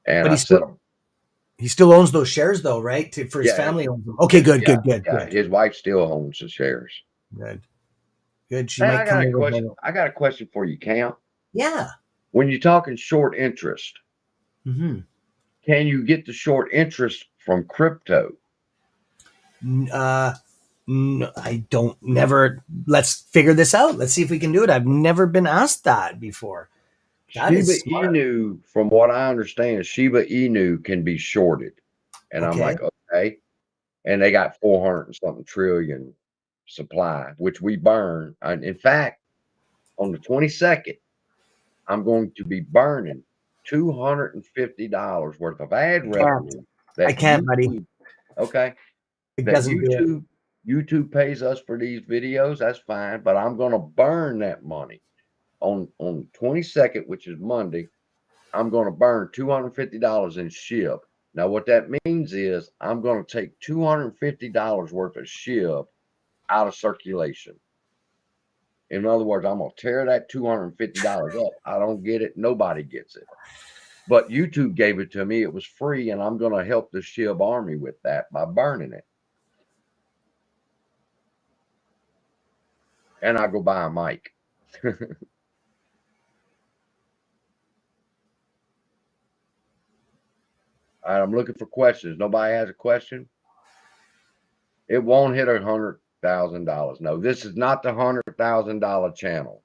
And But I said, he still owns those shares though, right? For his Yeah. family owns them. Okay, good. yeah, his wife still owns the shares. Good. She Hey, might I got come a over. question. I got a question for you, Cam. Yeah. When you're talking short interest, Mm-hmm. can you get the short interest from crypto? No, I don't. Never. Let's figure this out. Let's see if we can do it. I've never been asked that before. That Shiba is smart. Inu, from what I understand, Shiba Inu can be shorted. And I'm like, okay. And they got 400 and something trillion supply, which we burn. And in fact, on the 22nd, I'm going to be burning $250 worth of ad revenue. I can't, buddy. Okay. It That doesn't do it. YouTube pays us for these videos. That's fine. But I'm going to burn that money on 22nd, which is Monday. I'm going to burn $250 in SHIB. Now, what that means is I'm going to take $250 worth of SHIB out of circulation. In other words, I'm going to tear that $250 up. I don't get it. Nobody gets it. But YouTube gave it to me. It was free, and I'm going to help the SHIB army with that by burning it. And I go buy a mic. All right, I'm looking for questions. Nobody has a question? It won't hit $100,000. No, this is not the $100,000 channel.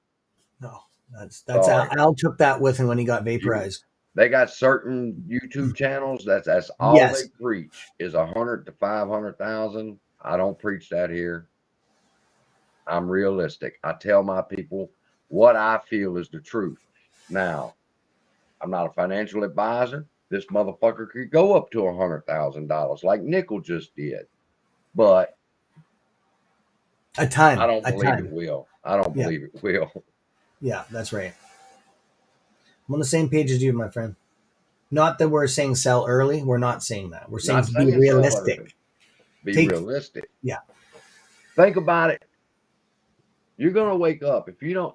No, that's Al took that with him when he got vaporized. They got certain YouTube channels that's all they preach is 100 to 500,000. I don't preach that here. I'm realistic. I tell my people what I feel is the truth. Now, I'm not a financial advisor. This motherfucker could go up to $100,000 like Nickel just did, but I don't believe it will. I don't believe it will. Yeah, that's right. I'm on the same page as you, my friend. Not that we're saying sell early. We're not saying that. We're saying be realistic. Be realistic. Yeah. Think about it. You're gonna wake up if you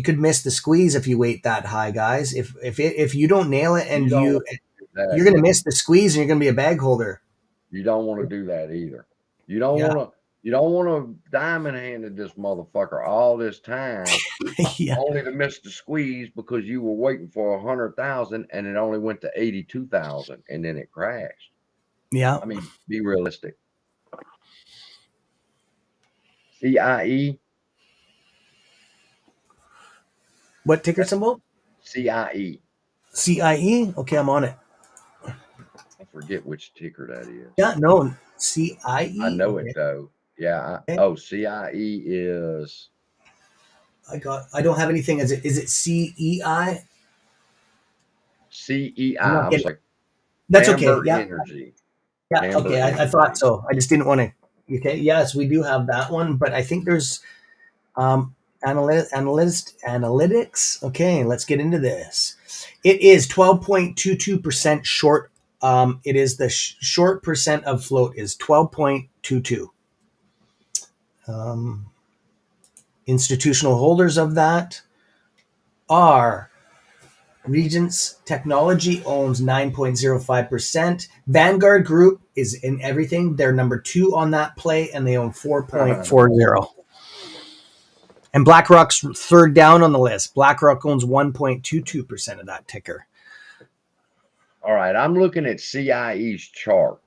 could miss the squeeze if you wait that high, guys. If you don't nail it and you're gonna miss the squeeze and you're gonna be a bag holder. You don't want to do that either. You don't want to diamond handed this motherfucker all this time only to miss the squeeze because you were waiting for 100,000 and it only went to 82,000 and then it crashed. Yeah. I mean, be realistic. CIE. What ticker symbol? CIE. CIE? Okay, I'm on it. I forget which ticker that is. Yeah, no. CIE? I know it though. Yeah. CIE is. I don't have anything. Is it CEI? CEI. I was like, that's okay. Yeah. Energy. Yeah. Okay. I thought so. I just didn't want to. Okay. Yes, we do have that one, but I think there's analytics. Okay, let's get into this. It is 12.22% short. It is the short percent of float is 12.22. Institutional holders of that are Regents Technology owns 9.05%. Vanguard Group is in everything. They're number 2 on that play, and they own 4.40. And BlackRock's third down on the list. BlackRock owns 1.22% of that ticker. All right, I'm looking at CIE's chart,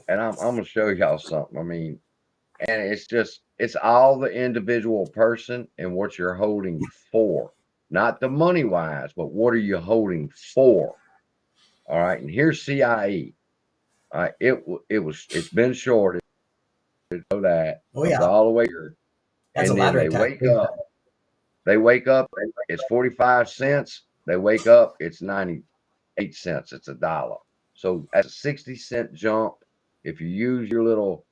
and I'm going to show y'all something. I mean, and it's all the individual person and what you're holding for. Not the money wise, but what are you holding for? All right, and here's CIE. All right, it's been shorted. know that. Oh Comes yeah, all the way here. that's And a then ladder they attack. wake up. They wake up, it's 45 cents. They wake up, it's 98 cents. It's $1. So that's a 60-cent jump. If you use your little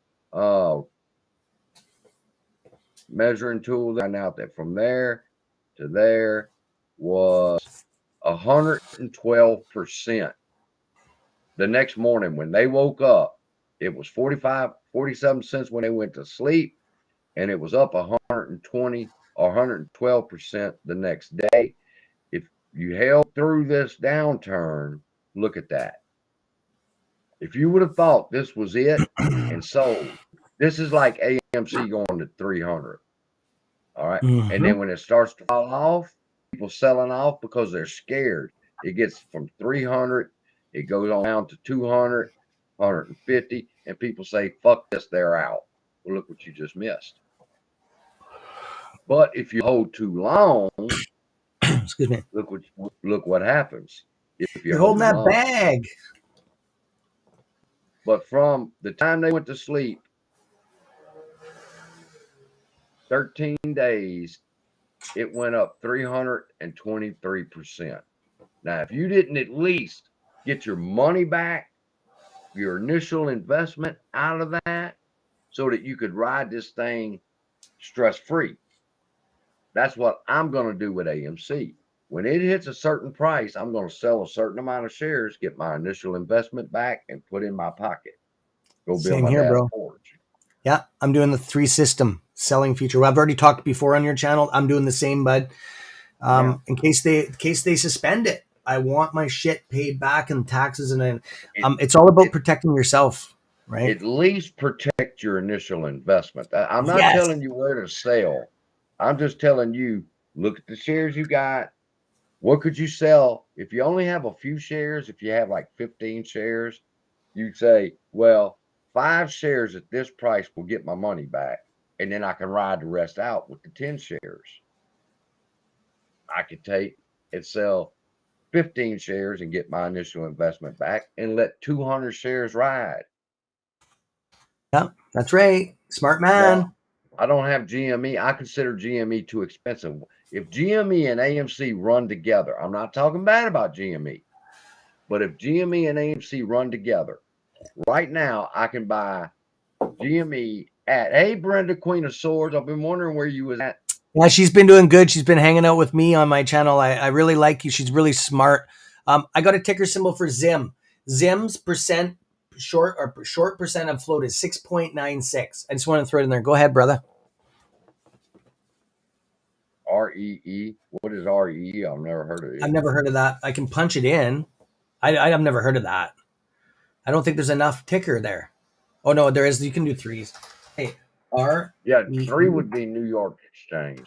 measuring tool, find out that from there to there was 112%. The next morning when they woke up, it was 47 cents when they went to sleep, and it was up 120 or 112% the next day. If you held through this downturn, look at that. If you would have thought this was it and sold, this is like AMC going to 300. All right. And then when it starts to fall off, people selling off because they're scared. It gets from 300, it goes on down to 200, 150, and people say, fuck this, they're out. Well, look what you just missed. But if you hold too long, Excuse me. Look what happens. If You're holding that long. bag. But from the time they went to sleep, 13 days, it went up 323%. Now, if you didn't at least get your money back, your initial investment out of that, so that you could ride this thing stress-free, that's what I'm going to do with AMC. When it hits a certain price, I'm going to sell a certain amount of shares, get my initial investment back, and put in my pocket. Go build my dad's forge. Yeah, I'm doing the 3-system selling feature. Well, I've already talked before on your channel. I'm doing the same, bud. In case they suspend it, I want my shit paid back and taxes, and it's all about protecting yourself, right? At least protect your initial investment. I'm not telling you where to sell. I'm just telling you, look at the shares you got. What could you sell if you only have a few shares? If you have like 15 shares, you'd say, well, 5 shares at this price will get my money back, and then I can ride the rest out with the 10 shares. I could take and sell 15 shares and get my initial investment back and let 200 shares ride. Yeah, that's right. Smart man. Now, I don't have GME. I consider GME too expensive. If GME and AMC run together, I'm not talking bad about GME, but if GME and AMC run together, right now I can buy GME at, hey, Brenda, Queen of Swords, I've been wondering where you was at. Yeah, she's been doing good. She's been hanging out with me on my channel. I really like you. She's really smart. I got a ticker symbol for Zim. Zim's percent short percent of float is 6.96. I just want to throw it in there. Go ahead, brother. REE. What is REE? I've never heard of it. I've never heard of that. I can punch it in. I've never heard of that. I don't think there's enough ticker there. Oh no, there is. You can do 3s. Hey, Yeah, 3 would be New York Exchange.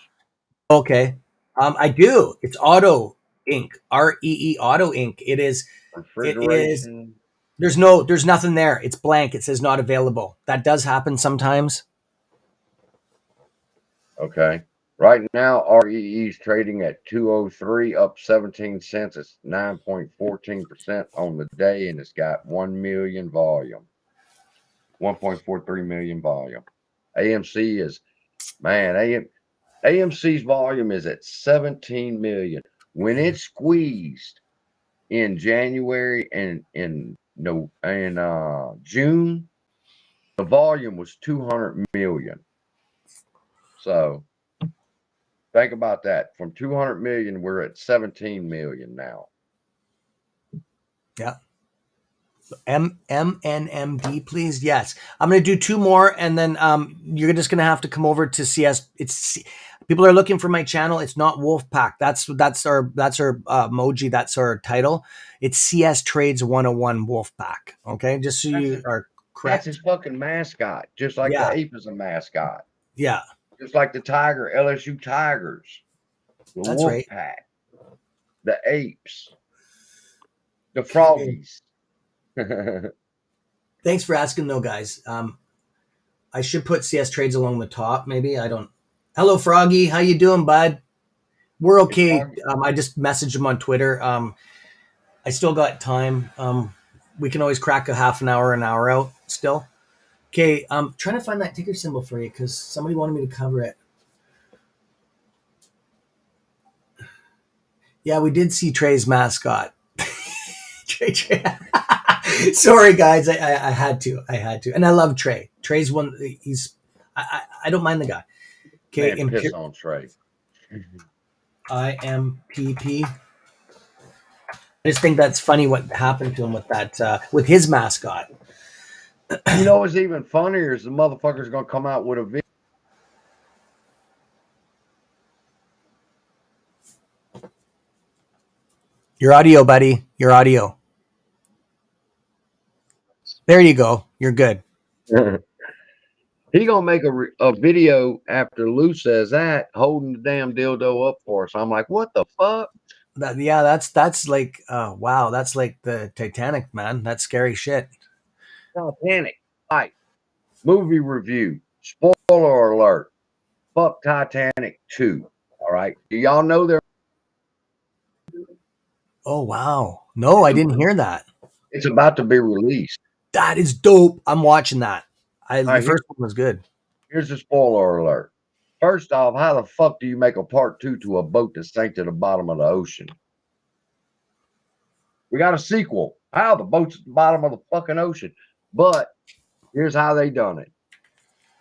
Okay. I do. It's Auto Inc. REE Auto Inc. It is. Refrigeration. There's nothing there. It's blank. It says not available. That does happen sometimes. Okay. Right now, REE is trading at 203, up 17 cents. It's 9.14% on the day, and it's got 1 million volume, 1.43 million volume. AMC is, man, AMC's volume is at 17 million. When it squeezed in January and in June, the volume was 200 million. So think about that. From 200 million, we're at 17 million now. Yeah. MNMD, please. Yes. I'm going to do 2 more, and then you're just going to have to come over to CS. People are looking for my channel. It's not Wolfpack. That's our emoji. That's our title. It's CS Trades 101 Wolfpack. Okay, just so you are correct. That's his fucking mascot. Just like the ape is a mascot. Yeah. Just like the tiger, LSU Tigers, the Wolfpack, the apes, the froggies. Thanks for asking, though, guys. I should put CS Trades along the top. Maybe I don't. Hello, Froggy. How you doing, bud? We're okay. I just messaged him on Twitter. I still got time. We can always crack a half an hour out still. Okay, I'm trying to find that ticker symbol for you because somebody wanted me to cover it. Yeah, we did see Trey's mascot. Trey. Sorry, guys, I had to, and I love Trey. Trey's one. I don't mind the guy. Okay, Man, piss on Trey. IMPP. I just think that's funny what happened to him with that with his mascot. You know what's even funnier is the motherfucker's gonna come out with a video. Your audio, buddy. Your audio. There you go. You're good. He gonna make a video after Lou says that, holding the damn dildo up for us. I'm like, what the fuck? That's like wow, that's like the Titanic, man. That's scary shit. Titanic, like movie review. Spoiler alert. Fuck Titanic 2. All right. Do y'all know there? Oh wow. No, I didn't hear that. It's about to be released. That is dope. I'm watching that. The right, first one was good. Here's the spoiler alert. First off, how the fuck do you make a part 2 to a boat that sank to the bottom of the ocean? We got a sequel. How? The boat's at the bottom of the fucking ocean. But here's how they done it.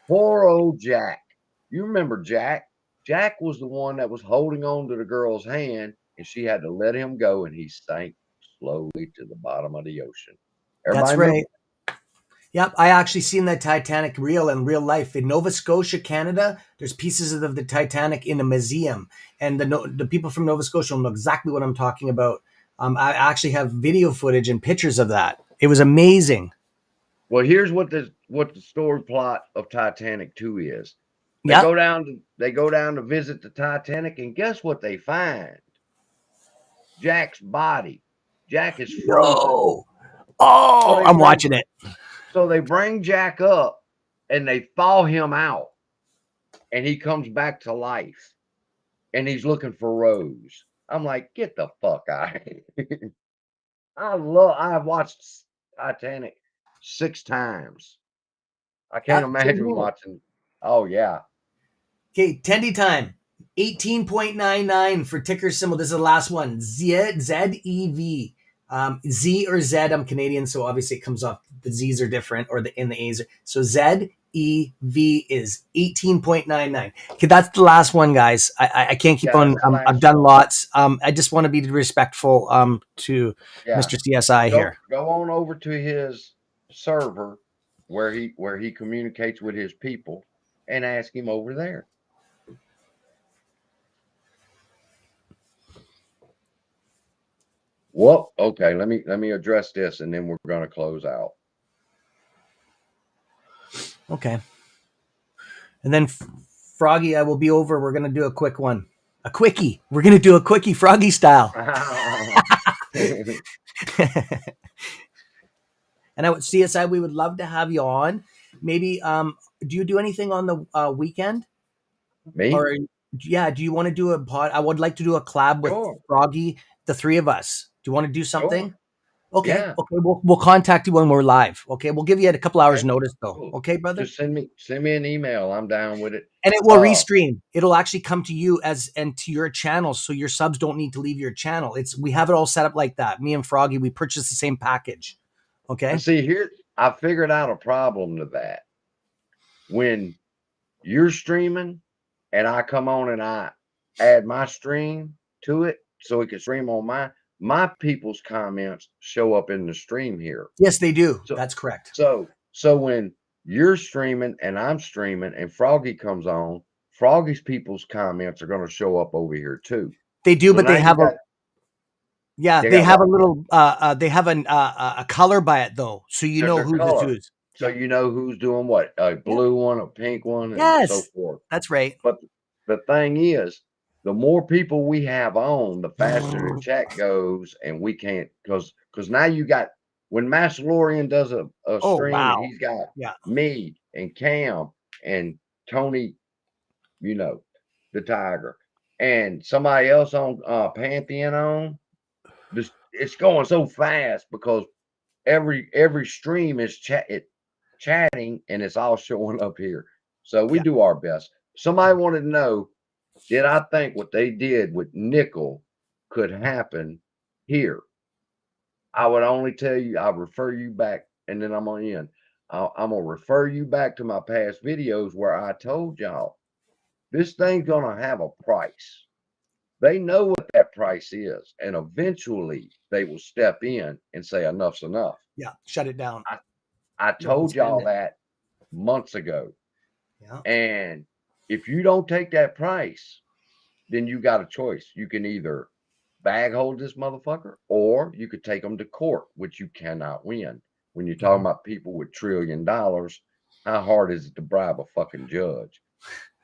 Poor old Jack. You remember Jack? Jack was the one that was holding on to the girl's hand, and she had to let him go, and he sank slowly to the bottom of the ocean. That's right. Yep, I actually seen the Titanic in real life in Nova Scotia, Canada. There's pieces of the Titanic in a museum, and the people from Nova Scotia will know exactly what I'm talking about. I actually have video footage and pictures of that. It was amazing. Well, here's what the story plot of Titanic 2 is. They Yep. go down to visit the Titanic, and guess what they find? Jack's body. Jack is frozen. No. Oh, I'm watching it. So they bring Jack up and they thaw him out, and he comes back to life, and he's looking for Rose. I'm like, get the fuck out of here. I've watched Titanic 6 times. I can't imagine watching. Oh yeah. Okay, Tendy time. 18.99 for ticker symbol. This is the last one. ZEV. Z or Z. I'm Canadian, so obviously it comes off. The Z's are different, or the A's. So ZEV is 18.99. Okay, that's the last one, guys. I can't keep on. I've done lots. I just want to be respectful to Mr. CSI here. Go on over to his server where he communicates with his people and ask him over there. Well, okay, let me address this, and then we're going to close out. Okay. And then Froggy, I will be over. We're going to do a quick one. A quickie. We're going to do a quickie Froggy style. And I would CSI, we would love to have you on. Maybe do you do anything on the weekend? Me? Or yeah, do you want to do a pod? I would like to do a collab with Froggy, the three of us. Do you want to do something? Sure. Okay. Yeah. Okay. We'll contact you when we're live. Okay. We'll give you a couple hours notice though. Cool. Okay, brother. Just send me an email. I'm down with it. And it will restream. It'll actually come to you and to your channel, so your subs don't need to leave your channel. We have it all set up like that. Me and Froggy, we purchased the same package. Okay. And see here, I figured out a problem to that. When you're streaming and I come on and I add my stream to it so it can stream on my people's comments show up in the stream here. Yes, they do. So, that's correct. So when you're streaming and I'm streaming and Froggy comes on, Froggy's people's comments are going to show up over here too. They do, so but they have they have a little they have a color by it though, so you know who's whose. So you know who's doing what, a blue one, a pink one, and yes, so forth. That's right. But the thing is, the more people we have on, the faster the chat goes, and we can't because now you got when Massalorian does a stream, he's got me and Cam and Tony, the Tiger, and somebody else on Pantheon on. It's going so fast because every stream is chat. chatting and it's all showing up here. So we Yeah. do our best. Somebody wanted to know, did I think what they did with nickel could happen here? I would only tell you, I'll refer you back, and then I'm going to end. I'm going to refer you back to my past videos where I told y'all this thing's going to have a price. They know what that price is, and eventually they will step in and say, enough's enough. Yeah. Shut it down. I told y'all that months ago. Yeah. And if you don't take that price, then you got a choice. You can either bag hold this motherfucker, or you could take them to court, which you cannot win. When you're talking about people with $1 trillion, how hard is it to bribe a fucking judge?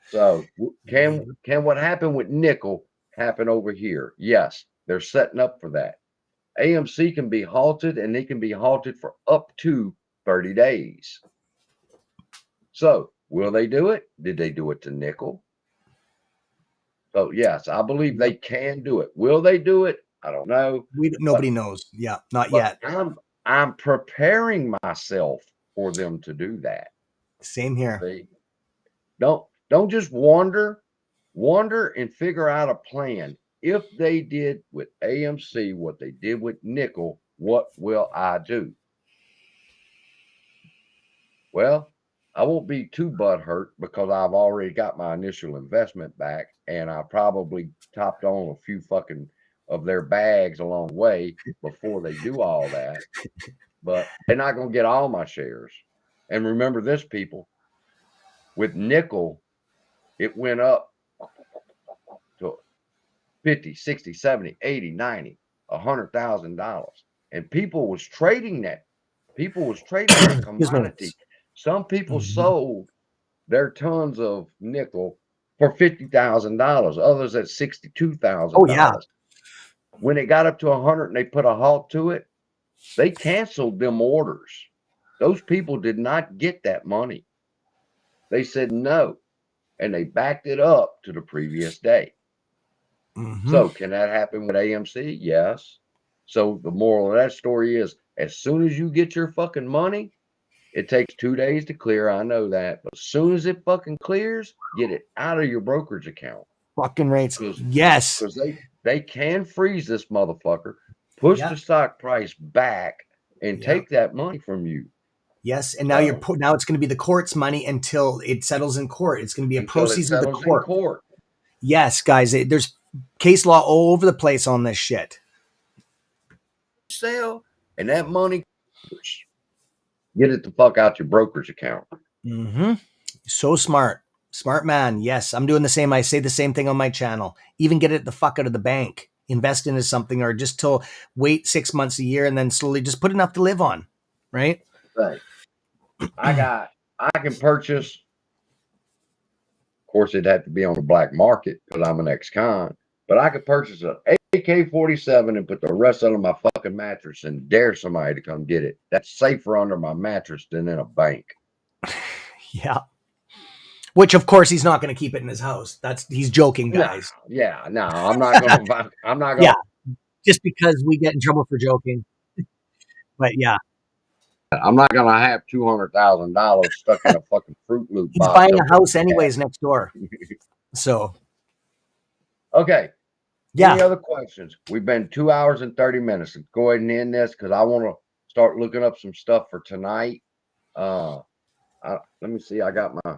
So can what happened with nickel happen over here? Yes, they're setting up for that. AMC can be halted, and they can be halted for up to 30 days. So will they do it? Did they do it to nickel? So yes, I believe they can do it. Will they do it? I don't know. Nobody knows. Yeah, not yet. I'm preparing myself for them to do that. Same here. See? Don't just wonder and figure out a plan. If they did with AMC what they did with nickel, what will I do? Well, I won't be too butthurt because I've already got my initial investment back, and I probably topped on a few fucking of their bags along the way before they do all that. But they're not going to get all my shares. And remember this, people, with nickel, it went up to 50, 60, 70, 80, 90, $100,000. And people was trading that. People was trading that commodity. Some people sold their tons of nickel for $50,000, others at $62,000. Oh, yeah. When it got up to 100 and they put a halt to it, they canceled them orders. Those people did not get that money. They said no, and they backed it up to the previous day. So can that happen with AMC? Yes. So the moral of that story is, as soon as you get your fucking money, it takes 2 days to clear. I know that. But as soon as it fucking clears, get it out of your brokerage account. Fucking rates. Yes. Because they can freeze this motherfucker, push the stock price back, and take that money from you. Yes, and now now it's going to be the court's money until it settles in court. It's going to be a proceeds of the court. Yes, guys, there's case law all over the place on this shit. Sell, and that money, get it the fuck out your brokerage account. So smart. Smart man. Yes, I'm doing the same. I say the same thing on my channel. Even get it the fuck out of the bank. Invest into something, or just till wait 6 months, a year, and then slowly just put enough to live on. Right? Right. I can purchase, of course, it'd have to be on the black market because I'm an ex-con, but I could purchase an AK-47 and put the rest under my fucking mattress and dare somebody to come get it. That's safer under my mattress than in a bank. Yeah. Which, of course, he's not going to keep it in his house. He's joking, guys. Yeah, no, I'm not going to. I'm not going to. Yeah, just because we get in trouble for joking. But yeah. I'm not going to have $200,000 stuck in a fucking Fruit Loop box. He's buying a house anyways next door. So. Okay. Yeah. Any other questions? We've been 2 hours and 30 minutes. Let's go ahead and end this because I want to start looking up some stuff for tonight. Let me see. I got my.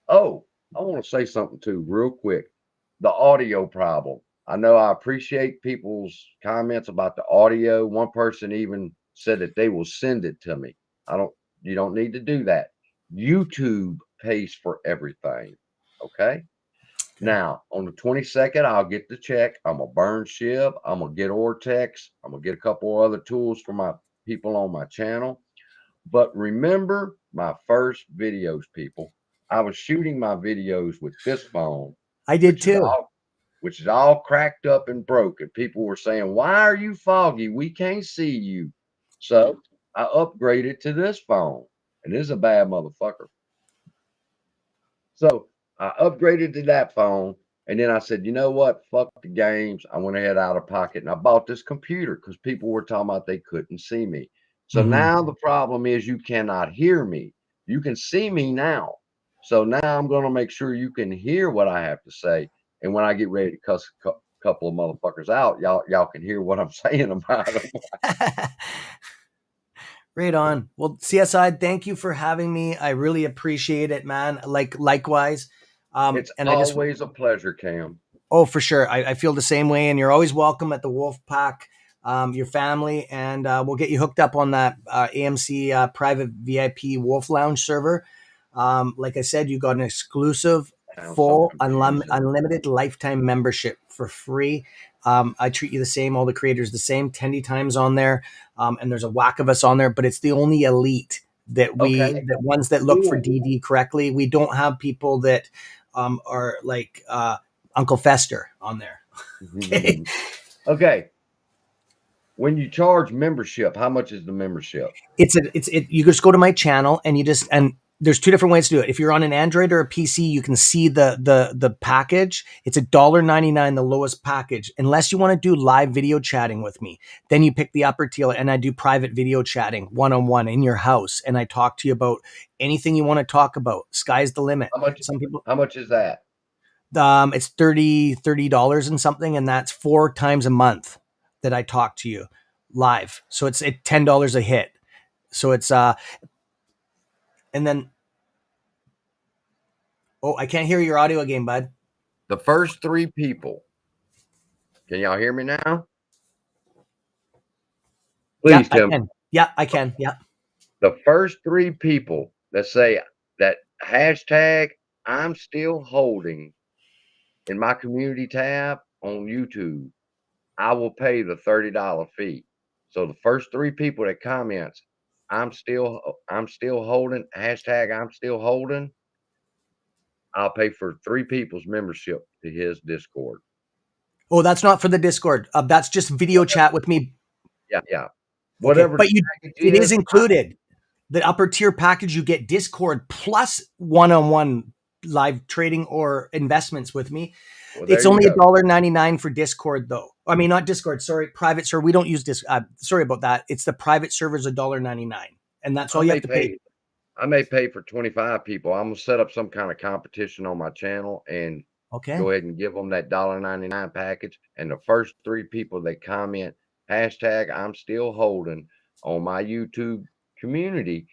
Oh, I want to say something too, real quick. The audio problem. I know I appreciate people's comments about the audio. One person even said that they will send it to me. You don't need to do that. YouTube pays for everything. Okay. Now, on the 22nd, I'll get the check. I'm going to burn SHIB. I'm going to get Ortex. I'm going to get a couple other tools for my people on my channel. But remember my first videos, people. I was shooting my videos with this phone. I did too. Which is all cracked up and broken. People were saying, why are you foggy? We can't see you. So I upgraded to this phone. And this is a bad motherfucker. So I upgraded to that phone. And then I said, you know what? Fuck the games. I went ahead out of pocket and I bought this computer because people were talking about they couldn't see me. So now the problem is you cannot hear me. You can see me now. So now I'm going to make sure you can hear what I have to say. And when I get ready to cuss a couple of motherfuckers out, y'all can hear what I'm saying about them. Right on. Well, CSI, thank you for having me. I really appreciate it, man. Likewise. It's And always a pleasure, Cam. Oh, for sure. I feel the same way. And you're always welcome at the Wolf Pack, your family. And we'll get you hooked up on that AMC private VIP Wolf Lounge server. Like I said, you got an exclusive, full, unlimited lifetime membership for free. I treat you the same. All the creators the same. 10 times on there. And there's a whack of us on there, but it's the only elite that that ones that look for DD correctly. We don't have people that are like Uncle Fester on there. Okay. Okay. When you charge membership, how much is the membership? You just go to my channel and and there's two different ways to do it. If you're on an Android or a PC, you can see the package. It's $1.99, the lowest package, unless you want to do live video chatting with me. Then you pick the upper tier, and I do private video chatting one-on-one in your house, and I talk to you about anything you want to talk about. Sky's the limit. How much is that? It's $30 and something, and that's 4 times a month that I talk to you live. So it's $10 a hit. So it's and then I can't hear your audio again, bud. The first 3 people. Can y'all hear me now? Please, Tim. Yeah, I can. Yeah. The first 3 people that say that hashtag I'm still holding in my community tab on YouTube, I will pay the $30 fee. So the first 3 people that comments, I'm still holding, hashtag I'm still holding, I'll pay for 3 people's membership to his Discord. Oh, that's not for the Discord. That's just video chat with me. Yeah. Whatever. Okay, but it is included. The upper tier package, you get Discord plus one-on-one live trading or investments with me. Well, it's only $1.99 for Discord, though. I mean, not Discord. Sorry, private server. We don't use this. Sorry about that. It's the private server's $1.99, and that's all you have to pay. I may pay for 25 people. I'm gonna set up some kind of competition on my channel and go ahead and give them that $1.99 package. And the first 3 people that comment hashtag I'm still holding on my YouTube community,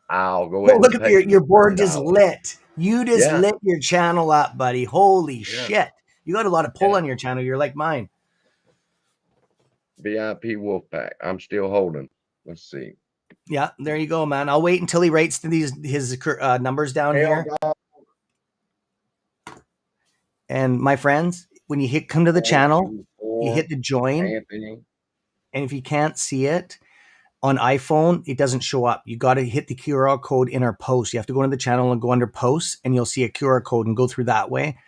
I'll go ahead. Look at your board just lit. You just lit your channel up, buddy. Holy shit! You got a lot of pull on your channel. You're like mine. VIP Wolfpack. I'm still holding. Let's see. Yeah, there you go, man. I'll wait until he writes his numbers down here. God. And my friends, when you come to the channel, you hit the join. Anthony. And if you can't see it on iPhone, it doesn't show up. You got to hit the QR code in our post. You have to go into the channel and go under posts, and you'll see a QR code and go through that way.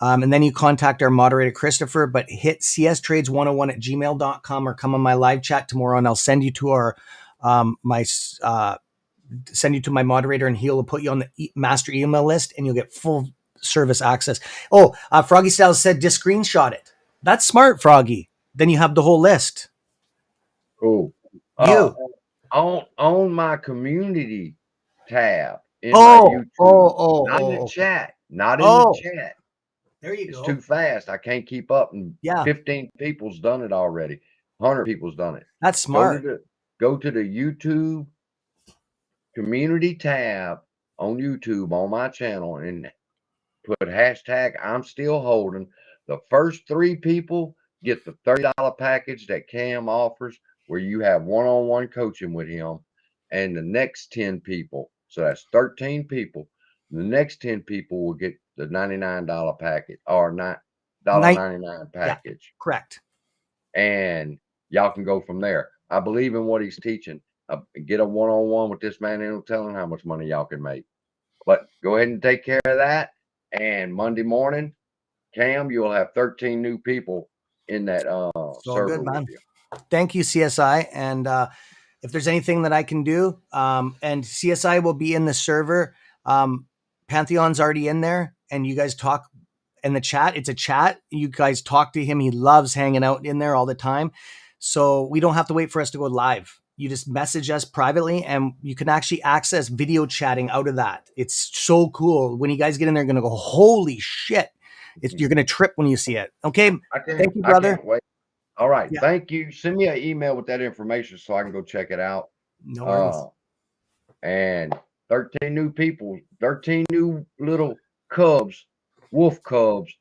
And then you contact our moderator, Christopher, but hit cstrades101@gmail.com or come on my live chat tomorrow, and I'll send you to our send you to my moderator, and he'll put you on the master email list, and you'll get full service access. Froggy Styles said just screenshot it. That's smart, Froggy. Then you have the whole list. Cool. On my community tab in my YouTube. Not in the chat. Not in the chat. There you go. It's too fast. I can't keep up. And 15 people's done it already. 100 people's done it. That's smart. Go to the YouTube community tab on YouTube on my channel and put hashtag I'm still holding. The first 3 people get the $30 package that Cam offers, where you have one-on-one coaching with him, and the next 10 people, so that's 13 people, the next 10 people will get the $99 package or $9.99 package. Yeah, correct. And y'all can go from there. I believe in what he's teaching. Get a one-on-one with this man and he'll tell him how much money y'all can make. But go ahead and take care of that. And Monday morning, Cam, you'll have 13 new people in that server. Good, man. Thank you, CSI. And if there's anything that I can do, and CSI will be in the server. Pantheon's already in there, and you guys talk in the chat. It's a chat. You guys talk to him. He loves hanging out in there all the time. So we don't have to wait for us to go live. you just message us privately, and you can actually access video chatting out of that. It's so cool. When you guys get in there, you're going to go, holy shit. You're going to trip when you see it. Okay. Thank you, I brother. can't wait. All right. Yeah. Thank you. Send me an email with that information so I can go check it out. No worries. And 13 new people, 13 new little cubs, wolf cubs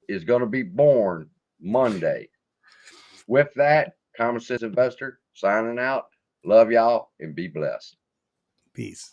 is going to be born Monday. With that, Common Sense Investor signing out. Love y'all and be blessed. Peace.